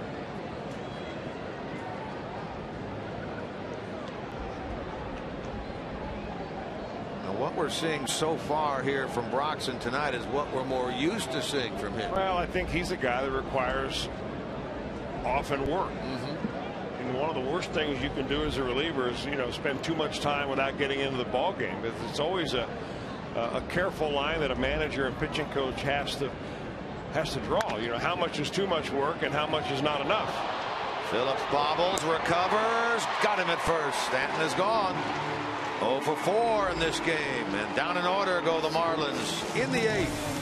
Now what we're seeing so far here from Broxton tonight is what we're more used to seeing from him. Well, I think he's a guy that requires often work. And one of the worst things you can do as a reliever is, spend too much time without getting into the ball game. It's always a careful line that a manager and pitching coach has to draw. How much is too much work and how much is not enough. Phillips bobbles, recovers, got him at first. Stanton is gone. 0 for 4 in this game, and down in order go the Marlins in the 8th.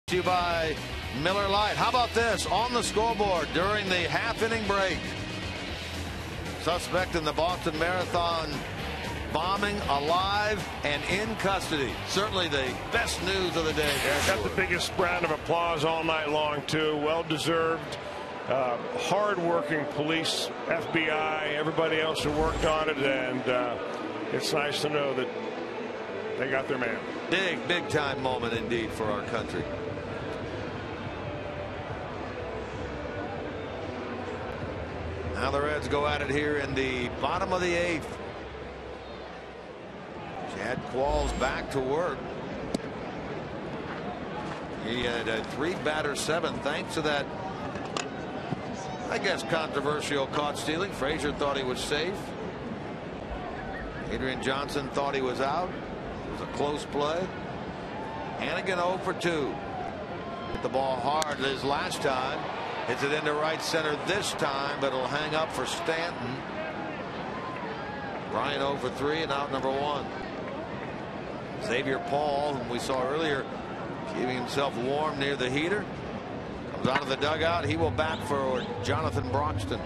To you by Miller Lite. How about this on the scoreboard during the half-inning break? suspect in the Boston Marathon bombing alive and in custody. Certainly the best news of the day. Yeah, got the biggest round of applause all night long, too. Well deserved. Hard-working police, FBI, everybody else who worked on it, and it's nice to know that they got their man. Big time moment indeed for our country. Now the Reds go at it here in the bottom of the 8th. Chad Qualls back to work. He had a 3-batter 7th thanks to that, I guess, controversial caught stealing. Frazier thought he was safe. Adrian Johnson thought he was out. It was a close play. Hannigan 0 for 2. Hit the ball hard his last time. Hits it into right center this time, but it'll hang up for Stanton. Bryant 0 for 3 and out number 1. Xavier Paul, whom we saw earlier, keeping himself warm near the heater, comes out of the dugout. He will bat for Jonathan Broxton.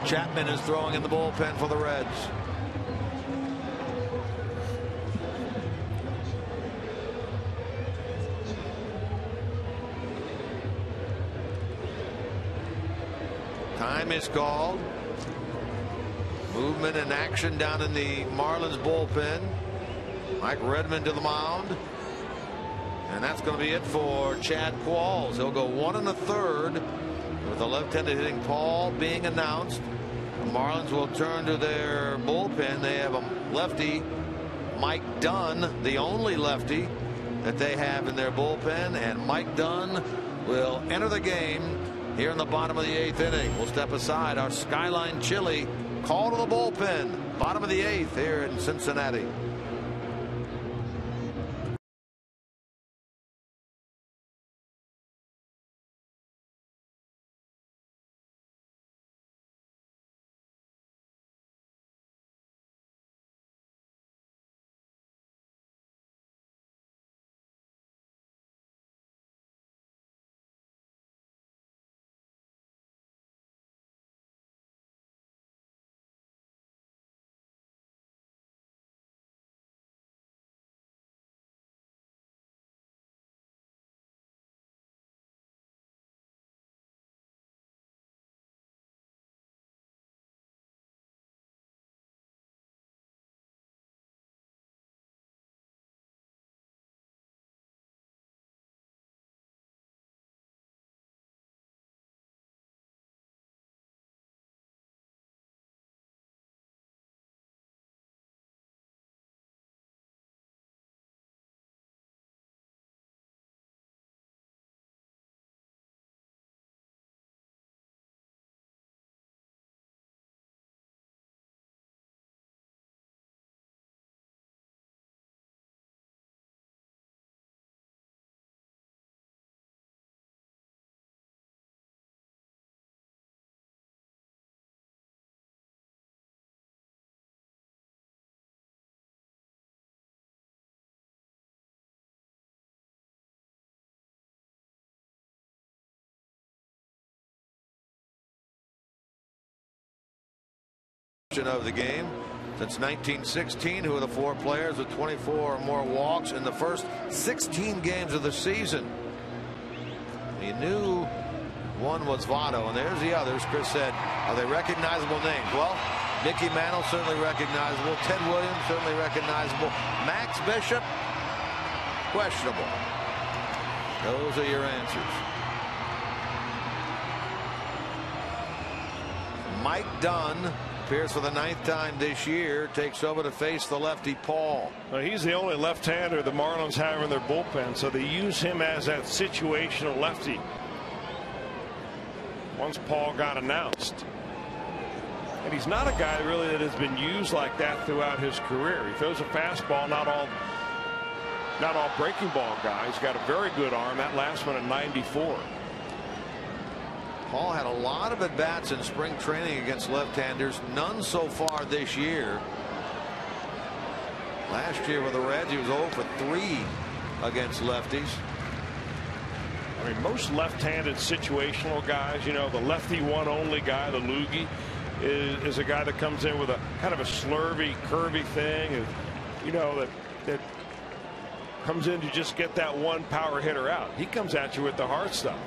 Chapman is throwing in the bullpen for the Reds. Time is called. Movement and action down in the Marlins bullpen. Mike Redmond to the mound. And that's going to be it for Chad Qualls. He'll go 1 1/3 with the left-handed hitting Paul being announced. The Marlins will turn to their bullpen. They have a lefty, Mike Dunn, the only lefty that they have in their bullpen. And Mike Dunn will enter the game here in the bottom of the 8th inning. We'll step aside. Our Skyline Chili call to the bullpen. Bottom of the 8th here in Cincinnati. Of the game since 1916, who are the 4 players with 24 or more walks in the first 16 games of the season. You knew one was Votto, and there's the others. Chris said, are they recognizable names? Well, Mickey Mantle certainly recognizable. Ted Williams certainly recognizable. Max Bishop, questionable. Those are your answers. Mike Dunn appears for the 9th time this year, takes over to face the lefty Paul. Well, he's the only left-hander the Marlins have in their bullpen, so they use him as that situational lefty. Once Paul got announced. And he's not a guy really that has been used like that throughout his career. He throws a fastball, not all breaking ball guy. He's got a very good arm. That last one at 94. Paul had a lot of at-bats in spring training against left-handers, none so far this year. Last year with the Reds, he was 0 for 3 against lefties. I mean, most left-handed situational guys, you know, the lefty one only guy, the loogie, is a guy that comes in with a kind of a slurvy, curvy thing, and you know that comes in to just get that one power hitter out. He comes at you with the hard stuff.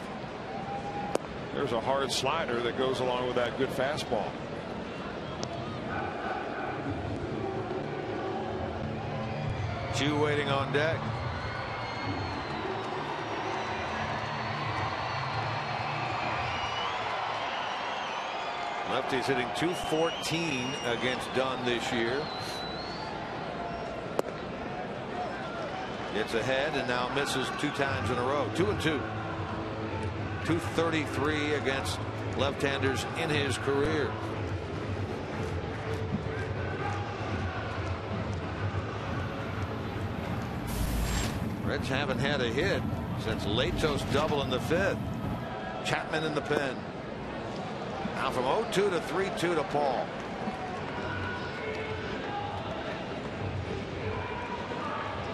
There's a hard slider that goes along with that good fastball. Chu waiting on deck. Lefty's hitting .214 against Dunn this year. Gets ahead and now misses 2 times in a row. 2-2. .233 against left-handers in his career. Reds haven't had a hit since Latos double in the 5th. Chapman in the pen. Now from 0-2 to 3-2 to Paul.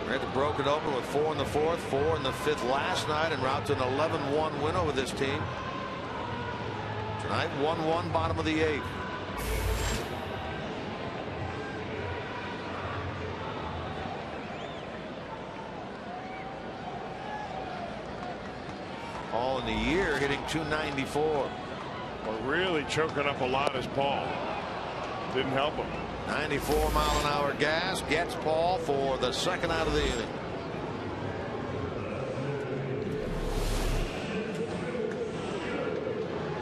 Reds broke it open with 4 in the 4th, 4 in the 5th last night, en route to an 11-1 win over this team. Tonight 1-1 bottom of the 8th. Paul in the year hitting .294. Well, really choking up a lot is Paul. Didn't help him. 94-mile-an-hour gas gets Paul for the 2nd out of the inning.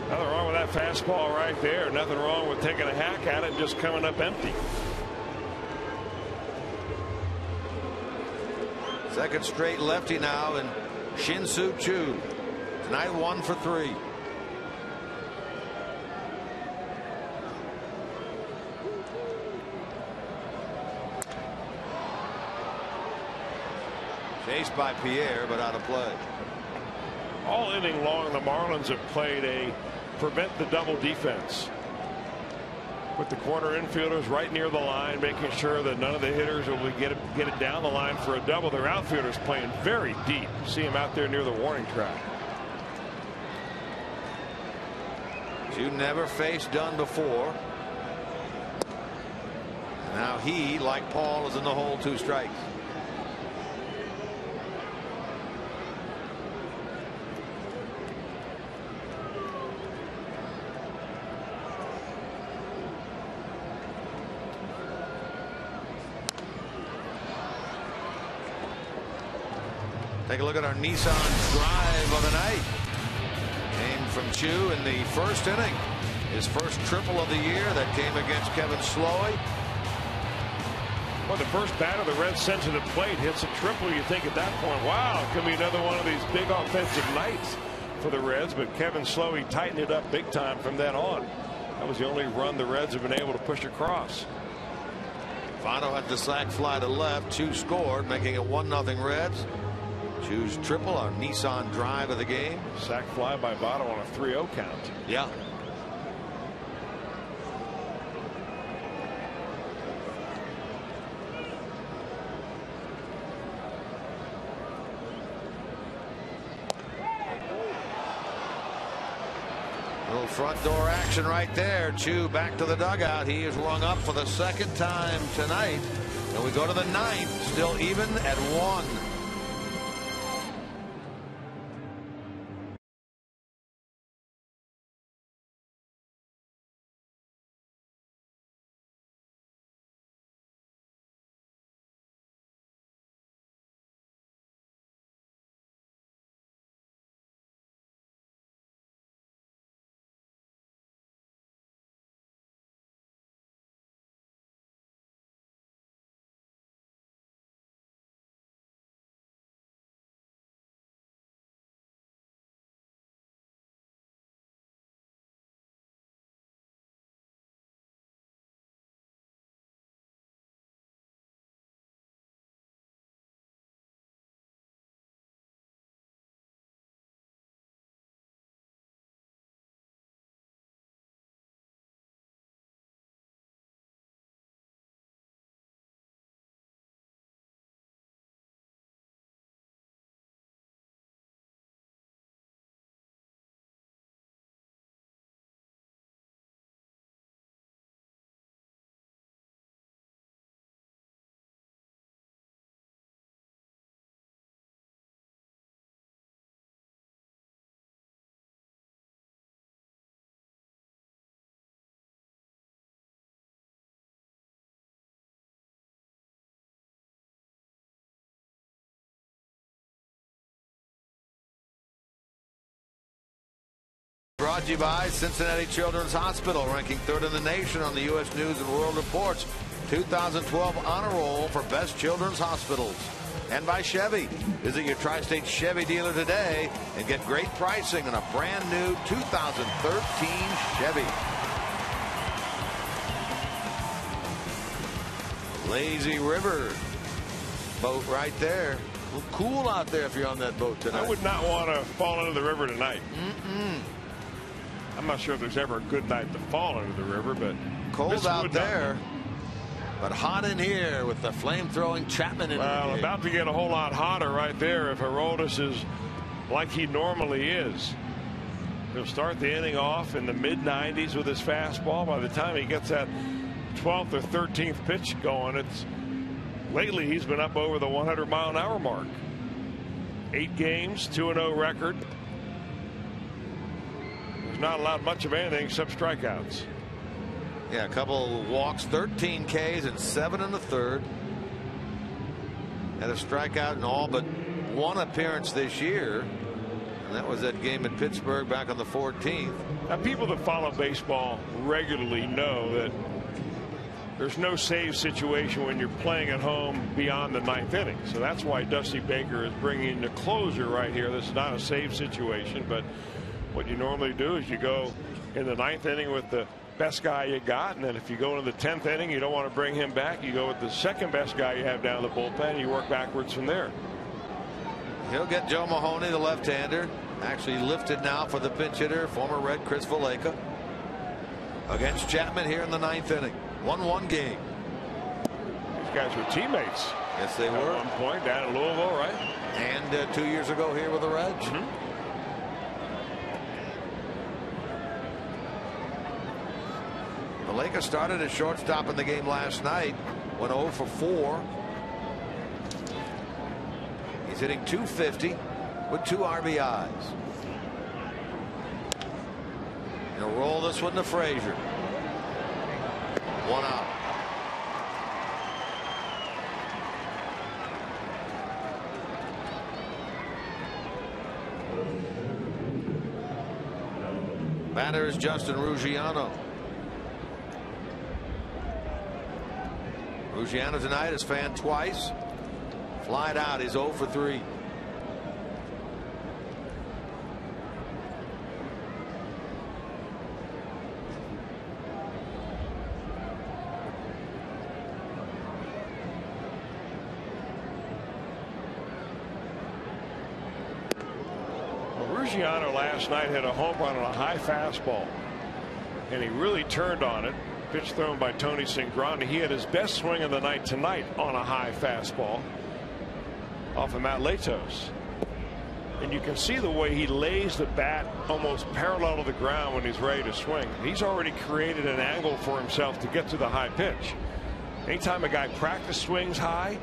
Nothing wrong with that fastball right there. Nothing wrong with taking a hack at it and just coming up empty. Second straight lefty now, and Shin-Soo Choo. Tonight 1 for 3. Chased by Pierre, but out of play. All inning long, the Marlins have played a prevent the double defense, with the corner infielders right near the line, making sure that none of the hitters will get it down the line for a double. Their outfielders playing very deep. See him out there near the warning track. You never faced Dunn before. Now he, like Paul, is in the hole. 2 strikes. Take a look at our Nissan drive of the night. Came from Chu in the 1st inning. His first triple of the year that came against Kevin Slowey. Well, the first batter the Reds sent to the plate hits a triple. You think at that point, wow, it could be another one of these big offensive nights for the Reds. But Kevin Slowey tightened it up big time from then on. That was the only run the Reds have been able to push across. Votto had the sac fly to left. Chu scored, making it 1-0 Reds. Chu's triple, our Nissan drive of the game. Sac fly by Votto on a 3-0 count. Yeah. Little front door action right there. Chu back to the dugout. He is rung up for the 2nd time tonight. And we go to the 9th, still even at 1. Brought to you by Cincinnati Children's Hospital, ranking 3rd in the nation on the U.S. News and World Report's 2012 honor roll for best children's hospitals. And by Chevy. Visit your Tri-State Chevy dealer today and get great pricing on a brand new 2013 Chevy. Lazy River boat right there. Well, cool out there if you're on that boat tonight. I would not want to fall into the river tonight. I'm not sure if there's ever a good night to fall into the river, but cold out there, but hot in here with the flame-throwing Chapman in well, the about to get a whole lot hotter right there if Aroldis is like he normally is. He'll start the inning off in the mid-90s with his fastball. By the time he gets that 12th or 13th pitch going, lately he's been up over the 100-mile-an-hour mark. 8 games, 2-0 record. He's not allowed much of anything except strikeouts. Yeah, a couple walks, 13 Ks and 7 in the 3rd. Had a strikeout in all but 1 appearance this year, and that was that game in Pittsburgh back on the 14th. Now, people that follow baseball regularly know that there's no save situation when you're playing at home beyond the 9th inning. So that's why Dusty Baker is bringing in the closer right here. This is not a save situation, but what you normally do is you go in the 9th inning with the best guy you got, and then if you go into the 10th inning, you don't want to bring him back. You go with the second best guy you have down the bullpen, and you work backwards from there. He'll get Joe Mahoney, the left-hander, actually lifted now for the pinch hitter, former Red Chris Valleca, against Chapman here in the 9th inning. 1-1 game. These guys were teammates. Yes, they were. At one point down in Louisville, right? And 2 years ago here with the Reds. Valleca started at shortstop in the game last night, went 0 for 4. He's hitting .250 with 2 RBIs. He'll roll this one to Frazier. 1 out. Batter is Justin Ruggiano. Ruggiano tonight is fanned twice. Flied out. He's 0 for 3. Ruggiano last night hit a home run on a high fastball, and he really turned on it. Pitch thrown by Tony Cingrandi. He had his best swing of the night tonight on a high fastball off of Matt Latos. And you can see the way he lays the bat almost parallel to the ground when he's ready to swing. He's already created an angle for himself to get to the high pitch. Anytime a guy practice swings high,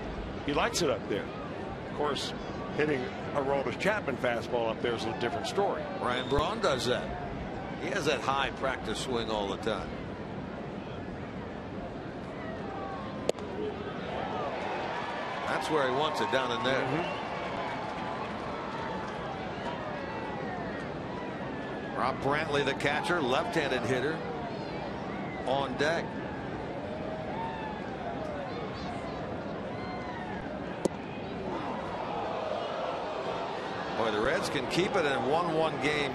he likes it up there. Of course, hitting a Aroldis Chapman fastball up there is a different story. Ryan Braun does that. He has that high practice swing all the time. That's where he wants it, down in there. Rob Brantley, the catcher, left-handed hitter, on deck. Boy, the Reds can keep it in a 1-1 game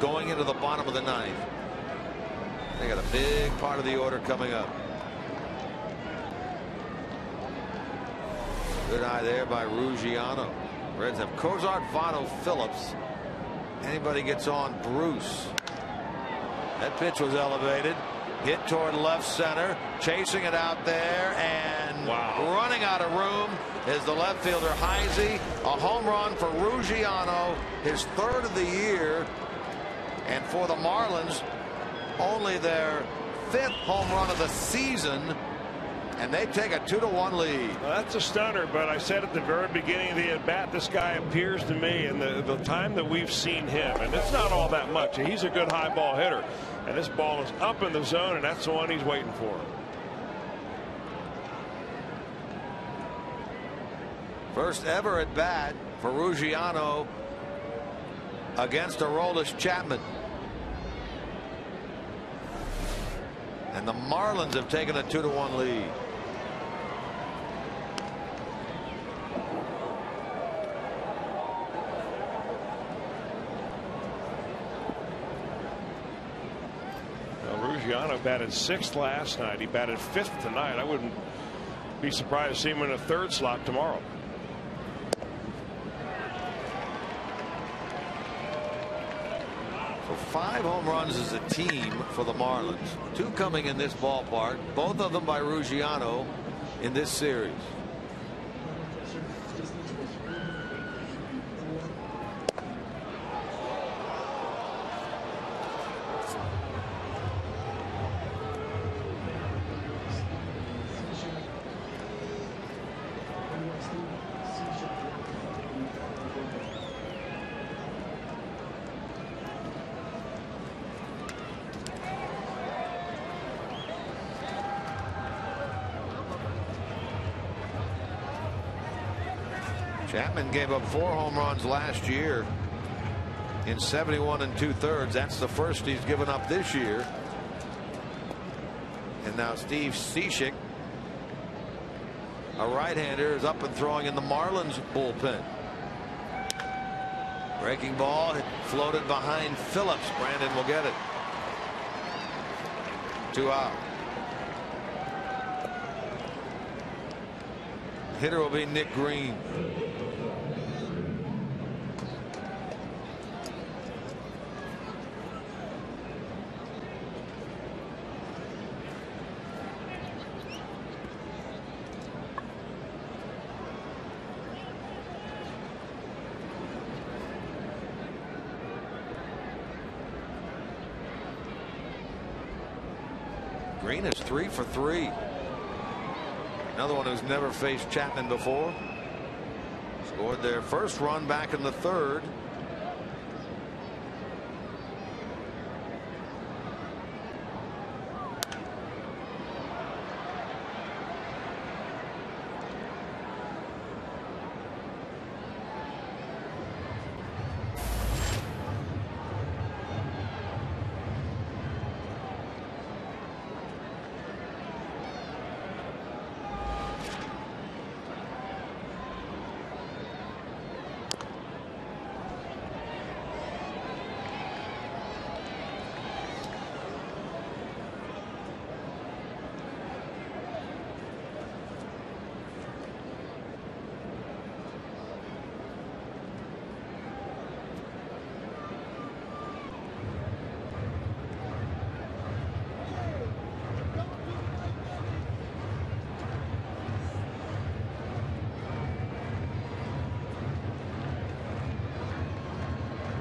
going into the bottom of the 9th. They got a big part of the order coming up. Good eye there by Ruggiano. Reds have Cozart, Votto, Phillips. Anybody gets on, Bruce. That pitch was elevated. Hit toward left center. Chasing it out there and running out of room is the left fielder Heisey. A home run for Ruggiano, his 3rd of the year. And for the Marlins, only their 5th home run of the season. And they take a 2-1 lead. Well, that's a stunner, but I said at the very beginning of the at-bat, this guy appears to me in the time that we've seen him, and it's not all that much. He's a good high ball hitter, and this ball is up in the zone, and that's the one he's waiting for. First ever at bat for Ruggiano against Aroldis Chapman. And the Marlins have taken a 2-1 lead. Ruggiano batted 6th last night. He batted 5th tonight. I wouldn't be surprised to see him in a 3rd slot tomorrow. So 5 home runs as a team for the Marlins. 2 coming in this ballpark, both of them by Ruggiano in this series. Chapman gave up 4 home runs last year in 71 2/3. That's the first he's given up this year. And now Steve Cishek, a right-hander, is up and throwing in the Marlins bullpen. Breaking ball floated behind Phillips. Brandon will get it. 2 out. Hitter will be Nick Green. Green is 3 for 3. Another one who's never faced Chapman before. Scored their first run back in the 3rd.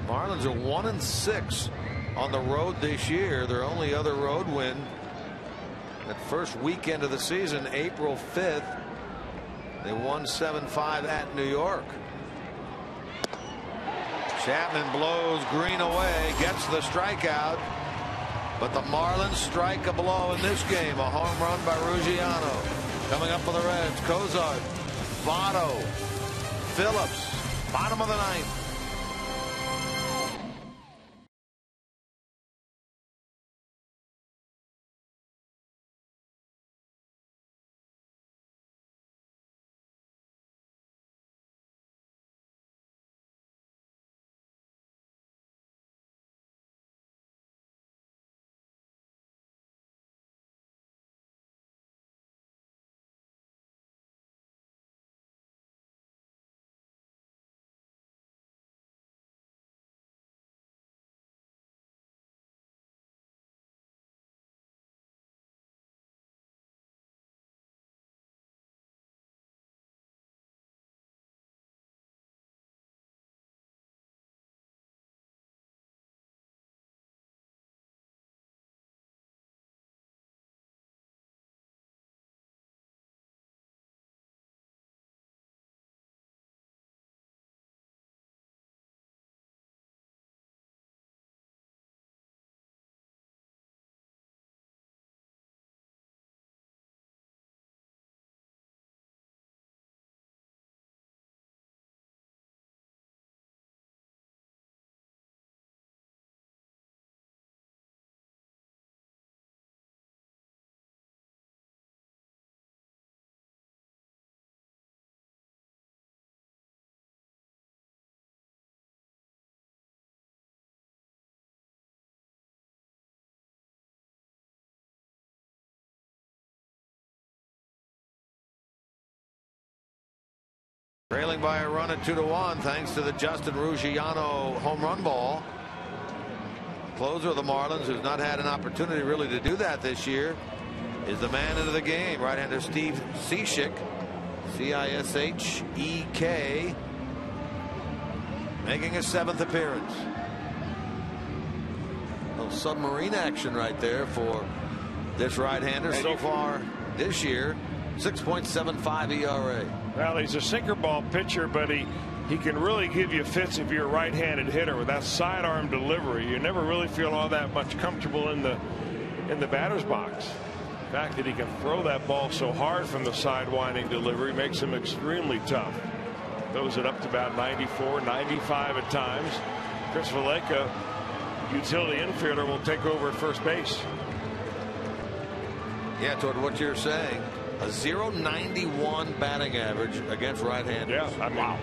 Marlins are 1-6 on the road this year. Their only other road win that first weekend of the season, April 5th. They won 7-5 at New York. Chapman blows Green away, gets the strikeout. But the Marlins strike a blow in this game. A home run by Ruggiano. Coming up for the Reds, Cozart, Votto, Phillips, bottom of the 9th. Trailing by a run at 2-1 thanks to the Justin Ruggiano home run ball. Closer of the Marlins, who's not had an opportunity really to do that this year, is the man into the game. Right-hander Steve Cishek, Cishek, making his 7th appearance. A little submarine action right there for this right-hander so far this year. 6.75 ERA. Well, he's a sinker ball pitcher, but he can really give you fits if you're a right-handed hitter with that sidearm delivery. You never really feel all that much comfortable in the batter's box. The fact that he can throw that ball so hard from the side-winding delivery makes him extremely tough. Throws it up to about 94, 95 at times. Chris Valleca, utility infielder, will take over at first base. Yeah, toward what you're saying, a .091 batting average against right-handers. Yeah, I mean, wow.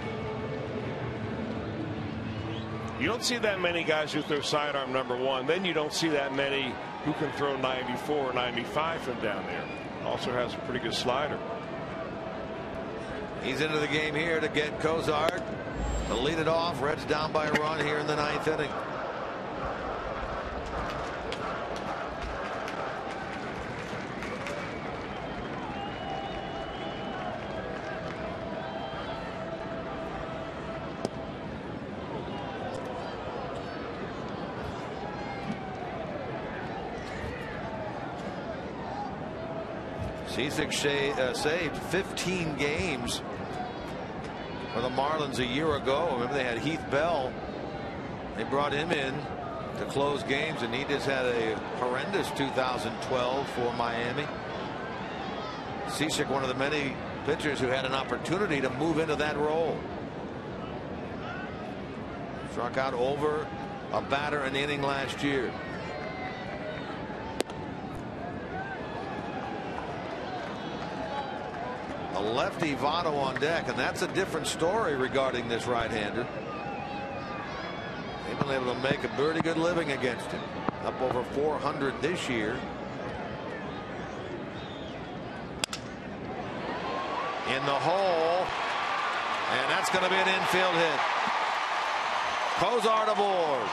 You don't see that many guys who throw sidearm #1. Then you don't see that many who can throw 94 or 95 from down there. Also has a pretty good slider. He's into the game here to get Cozart to lead it off. Reds down by a run here in the 9th inning. Cishek saved 15 games for the Marlins a year ago. Remember, they had Heath Bell. They brought him in to close games, and he just had a horrendous 2012 for Miami. Cishek, one of the many pitchers who had an opportunity to move into that role. Struck out over a batter an inning last year. A lefty Votto on deck, and that's a different story regarding this right-hander. They've been able to make a pretty good living against him. Up over 400 this year. In the hole, and that's going to be an infield hit. Cozart aboard.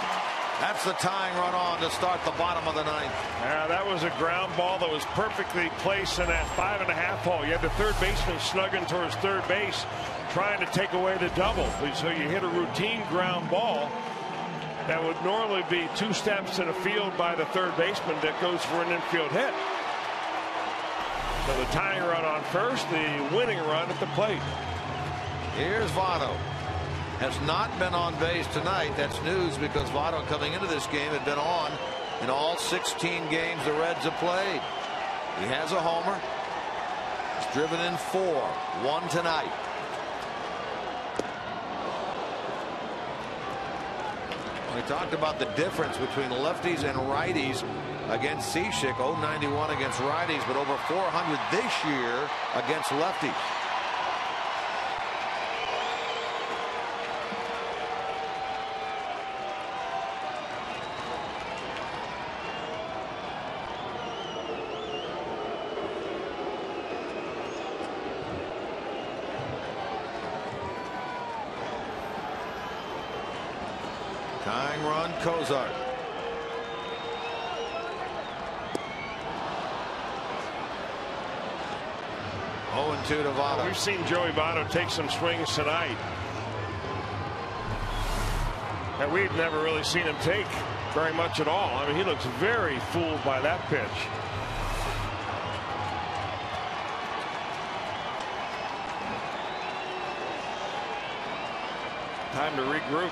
That's the tying run on to start the bottom of the 9th. Yeah, that was a ground ball that was perfectly placed in that 5.5 hole. You had the third baseman snugging towards third base, trying to take away the double. So you hit a routine ground ball that would normally be 2 steps to the field by the third baseman that goes for an infield hit. So the tying run on first, the winning run at the plate. Here's Votto. Has not been on base tonight. That's news, because Votto, coming into this game, had been on in all 16 games the Reds have played. He has a homer. He's driven in 4, 1 tonight. We talked about the difference between lefties and righties against Cishek. 091 against righties, but over 400 this year against lefties. Tying run, Cozart. Oh, 0-2 to Votto. We've seen Joey Votto take some swings tonight that we've never really seen him take very much at all. I mean, he looks very fooled by that pitch. Time to regroup.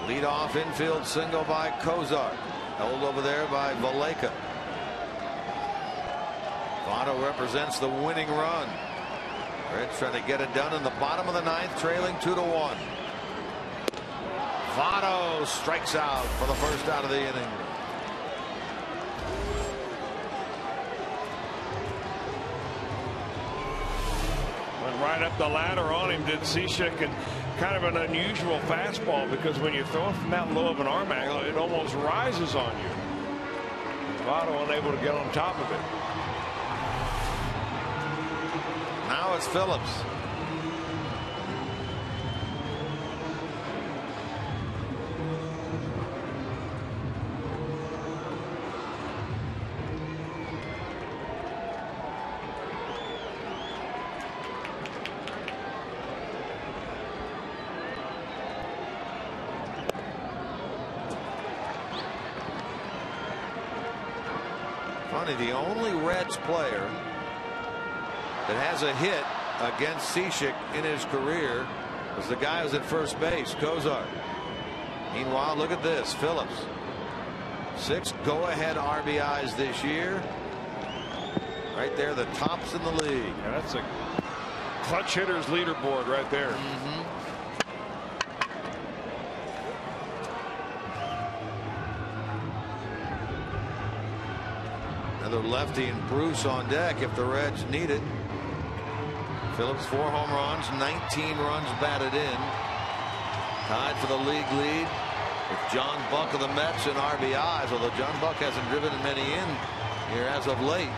Lead-off infield single by Cozart. Held over there by Valleca. Votto represents the winning run. Reds trying to get it done in the bottom of the 9th, trailing 2-1. Votto strikes out for the first out of the inning. right up the ladder on him, did Cishek, and kind of an unusual fastball because when you throw it from that low of an arm angle, it almost rises on you. Votto unable to get on top of it. Now it's Phillips. Funny, the only Reds player that has a hit against Cishek in his career was the guy who's at first base, Kozar. Meanwhile, look at this, Phillips. 6 go-ahead RBIs this year. Right there, the tops in the league. Yeah, that's a clutch hitters leaderboard right there. Another lefty and Bruce on deck if the Reds need it. Phillips 4 home runs, 19 runs batted in. Tied for the league lead with John Buck of the Mets in RBIs, although John Buck hasn't driven many in here as of late.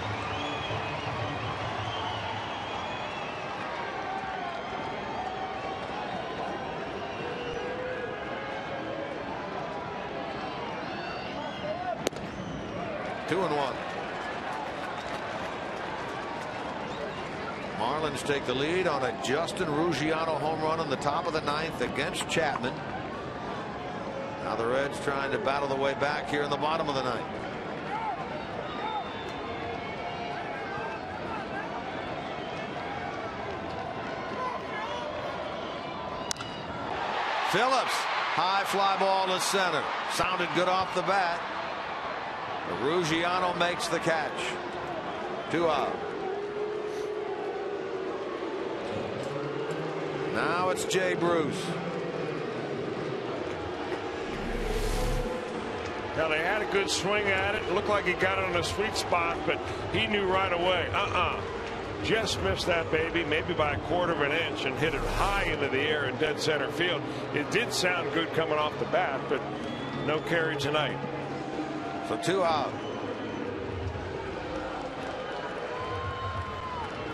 Two and one. Marlins take the lead on a Justin Ruggiano home run in the top of the 9th against Chapman. Now the Reds trying to battle the way back here in the bottom of the 9th. Phillips, high fly ball to center. Sounded good off the bat. Ruggiano makes the catch. 2 out. Now it's Jay Bruce. Now they had a good swing at it. It looked like he got it on a sweet spot, but he knew right away. Just missed that baby, maybe by a quarter of an inch, and hit it high into the air in dead center field. It did sound good coming off the bat, but no carry tonight. So 2 out.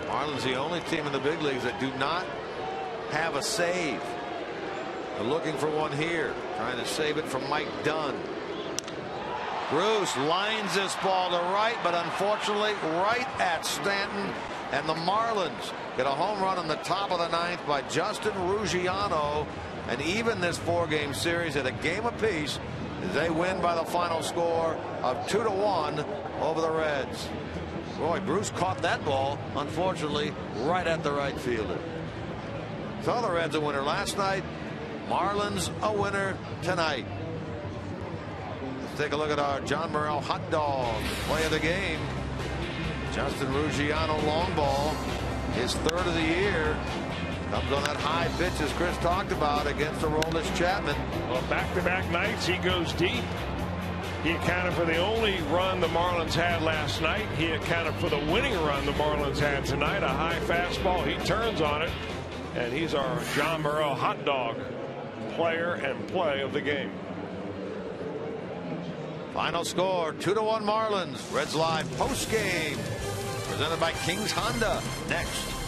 Marlins the only team in the big leagues that do not have a save. They're looking for one here, trying to save it from Mike Dunn. Bruce lines this ball to right, but unfortunately right at Stanton, and the Marlins get a home run in the top of the 9th by Justin Ruggiano, and even this 4-game series at a game apiece as they win by the final score of 2-1 over the Reds. Boy, Bruce caught that ball, unfortunately, right at the right fielder. So the Reds a winner last night. Marlins a winner tonight. Let's take a look at our John Morrell hot dog play of the game. Justin Ruggiano long ball, his 3rd of the year. Comes on that high pitch as Chris talked about against Aroldis Chapman. Well, back-to-back nights he goes deep. He accounted for the only run the Marlins had last night. He accounted for the winning run the Marlins had tonight. A high fastball. He turns on it. And he's our John Morrell hot dog player and play of the game. Final score 2-1 Marlins. Reds Live post game presented by Kings Honda next.